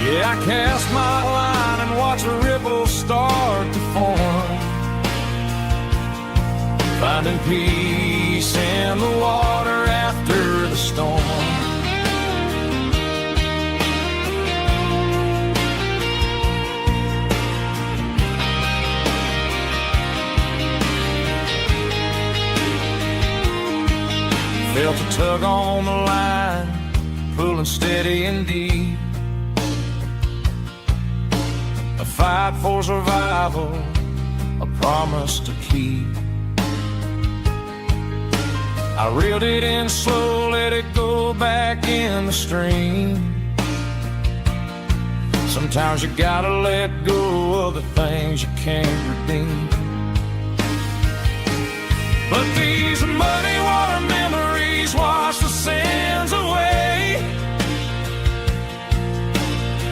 Yeah, I cast my line and watch the ripples start to form, finding peace in the water after the storm. Felt a tug on the line, pulling steady and deep. A fight for survival, a promise to keep. I reeled it in slow, let it go back in the stream. Sometimes you gotta let go of the things you can't redeem. But these muddy water memories wash the sins away.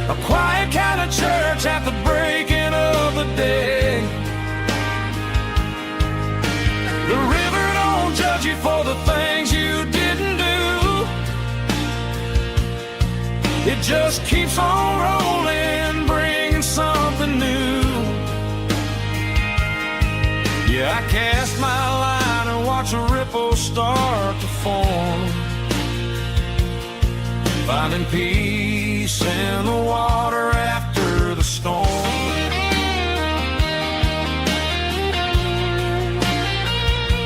A quiet kind of church at the breaking of the day. The river don't judge you for the things you didn't do. It just keeps on rolling, bringing something new. Yeah, I cast my line and watch a ripple start to form, finding peace in the water after the storm.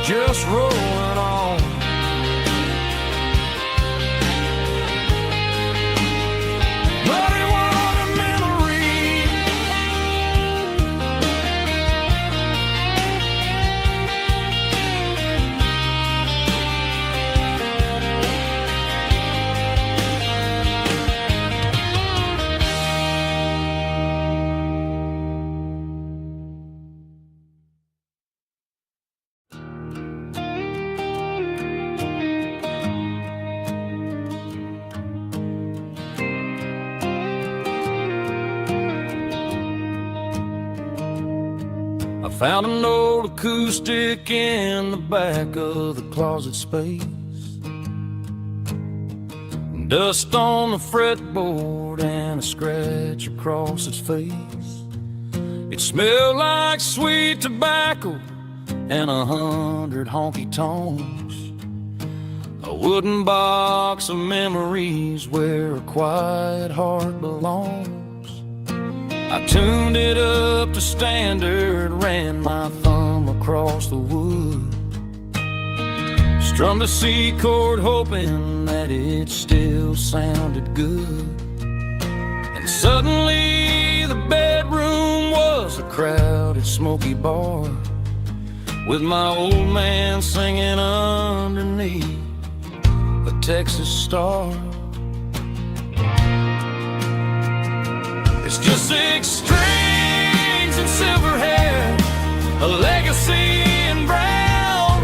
Just rolling on. Muddy water memory. Found an old acoustic in the back of the closet space. Dust on the fretboard and a scratch across its face. It smelled like sweet tobacco and 100 honky-tonks. A wooden box of memories where a quiet heart belongs. I tuned it up to standard, ran my thumb across the wood, strummed a C chord hoping that it still sounded good. And suddenly the bedroom was a crowded smoky bar, with my old man singing underneath the Texas star. It's just 6 strings and silver hair, a legacy in brown,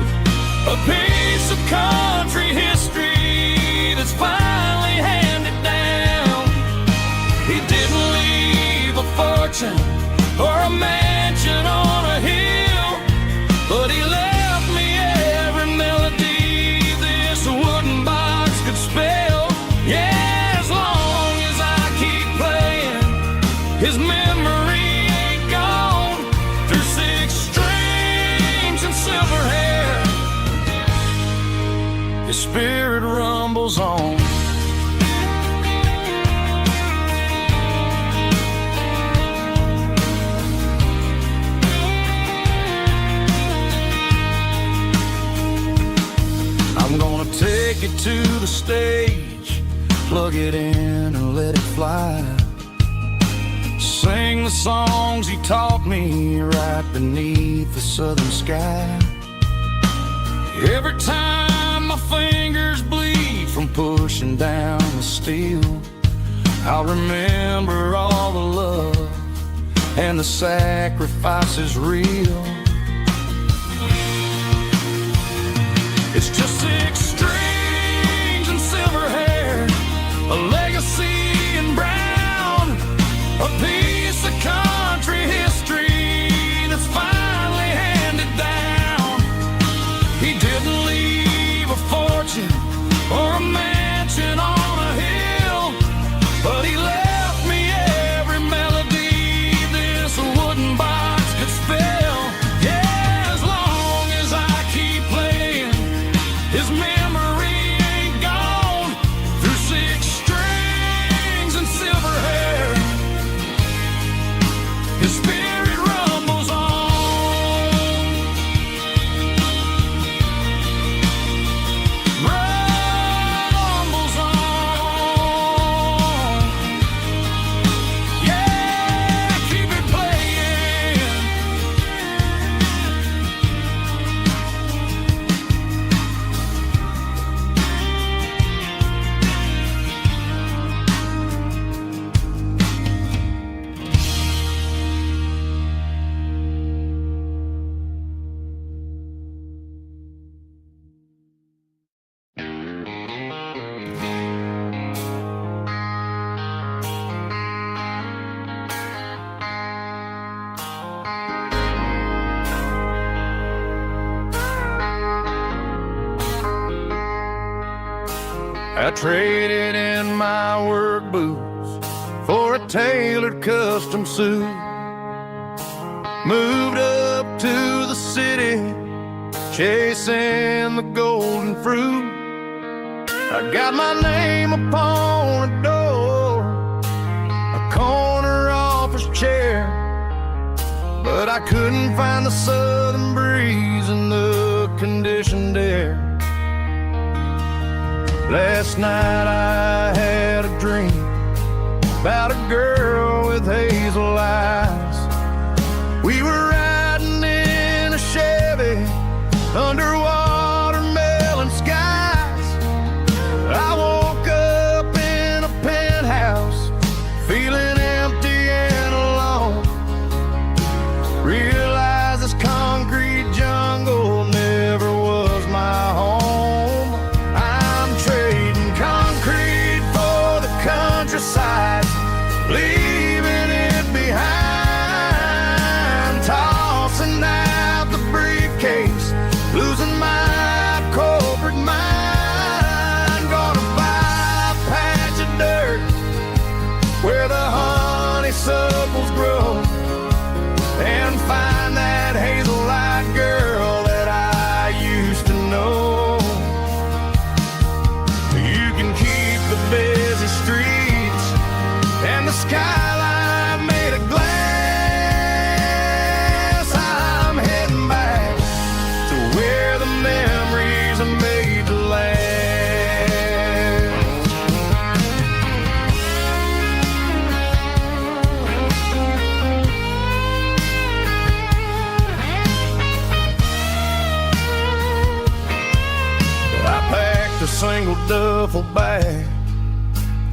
a piece of country history that's finally handed down. He didn't leave a fortune or a mansion on a hill, but he left me every melody this wooden box could spell. Yeah. His memory ain't gone through 6 strings and silver hair. His spirit rumbles on. I'm gonna take it to the stage, plug it in and let it fly. Sing the songs he taught me right beneath the southern sky. Every time my fingers bleed from pushing down the steel, I'll remember all the love and the sacrifices real. It's just 6 strings and silver hair, a legacy in brown, a piece of country history that's finally handed down. He didn't leave a fortune or a mansion on a hill, but he left me every melody this wooden box could spell. Yeah, as long as I keep playing his melody. I traded in my work boots for a tailored custom suit. Moved up to the city, chasing the golden fruit. I got my name upon a door, a corner office chair, but I couldn't find the southern breeze in the conditioned air. Last night I had a dream about a girl with hazel eyes. We were riding in a Chevy under watermelon skies. I woke up in a penthouse, feeling empty and alone. Realized this concrete jungle never was my home. I'm trading concrete for the countryside, leaving it behind. Tossing out the briefcase, losing my corporate mind. Gonna buy a patch of dirt where the honeysuckles grow, and find that hazel-eyed girl that I used to know. You can keep the busy streets and the skyline made of glass. I'm heading back to where the memories are made to last. I packed a single duffel bag,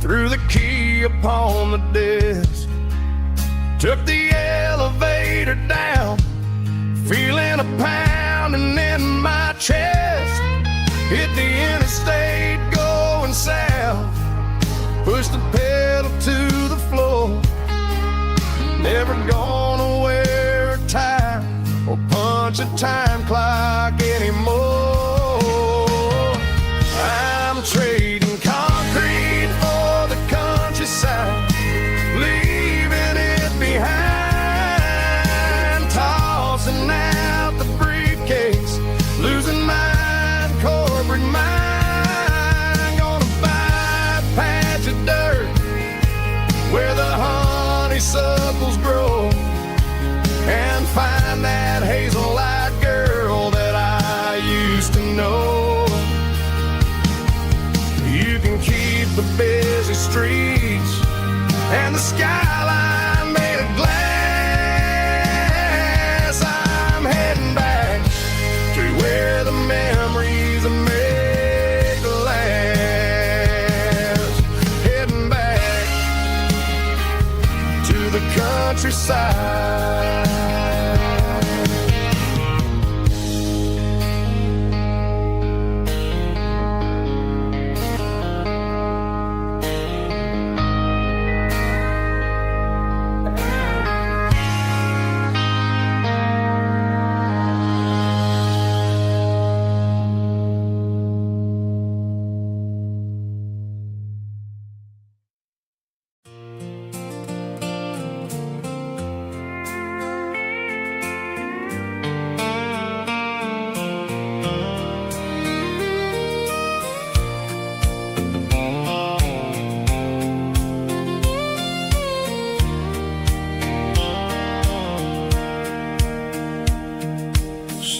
threw the key upon the desk, took the elevator down, feeling a pounding in my chest. Hit the interstate going south, pushed the pedal to the floor. Never gonna wear a tie or punch a time clock anymore. I'm trading concrete for the countryside, leaving it behind. Tossing out the briefcase, losing my corporate mind. Gonna buy a patch of dirt where the honeysuckles grow, and find that hazel-eyed girl that I used to know. You can keep the busy streets and the skyline made of glass. I'm heading back to where the memories are made to last. Heading back to the countryside.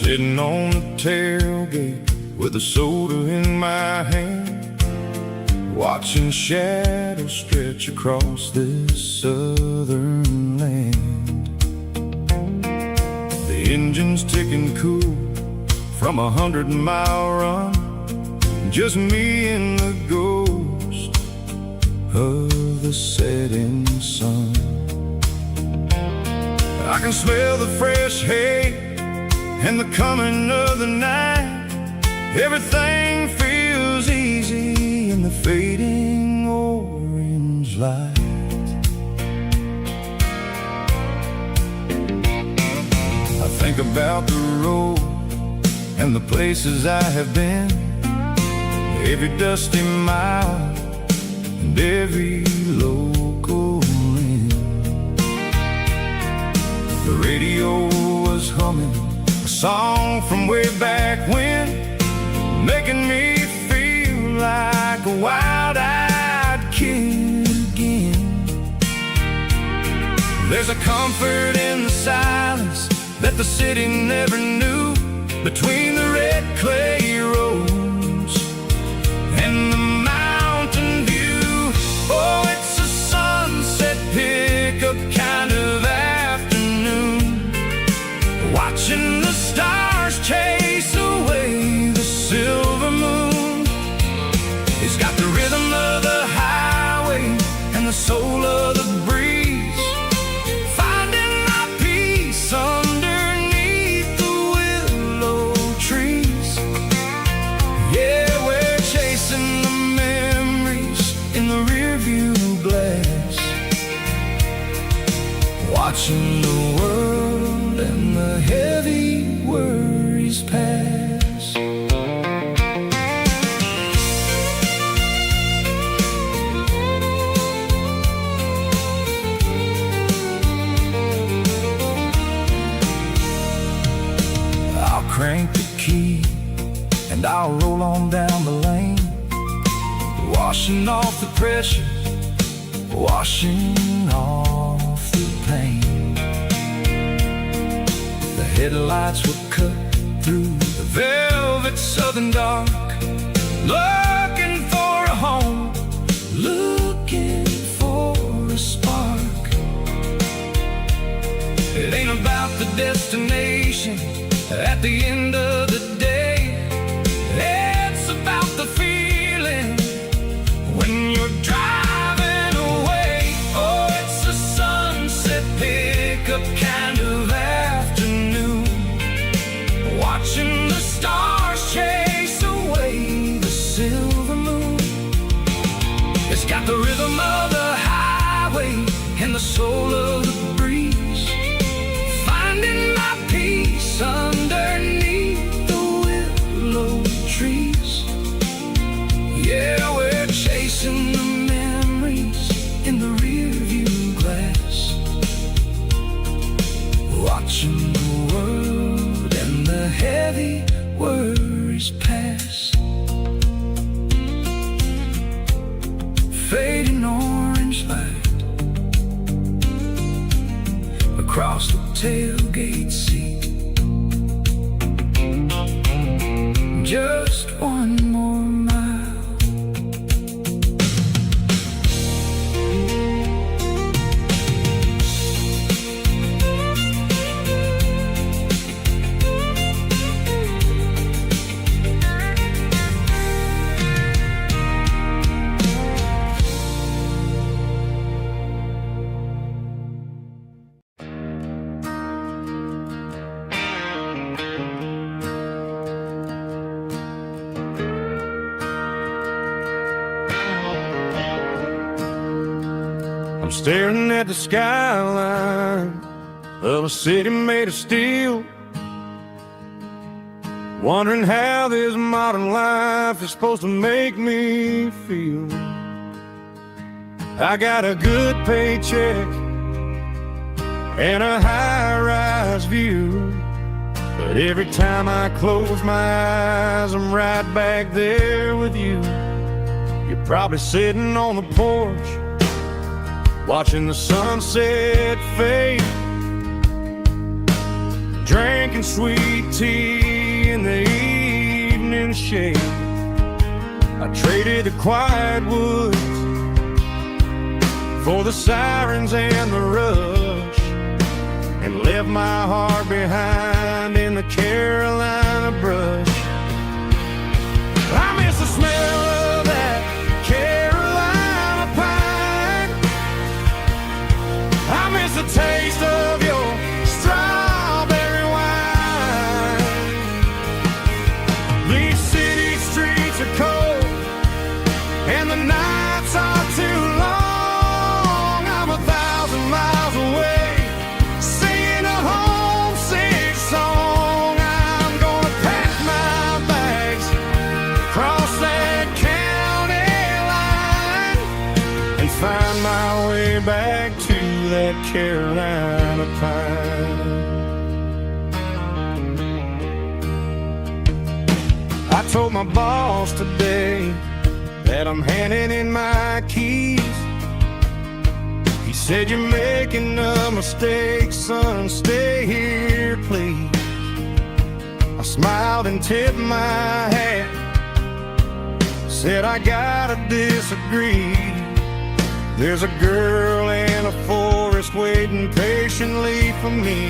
Sitting on the tailgate with a soda in my hand, watching shadows stretch across this southern land. The engine's ticking cool from 100-mile run, just me and the ghost of the setting sun. I can smell the fresh hay and the coming of the night. Everything feels easy in the fading orange light. I think about the road and the places I have been. every dusty mile and every local inn. The radio was humming a song from way back when, making me feel like a wild-eyed kid again. There's a comfort in the silence that the city never knew, between the red clay roads and the mountain view. Oh, it's a sunset pickup kind of afternoon, watching the stars chase away the silver moon. It's got the rhythm of the highway and the soul of the breeze, finding my peace underneath the willow trees. Yeah, we're chasing the memories in the rearview glass, watching the world and the heavy worries pass. I'll crank the key and I'll roll on down the lane, washing off the pressure, washing off the pain. The headlights will cut through the velvet southern dark, looking for a home, looking for a spark. It ain't about the destination at the end of the day, it's about the feeling when you're driving away. Oh, it's a sunset pickup kind of afternoon, watching the stars chase away the silver moon. It's got the rhythm of the highway and the soul of the breeze, finding my peace underneath the willow trees. Yeah, we're chasing the memories in the rearview glass, watching the world and the heavy worries pass. Fading orange light across the tailgate seat, just one more mile. I'm staring at the skyline of a city made of steel, wondering how this modern life is supposed to make me feel. I got a good paycheck and a high-rise view, but every time I close my eyes, I'm right back there with you. You're probably sitting on the porch, watching the sunset fade, drinking sweet tea in the evening shade. I traded the quiet woods for the sirens and the rush, and left my heart behind in the Carolina brush. I miss the smell of that Carolina pine, I miss the taste of your strawberry wine. These city streets are cold and the nights are too long. I'm 1,000 miles away, singing a homesick that Carolina pine. I told my boss today that I'm handing in my keys. He said, "You're making a mistake, son, stay here, please." I smiled and tipped my hat, said, "I gotta disagree. There's a girl in a forest waiting patiently for me.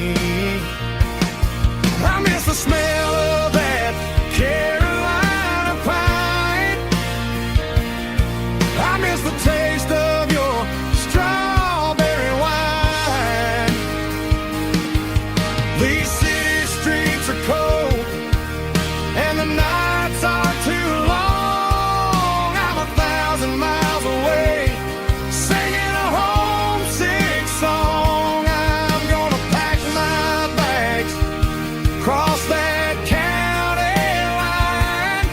I miss the smell of that Carolina pine. I miss the taste of your strawberry wine. These city streets are cold and the nights are too long. I'm 1,000 miles away, singing a homesick song. I'm gonna pack my bags, cross that county line,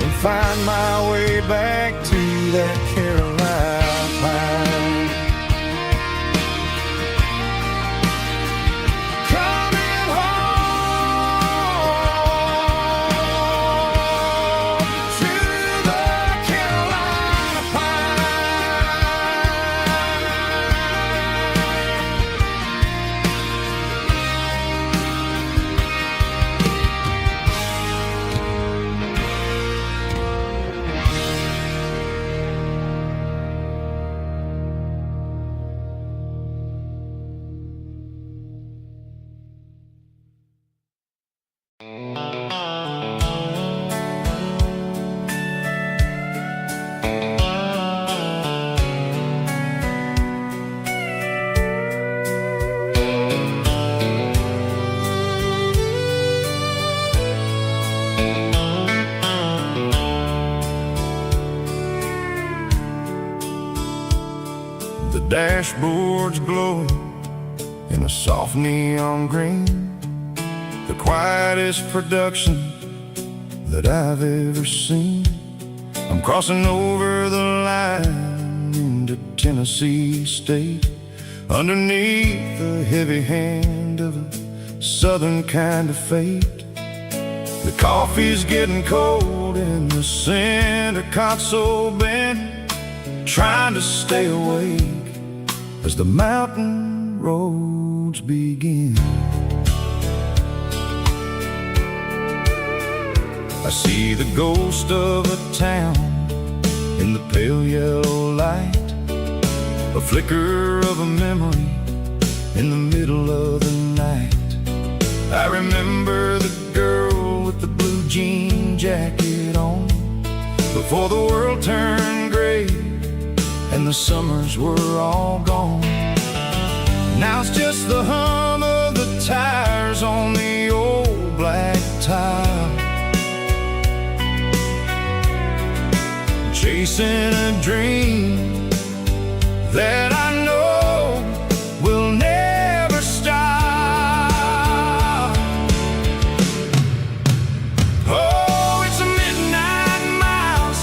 and find my way back to that Carolina pine. Coming home to the Carolina The dashboard's glowing in a soft neon green, the quietest production that I've ever seen. I'm crossing over the line into Tennessee State, underneath the heavy hand of a southern kind of fate. The coffee's getting cold in the center console bin, trying to stay awake as the mountain roads begin. I see the ghost of a town in the pale yellow light, a flicker of a memory in the middle of the night. I remember the girl with the blue jean jacket on, before the world turned gray and the summers were all gone. Now it's just the hum of the tires on the old black tile, chasing a dream that I know will never stop. Oh, it's a midnight miles,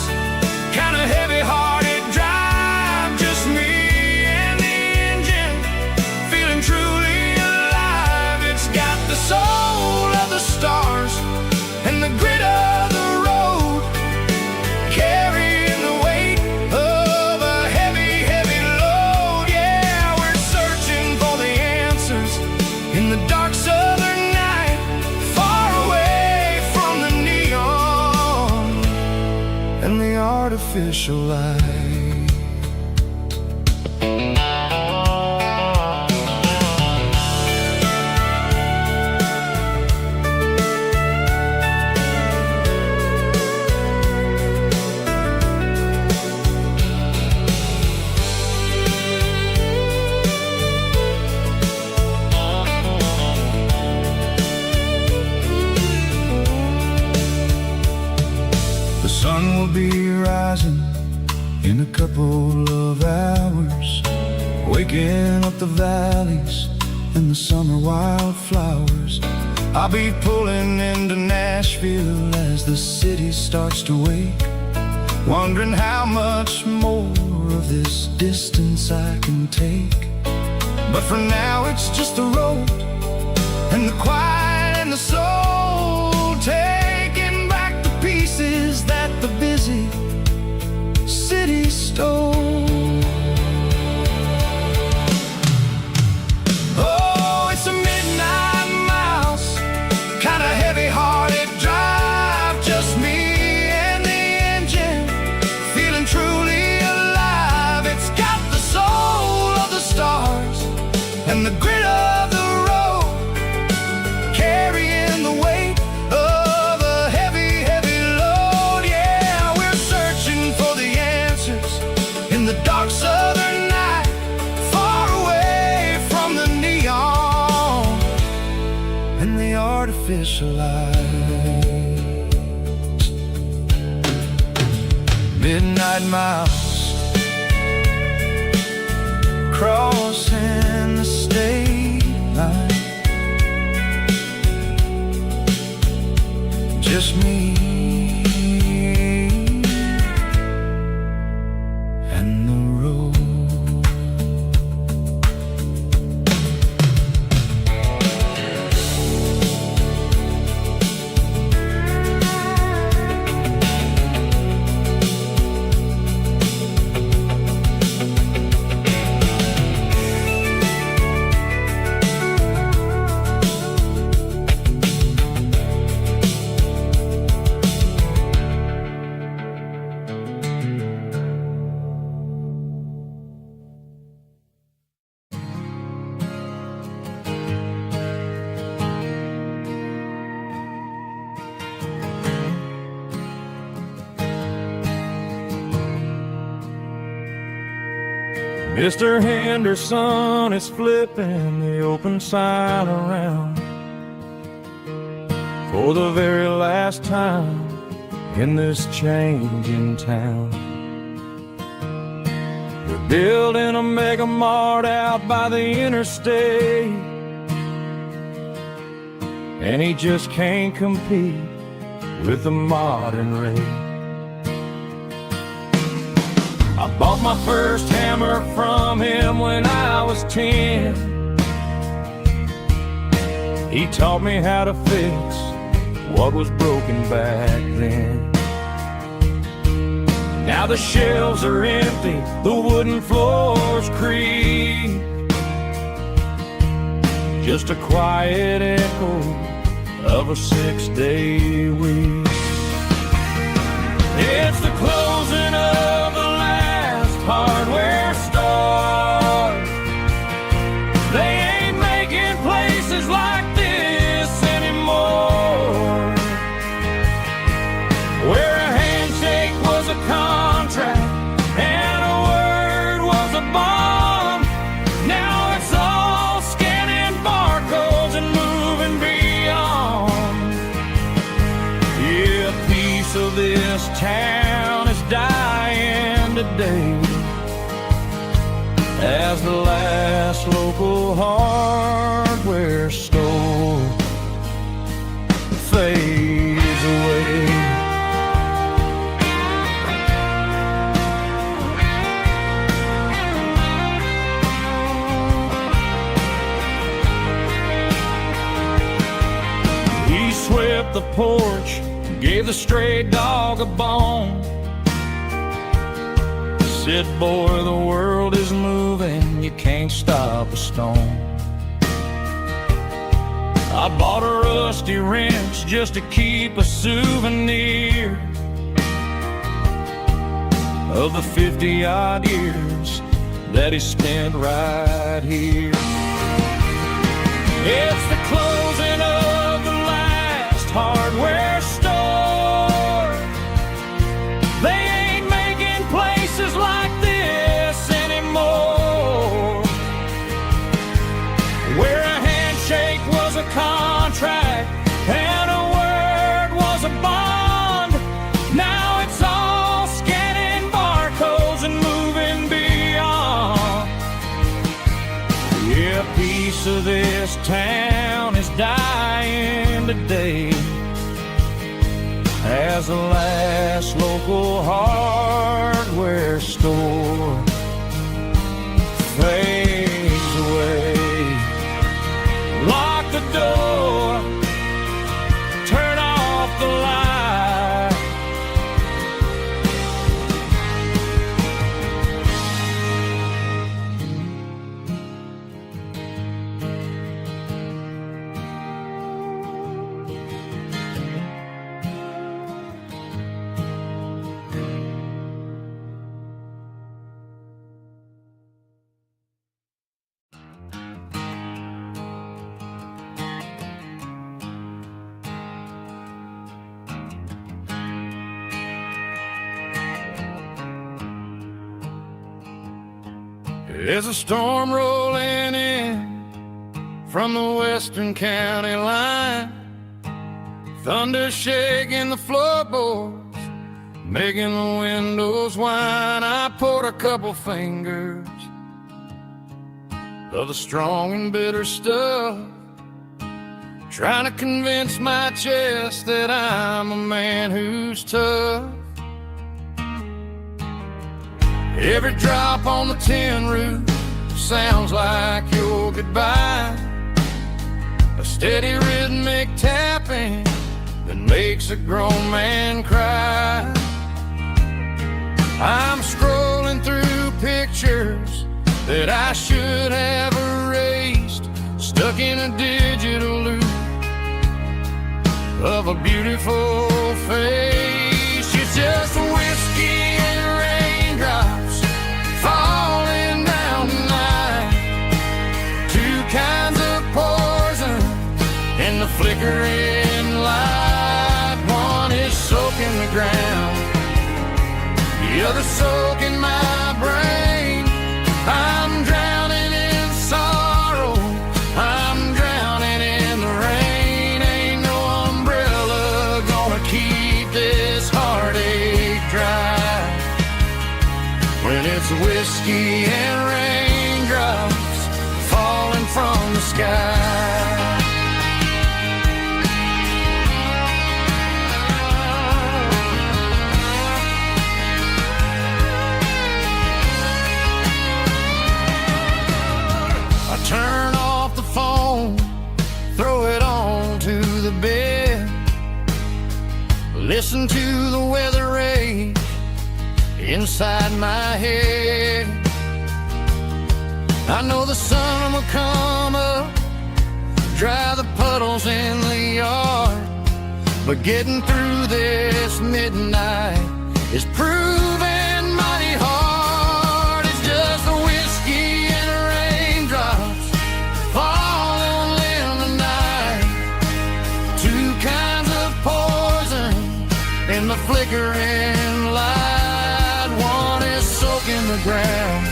kind of heavy-hearted drive, just me and the engine, feeling truly alive. It's got the soul of the stars and the grit of the road, carrying the weight of a heavy, heavy load. Yeah, we're searching for the answers in the dark southern night, far away from the neon and the artificial light. The sun will be rising in a couple of hours, waking up the valleys and the summer wildflowers. I'll be pulling into Nashville as the city starts to wake, wondering how much more of this distance I can take. But for now it's just the road and the quiet and the soul, taking back the pieces that the busy city stole. Oh, it's a midnight mouse, kinda heavy-hearted drive, just me and the engine, feeling truly alive. It's got the soul of the stars and the grit of the road, carrying the weight of a heavy, heavy load. Yeah, we're searching for the answers in the dark southern night, far away from the neon and the artificial lights. Midnight mouse, crossing the state line, just me and the road. Mr. Henderson is flipping the open sign around for the very last time in this changing town. They're building a mega mart out by the interstate, and he just can't compete with the modern rate. I bought my first hammer from him when I was 10. He taught me how to fix what was broken back then. Now the shelves are empty, the wooden floors creak, just a quiet echo of a 6-day week. It's the closing of the hardware store. They ain't making places like this anymore, where a handshake was a contract and a word was a bond. Now it's all scanning barcodes and moving beyond. Yeah, a piece of this town is dying today as the last local hardware store fades away. He swept the porch, gave the stray dog a bone, said, boy, the world is moving, you can't stop a stone. I bought a rusty wrench just to keep a souvenir of the 50-odd years that he spent right here. It's the closing of the last hardware store. They ain't making places like this anymore, where a handshake was a contract and a word was a bond. Now it's all scanning barcodes and moving beyond. Yeah, a piece of this town is dying today as the last local hardware store fades away. There's a storm rolling in from the western county line, thunder shaking the floorboards, making the windows whine. I poured a couple fingers of the strong and bitter stuff, trying to convince my chest that I'm a man who's tough. Every drop on the tin roof sounds like your goodbye, a steady rhythmic tapping that makes a grown man cry. I'm scrolling through pictures that I should have erased, stuck in a digital loop of a beautiful face. It's just whiskey and raindrops falling down tonight, two kinds of poison in the flickering light. One is soaking the ground, the other soaking my brain. I'm drowning in sorrow, I'm drowning in the rain. Ain't no umbrella gonna keep this heartache dry when it's whiskey and raindrops falling from the sky. Turn off the phone, throw it on to the bed, listen to the weather rage inside my head. I know the sun will come up, dry the puddles in the yard, but getting through this midnight is proving mighty hard. It's just a whiskey and raindrops falling in the night, two kinds of poison in the flickering light. One is soaking the ground,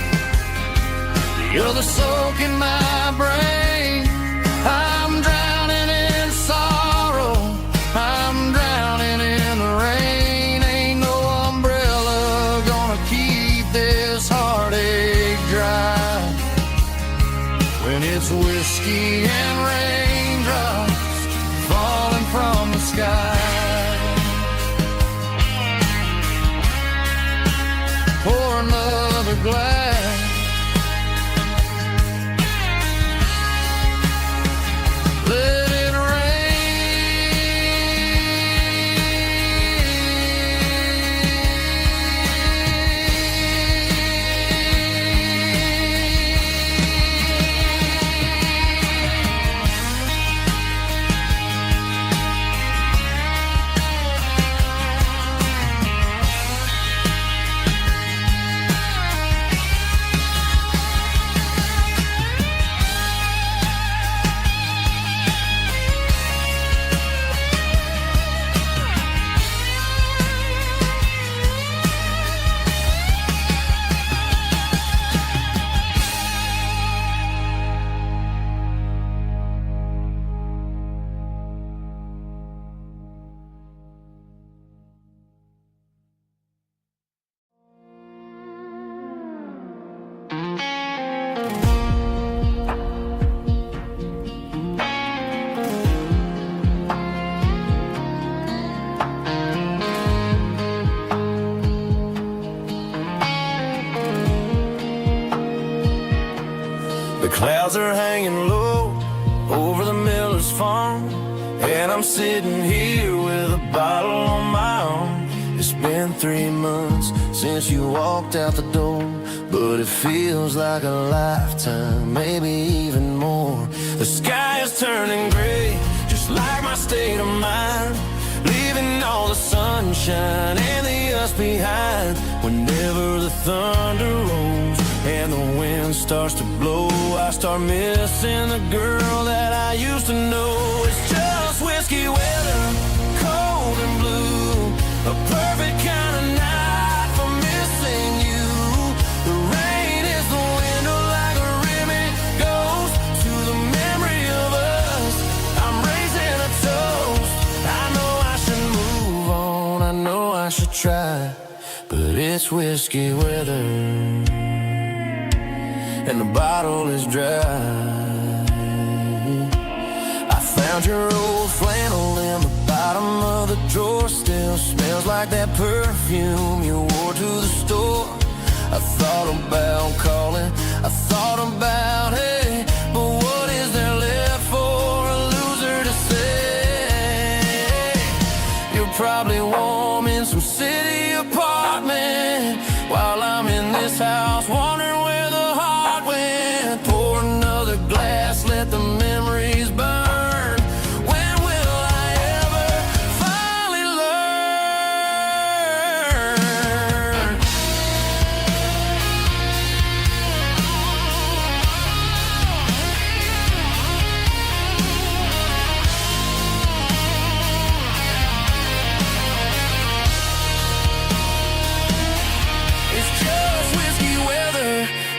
the other soaking my brain. I'm drowning in sorrow, I'm drowning in the rain. Ain't no umbrella gonna keep this heartache dry when it's whiskey and raindrops falling from the sky. Pour another glass, let it Clouds are hanging low over the miller's farm, and I'm sitting here with a bottle on my arm. It's been 3 months since you walked out the door, but it feels like a lifetime, maybe even more. The sky is turning gray, just like my state of mind, leaving all the sunshine and the us behind. Whenever the thunder rolls and the wind starts to blow, I start missing the girl that I used to know. It's just whiskey weather, cold and blue, a perfect kind of night for missing you. The rain is the window it's whiskey weather, and the bottle is dry. I found your old flannel in the bottom of the drawer. Still smells like that perfume you wore to the store. I thought about calling, I thought about, hey, but what is there left for a loser to say? You're probably warm in some city apartment, while I'm in this house wondering where the heart went. Pour another glass, let the memories burn. When will I ever finally learn? It's just whiskey weather,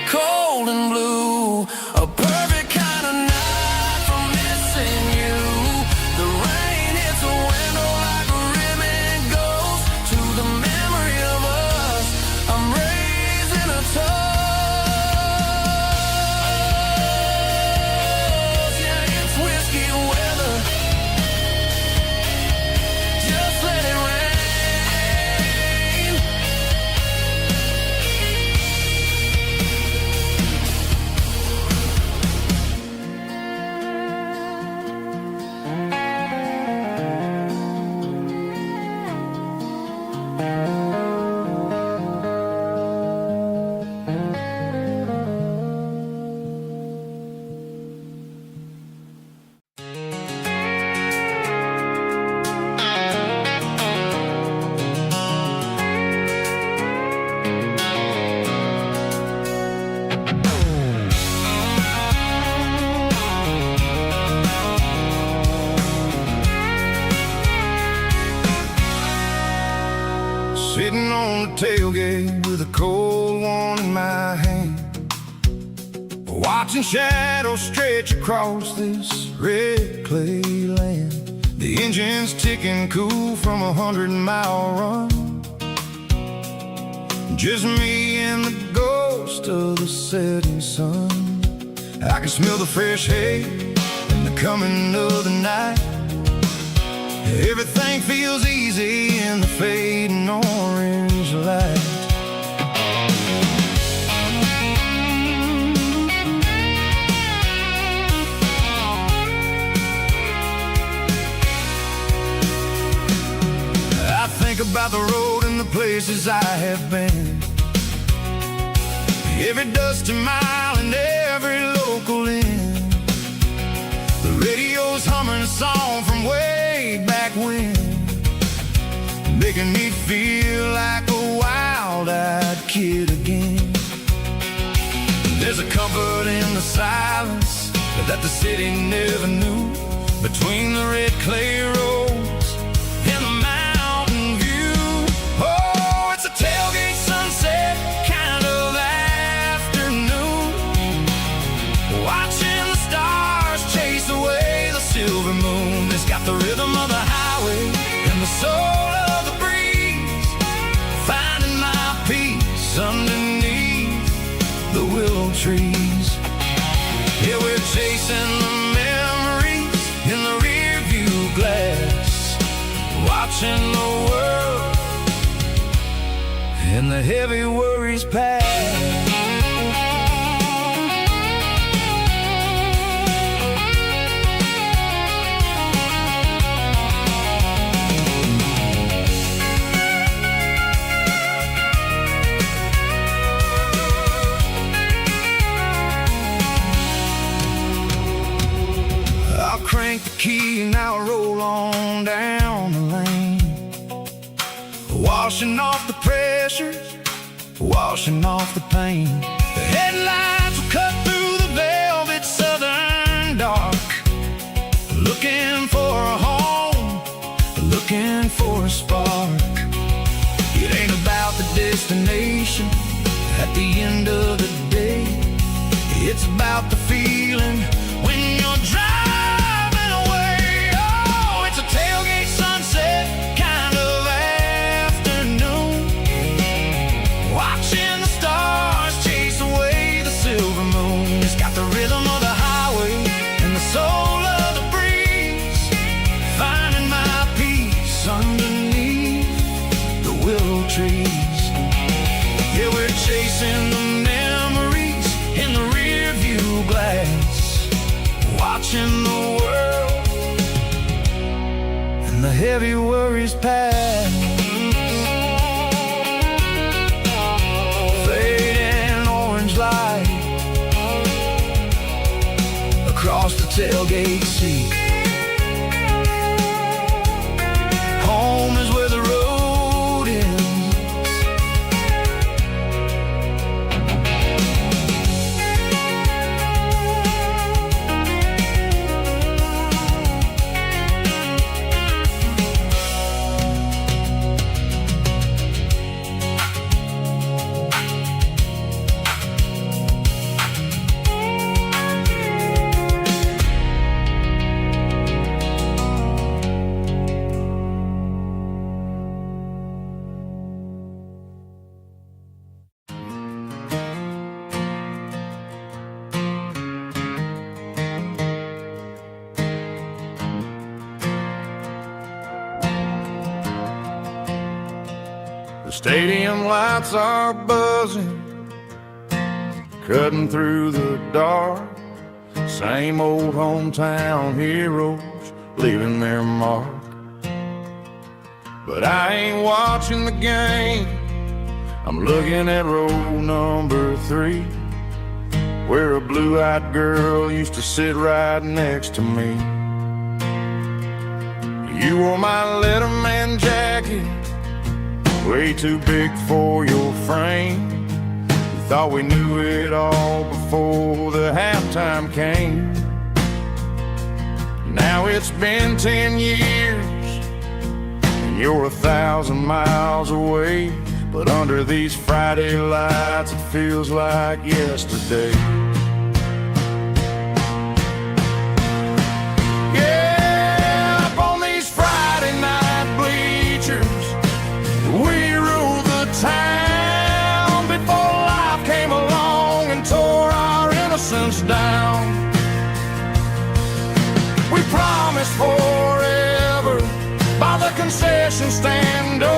cold and blue, a perfect kind of night for missing you. The rain hits the window like a ribbon goes to the memory of us. I'm raising a toast. Yeah, it's whiskey weather. Just let it rain. Sitting on the tailgate with a cold one in my hand, watching shadows stretch across this red clay land. The engine's ticking cool from 100-mile run. Just me and the ghost of the setting sun. I can smell the fresh hay and the coming of the night. Everything feels easy in the fading orange light. I think about the road and the places I have been, every dusty mile and every local inn. The radio's humming a song from way back when, making me feel like a wild-eyed kid again. There's a comfort in the silence that the city never knew, between the red clay roads and the mountain view. Oh, it's a tailgate sunset kind of afternoon, watching the stars chase away the silver moon. It's got the rhythm of the highway and the soul of the breeze, finding my peace underneath the willow trees. Yeah, we're chasing the memories in the rear view glass, watching the world and the heavy worries pass. Crank the key and I'll roll on down the lane, washing off the pressure, washing off the pain. The headlights will cut through the velvet southern dark, looking for a home, looking for a spark. It ain't about the destination at the end of the day, it's about the feeling when you're driving. watching the world and the heavy worries pass. Fading orange light across the tailgate seat. Home is where the road ends. The stadium lights are buzzing, cutting through the dark. Same old hometown heroes leaving their mark. But I ain't watching the game, I'm looking at row number 3, where a blue-eyed girl used to sit right next to me. You wore my Letterman jacket, way too big for your frame. We thought we knew it all before the halftime came. Now it's been 10 years and you're 1,000 miles away, but under these Friday lights it feels like yesterday. Yeah, up on these Friday night bleachers, we ruled the town before life came along and tore our innocence down. We promised forever by the concession stand door.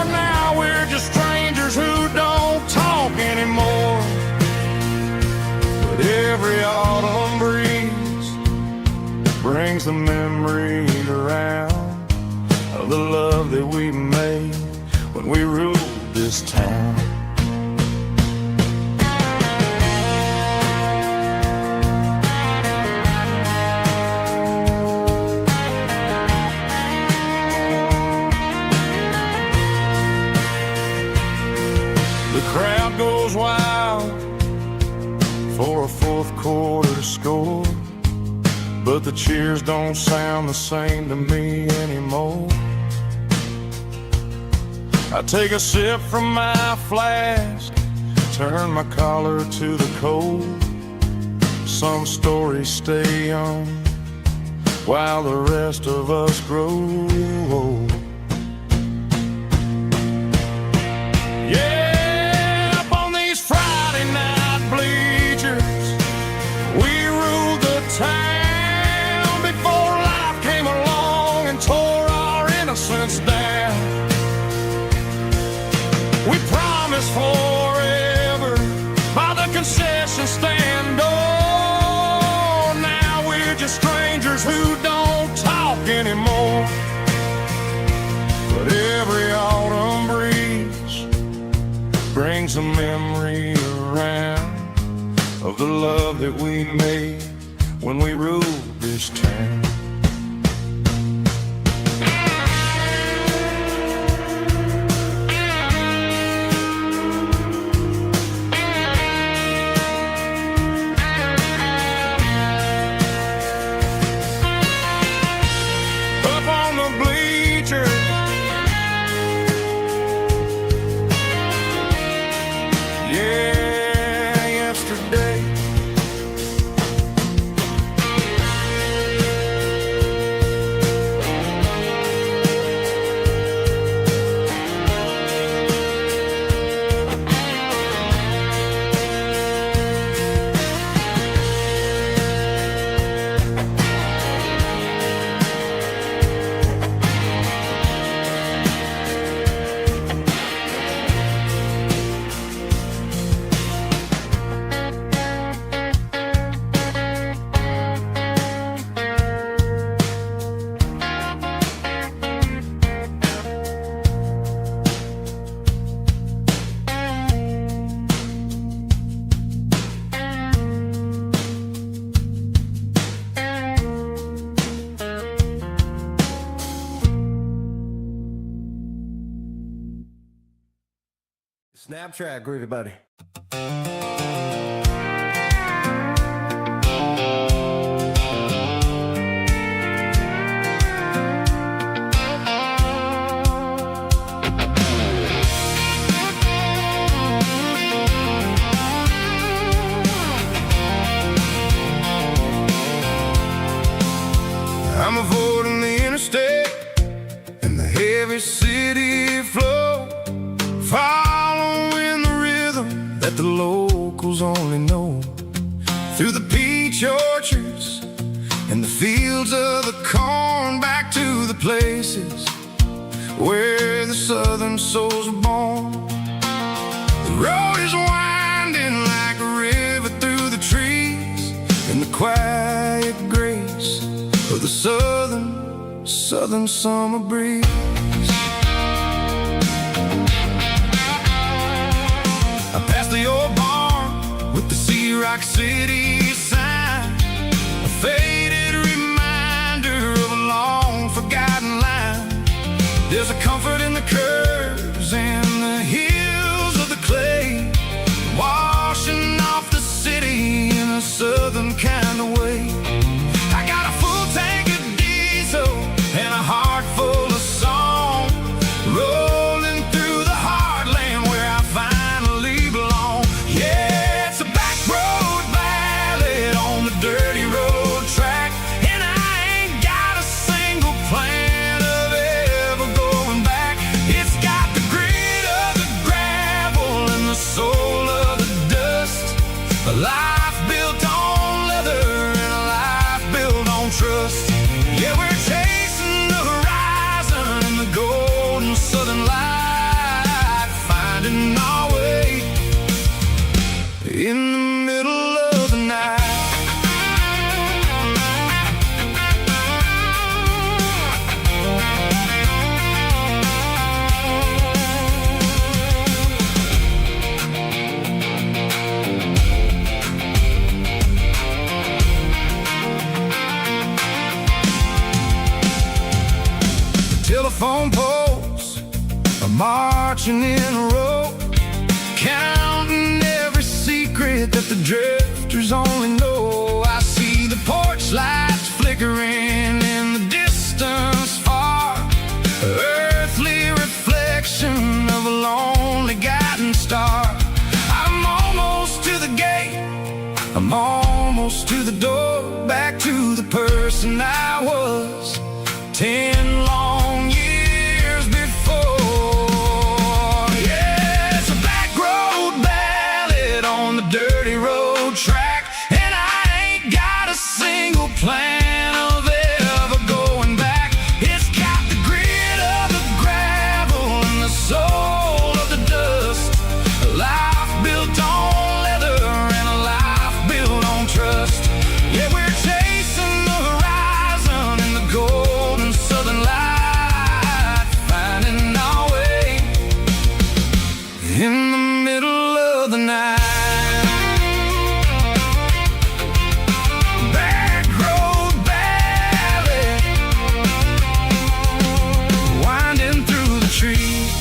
Now we're just strangers who don't talk anymore. But every autumn breeze brings the memory around of the love that we made when we ruled this town. The crowd goes wild for a fourth quarter score, but the cheers don't sound the same to me anymore. I take a sip from my flask, turn my collar to the cold. Some stories stay young while the rest of us grow old. Yeah, up on these Friday night bleachers, we ruled the town before life came along and tore our innocence down. We promised forever by the concession stand door. Now we're just strangers who don't talk anymore. But every autumn breeze brings a memory around of the love that we made when we ruled this town. Snap track, groovy buddy. I'm avoiding the interstate and the heavy city flow, following the rhythm that the locals only know. Through the peach orchards and the fields of the corn, back to the places where the southern souls were born. The road is winding like a river through the trees, in the quiet grace of the southern summer breeze. I passed the old barn with the Sea Rock City sign, a faded reminder of a long forgotten line. There's a comfort in the curves and the hills of the clay, washing off the city in a southern kind of way. I got a full tank of diesel and a heart full of song, rolling through the heartland where I finally belong. Yeah, it's a back road ballad on the dirty road track, and I ain't got a single plan of ever going back. It's got the grit of the gravel and the soul of the dust, a life built on leather and a life built on trust. Yeah, we're chasing the horizon in the golden southern light, finding our way in the middle of the night. Telephone poles are marching in a row, counting every secret that the drifters only know. I see the porch lights flickering in the distance far, earthly reflection of a lonely guiding star. I'm almost to the gate, I'm almost to the door, back to the person I was 10 long years before. Yeah, it's a back road ballad on the dirty road track, and I ain't got a single plan of ever going back. It's got the grit of the gravel and the soul of the dust, a life built on leather and a life built on trust. Yeah, we're chasing the horizon in the golden southern light, finding our way in the middle of the night. Back road ballad, winding through the trees.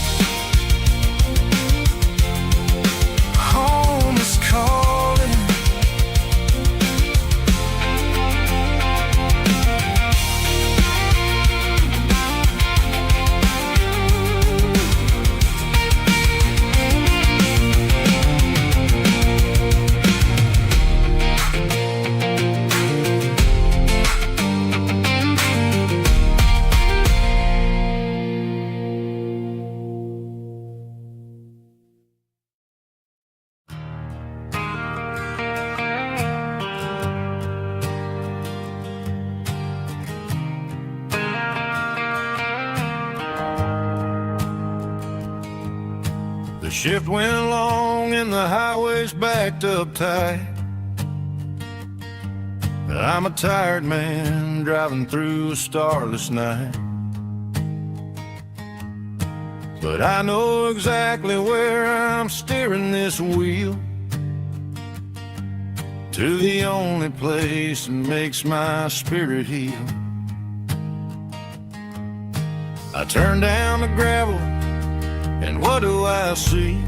Home is calling. The shift went along and the highway's backed up tight. I'm a tired man driving through a starless night, but I know exactly where I'm steering this wheel, to the only place that makes my spirit heal. I turn down the gravel, and what do I see?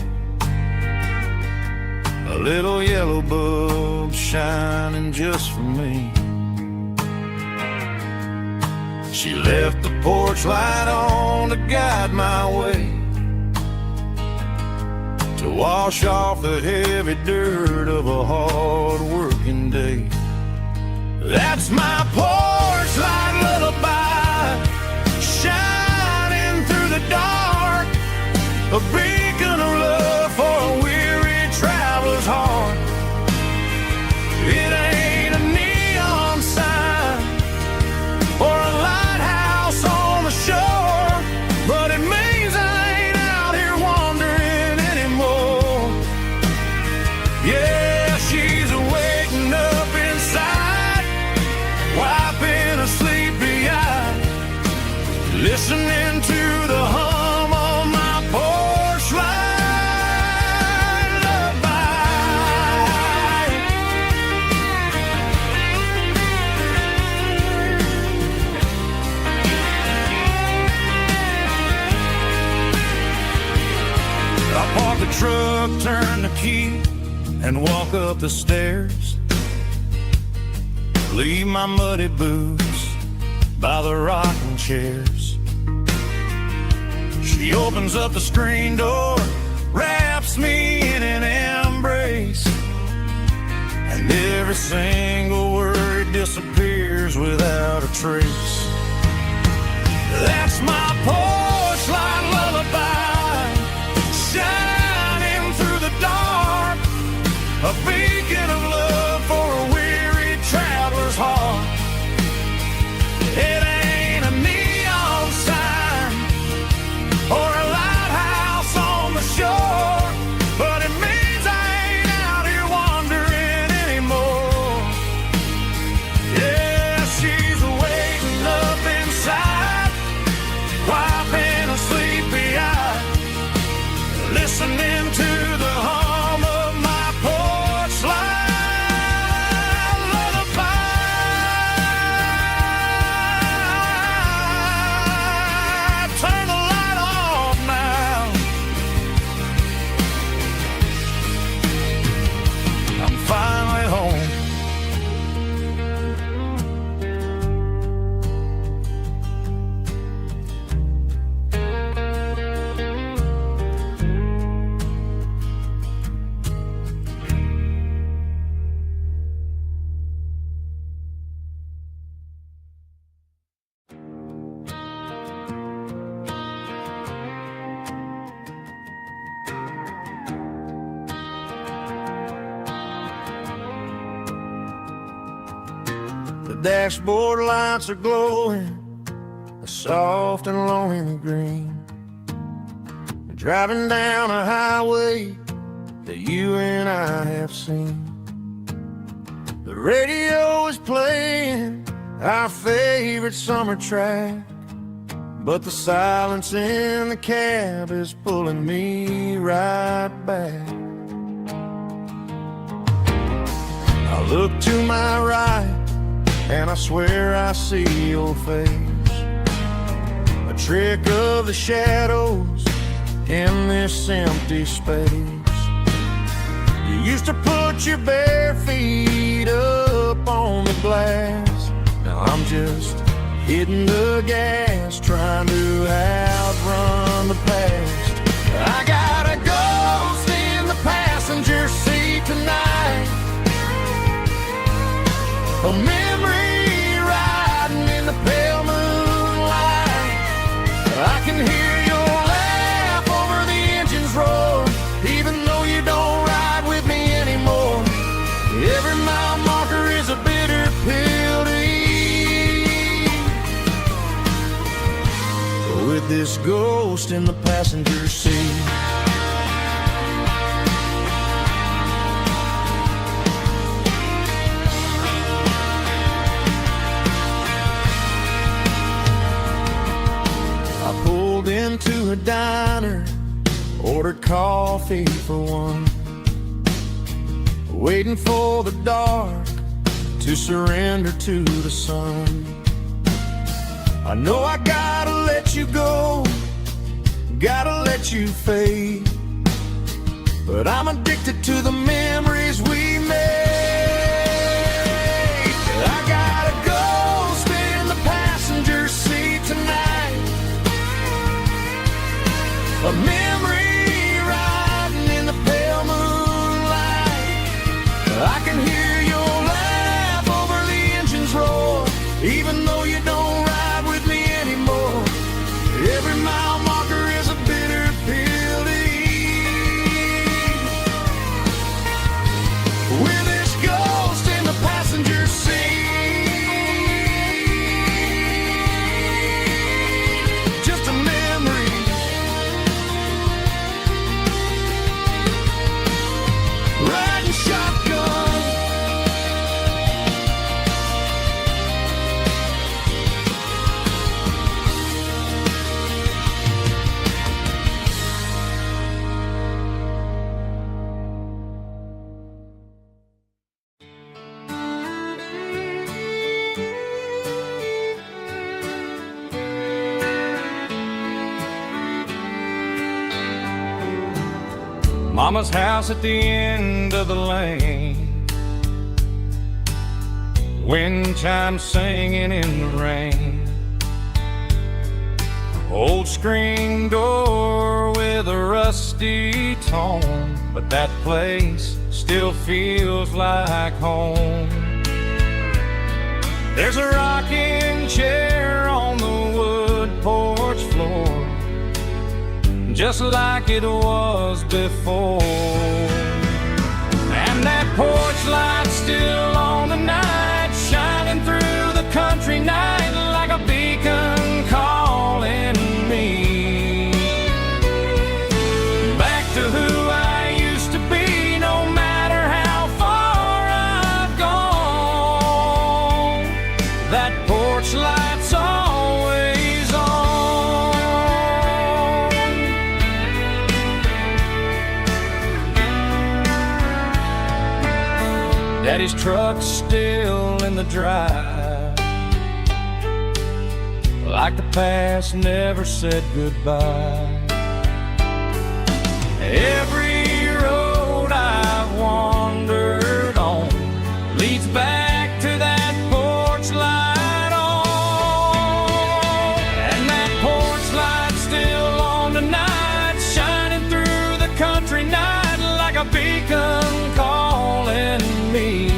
little yellow bulb shining just for me. She left the porch light on to guide my way, to wash off the heavy dirt of a hard-working day. That's my porch light lullaby, shining through the dark, a beacon of love for a weary traveler's heart. It ain't a neon sign or a lighthouse on the shore, but it means I ain't out here wandering anymore. Yeah, she's waking up inside, wiping a sleepy eye, listening to the hum of my porch light lullaby. I park the truck, turn the key, and walk up the stairs. Leave my muddy boots by the rocking chairs. She opens up the screen door, wraps me in an embrace, and every single word disappears without a trace. That's my porch light lullaby, shining through the dark, a beacon of love for a weary traveler's heart. It ain't a neon sign or a lighthouse on the shore, but it means I ain't out here wandering anymore. Yeah, she's waiting up inside, wiping a sleepy eye, listening to the hum of my porch light lullaby. Turn the light off now. I'm finally home. The dashboard lights are glowing, a soft and lonely green. Driving down a highway that you and I have seen. The radio is playing our favorite summer track, but the silence in the cab is pulling me right back. I look to my right and I swear I see your face, a trick of the shadows in this empty space. You used to put your bare feet up on the glass. Now I'm just hitting the gas, trying to outrun the past. I got a ghost in the passenger seat tonight, a memory riding in the pale moonlight. I can hear your laugh over the engine's roar, even though you don't ride with me anymore. Every mile marker is a bitter pill to eat, with this ghost in the passenger seat. Into a diner, ordered coffee for one, waiting for the dark to surrender to the sun. I know I gotta let you go, gotta let you fade, but I'm addicted to the memories we made. I got a ghost in the passenger seat tonight, a memory riding in the pale moonlight. I can hear your laugh over the engine's roar, even though you don't ride with me anymore. Every mile marker is a bitter pill to eat. With this ghost in the passenger seat, just a memory, riding shotgun. Mama's house at the end of the lane, wind chimes singing in the rain. Old screen door with a rusty tone, but that place still feels like home. There's a rocking chair on the wood porch floor, just like it was before. And that porch light's still on tonight, shining through the country night like a beacon calling me back to who I used to be. No matter how far I've gone, that porch light's always on. Daddy's truck's still in the drive, like the past never said goodbye. Every road I've wandered on leads back to that porch light on. And that porch light's still on tonight, shining through the country night like a beacon calling me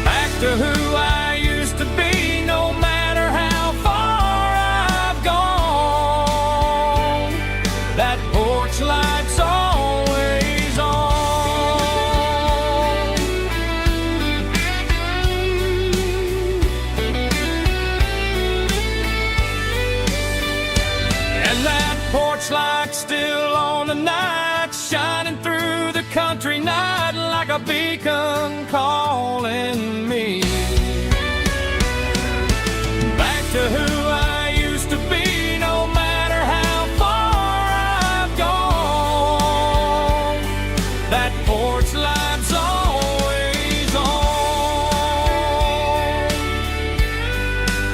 back to who I used to be. No matter how far I've gone, that porch light's always on. And that porch light's still on tonight, shining through the country night like a beacon calling me back to who I used to be. No matter how far I've gone, that porch light's always on,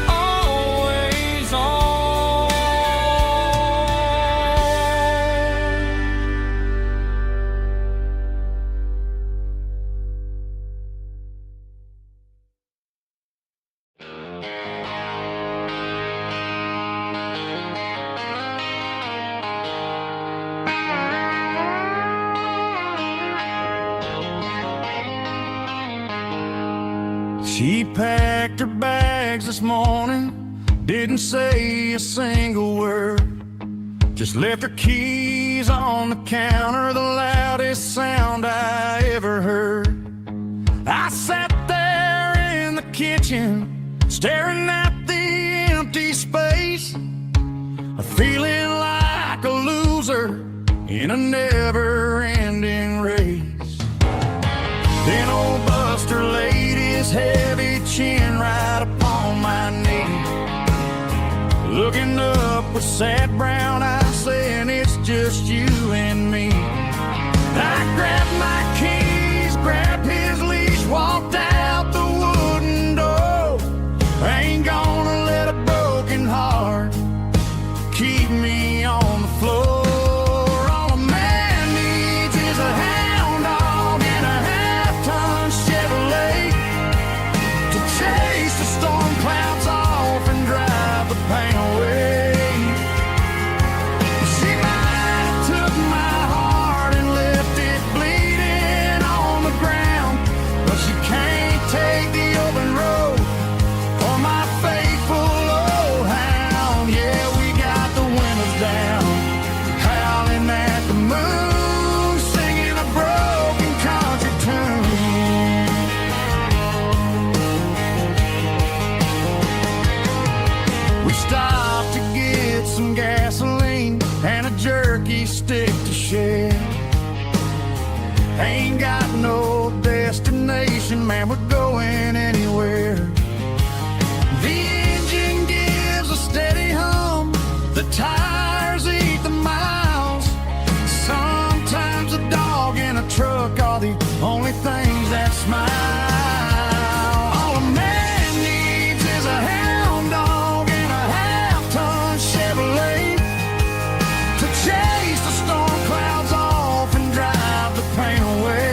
always on. She packed her bags this morning, didn't say a single word, just left her keys on the counter, the loudest sound I ever heard. I sat there in the kitchen, staring at the empty space, feeling like a loser in a never-ending race. Then old Buster laid his heavy chin right upon my knee, looking up with sad brown eyes, saying it's just you and me. I grabbed my keys, grabbed his leash, walked out the wooden door. I ain't gonna let a broken heart keep me on the floor. All of man, we're going anywhere. The engine gives a steady hum, the tires eat the miles. Sometimes a dog and a truck are the only things that smile. All a man needs is a hound dog and a half-ton Chevrolet to chase the storm clouds off and drive the pain away.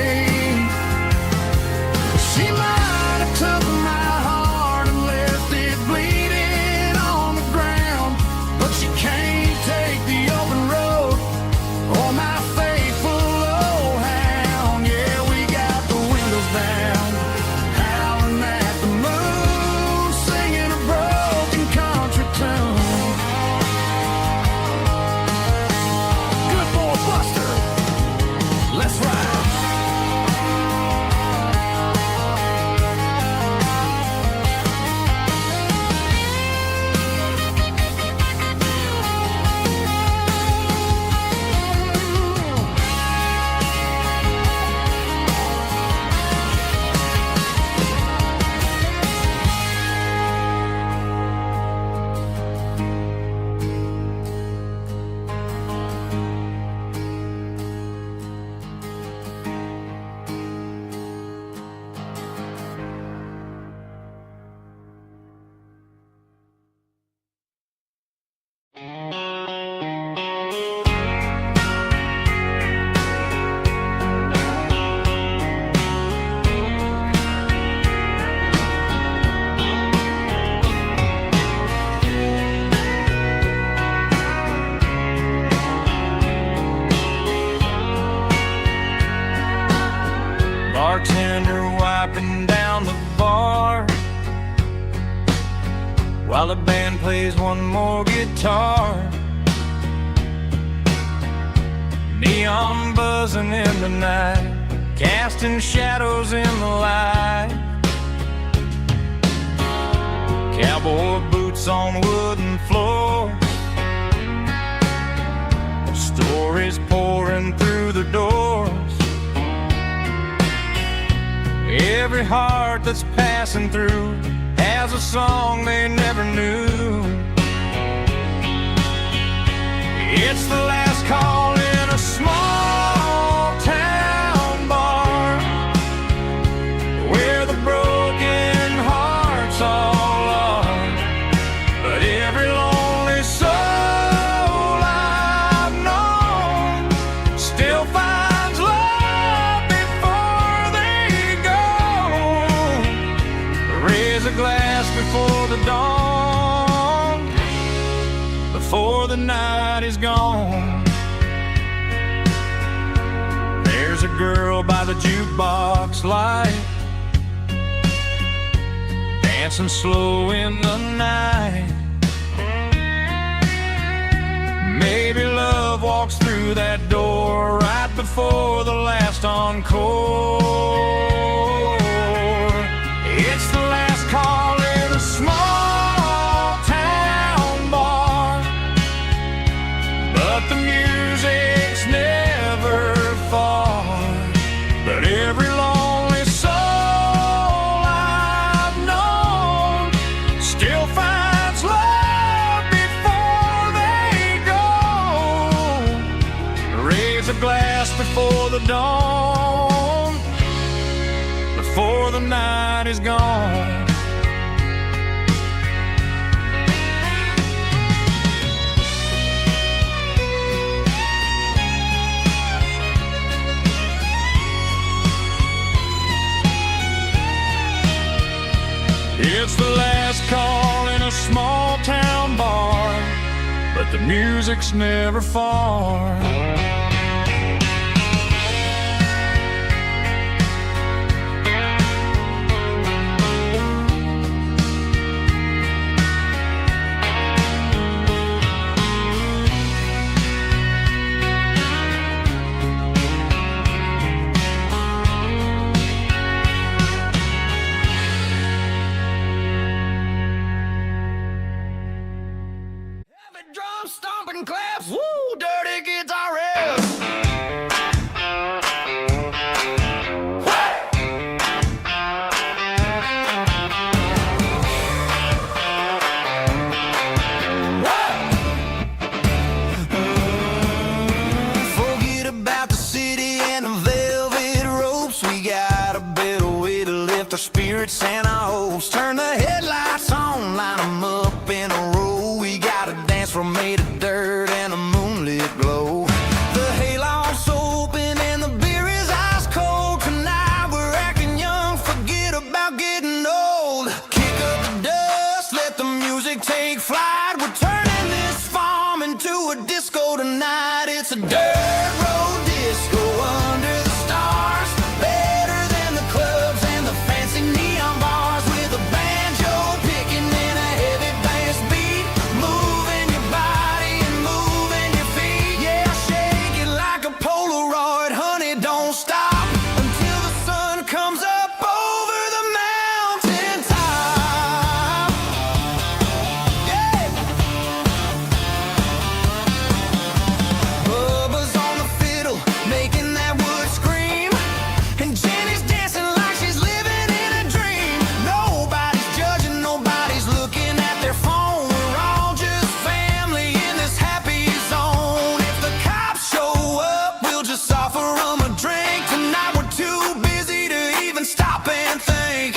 She might have took my heart and left it bleeding on the ground, but she can't take the open road or my faithful old hound. Yeah, we got the windows down, howling at the moon, singing a broken country tune. Good boy Buster, let's ride. Bartender wiping down the bar while the band plays one more guitar. Neon buzzing in the night, casting shadows in the light. Cowboy boots on wooden floor, stories pouring through the doors. Every heart that's passing through has a song they never knew. It's the last call in a small town bar where the broken hearts all are. But every lonely soul I've known still finds love before they go. Raise a glass before the dawn, before the night is gone. There's a girl by the jukebox light, dancing slow in the night. Maybe love walks through that door right before the last encore. It's the last call in a small town bar, but the music's never far. But every lonely soul I've known still finds love before they go. Raise a glass before the dawn, before the night is gone. It's the last call in a small town bar, but the music's never far. Drum stomping claps, woo, dirty guitar riff. lift our spirits and our hopes. Turn the headlights on, line them up in a row. We got a dance floor made of dirt and a moonlit glow. The hayloft's open and the beer is ice cold. Tonight we're acting young, forget about getting old. Kick up the dust, let the music take flight. We're turning this farm into a disco tonight. It's a dirt road disco under the stars. Better than the clubs and the fancy neon bars. With a banjo picking and a heavy bass beat. Moving your body and moving your feet. Yeah, shake it like a Polaroid, honey, don't stop until the sun comes up over the mountain top. Yeah. Bubba's on the fiddle, making that wood scream. And Jenny's dancing like she's living in a dream. Nobody's judging, nobody's looking at their phone. We're all just family in this happy zone. If the cops show up, we'll just offer them a drink. Tonight we're too busy to even stop and think.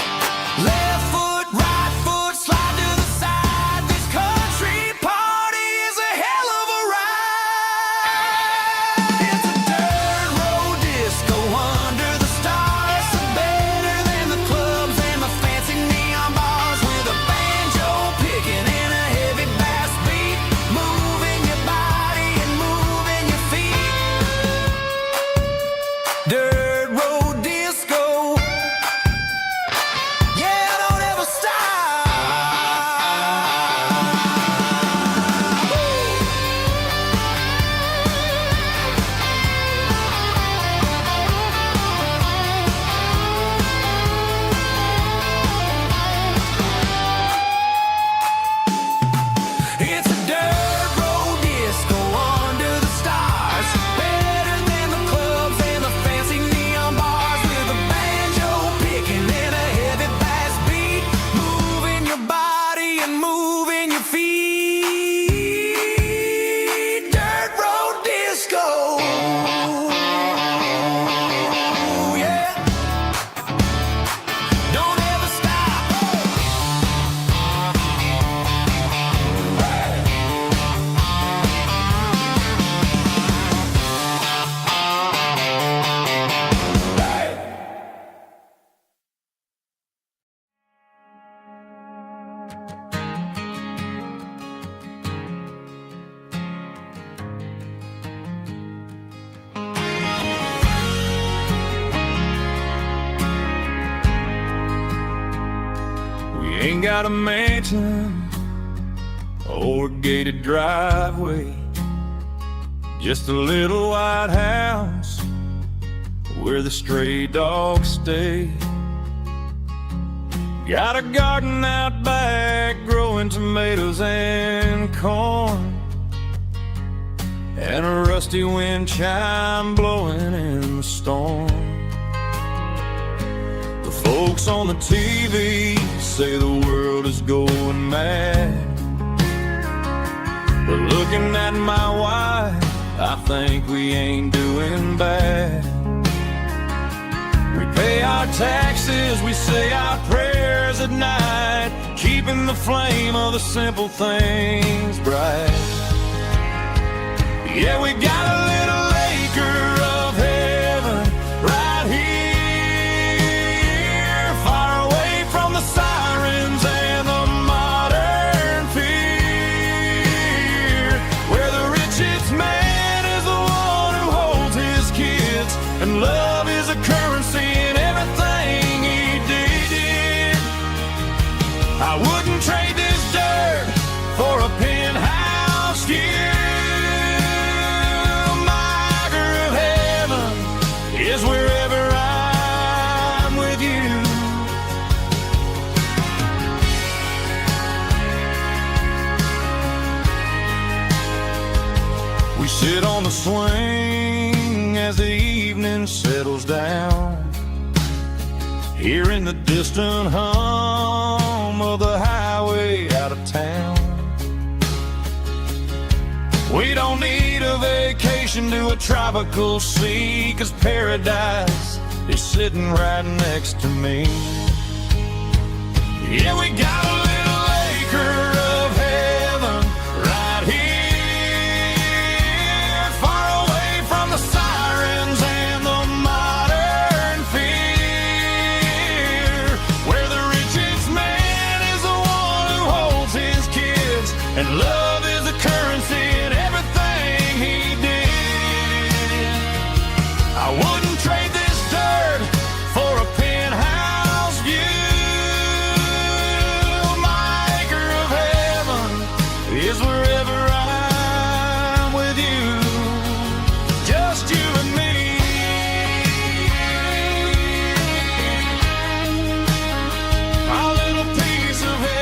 Left foot, right foot, slide to the side. This country party is a hell of a ride. It's a dirt road disco under the stars. Better than the clubs and the fancy neon bars. With a banjo picking and a heavy bass beat. Moving your body and moving your feet. Dirt road disco. Yeah, don't ever stop. It's a dirt road disco under the stars. Better than the clubs and the fancy neon bars. With a banjo picking and a heavy bass beat. Moving your body and moving your feet. Dirt road disco. Yeah. Don't ever stop. We ain't got a mansion or a gated driveway, just a little white house where the stray dogs stay. Got a garden out back growing tomatoes and corn, and a rusty wind chime blowing in the storm. The folks on the TV say the world is going mad, but looking at my wife, I think we ain't doing bad. We pay our taxes, we say our prayers at night, keeping the flame of the simple things bright. Yeah, we got a little acre of heaven right here, far away from the sirens and the modern fear, where the richest man is the one who holds his kids, and love is a currency in everything he did. I wouldn't trade this dirt for a penthouse view. Is wherever I'm with you. We sit on the swing as the evening settles down, hearing the distant hum of the highway out of town. We don't need a vacation to a tropical sea, 'cause paradise is sitting right next to me. Yeah, we got a little acre of heaven right here, far away from the sirens and the modern fear, where the richest man is the one who holds his kids, and love is a currency in everything he did. I wouldn't trade this dirt for a penthouse view. My acre of heaven is wherever I'm with you, just you and me. Our little piece of heaven.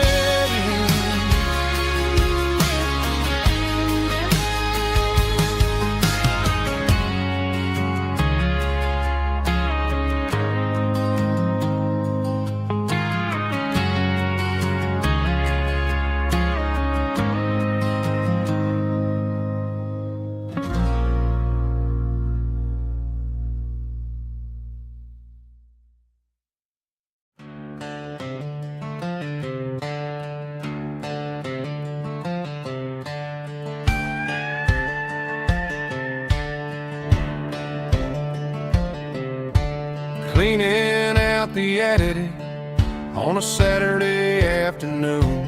Cleaning out the attic on a Saturday afternoon,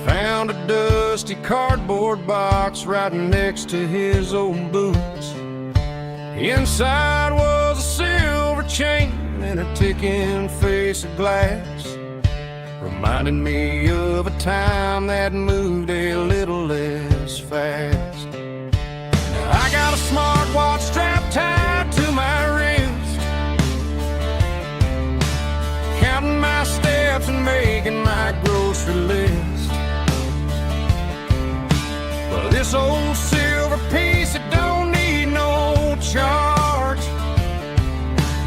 found a dusty cardboard box right next to his old boots. Inside was a silver chain and a ticking face of glass, reminding me of a time that moved a little less fast. Now I got a smartwatch strapped tied to my wrist, counting my steps and making my grocery list. Well, this old silver piece, it don't need no charge,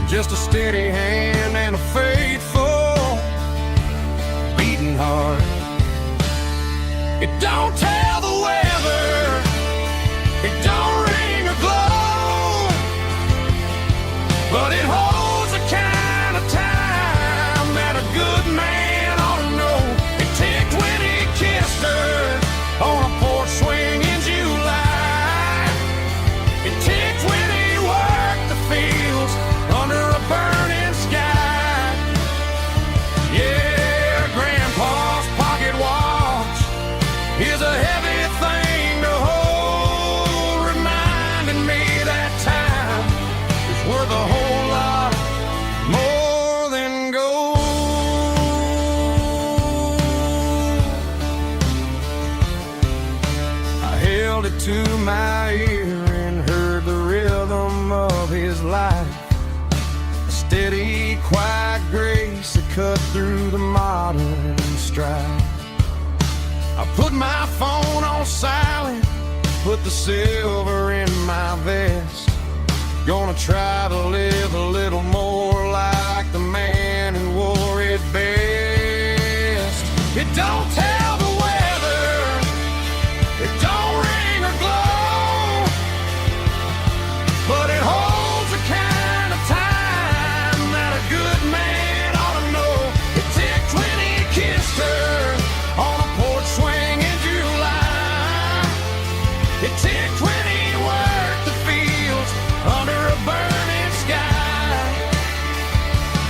just a steady hand and a faithful beating heart. It don't tell the weather, it don't ring or glow, but it holds the kind of time that a good man ought to know. It ticked when he kissed her on a porch swing in July. It ticked when he worked the fields under a burning sky. Yeah, Grandpa's pocket watch is a heavy thing to hold, reminding me that time is worth a whole lot more than gold. I held it to my ear and heard the rhythm of his life, a steady, quiet grace that cut through the modern strife. I put my phone on silent, put the silver in my vest. Gonna try to live a little more like the man who wore it best. It don't tell the weather, it don't ring or glow, but it holds the kind of time that a good man ought to know. It ticked when he kissed her on a porch swing in July. It ticked when he worked the fields under a burning sky.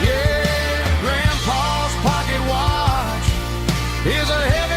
Yeah, Grandpa's pocket watch is a heavy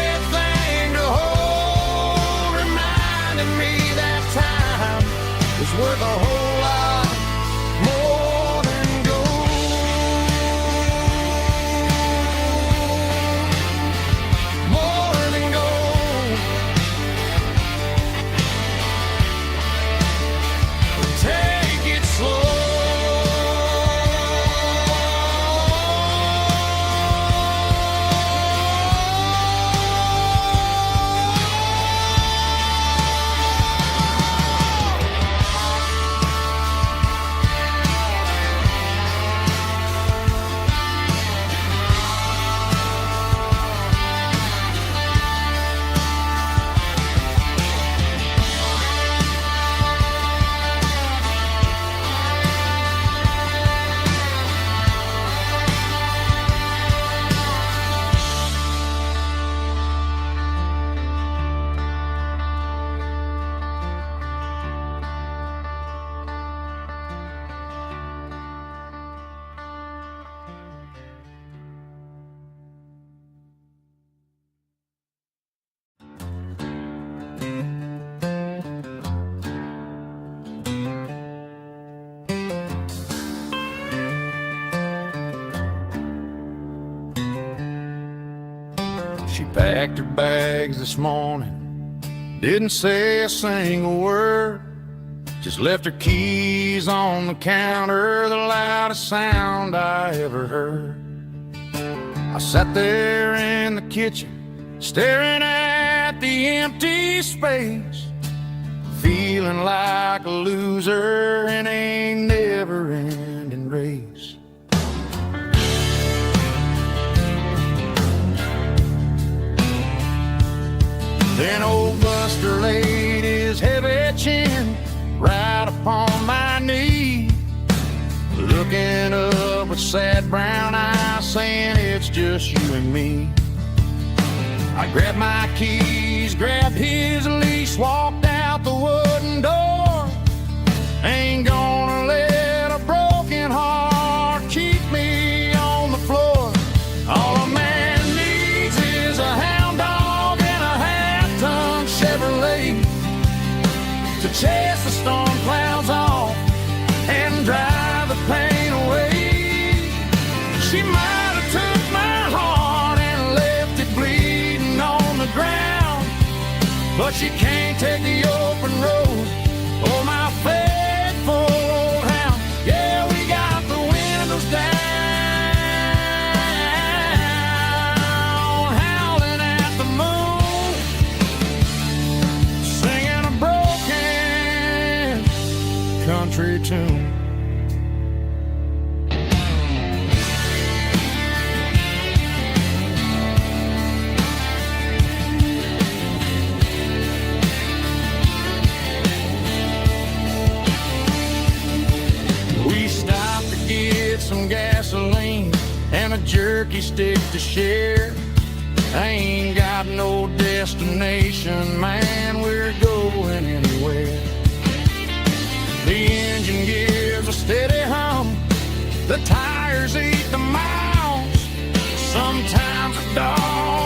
She packed her bags this morning, didn't say a single word, just left her keys on the counter, the loudest sound I ever heard. I sat there in the kitchen, staring at the empty space, feeling like a loser in a never-ending race. Then old Buster laid his heavy chin right upon my knee, looking up with sad brown eyes, saying it's just you and me. I grabbed my keys, grabbed his leash, walked out the wooden door. Ain't gonna let a broken heart keep me on the floor. All a man needs is a hound dog and a half-ton Chevrolet to chase the storm clouds off and drive the pain away. She might have took my heart and left it bleeding on the ground, but she can't take the open road or my faithful old hound. Yeah, we got the windows down, howling at the moon, singing a broken country tune. Some gasoline and a jerky stick to share. I ain't got no destination, man, we're going anywhere. The engine gives a steady hum, the tires eat the miles. Sometimes a dog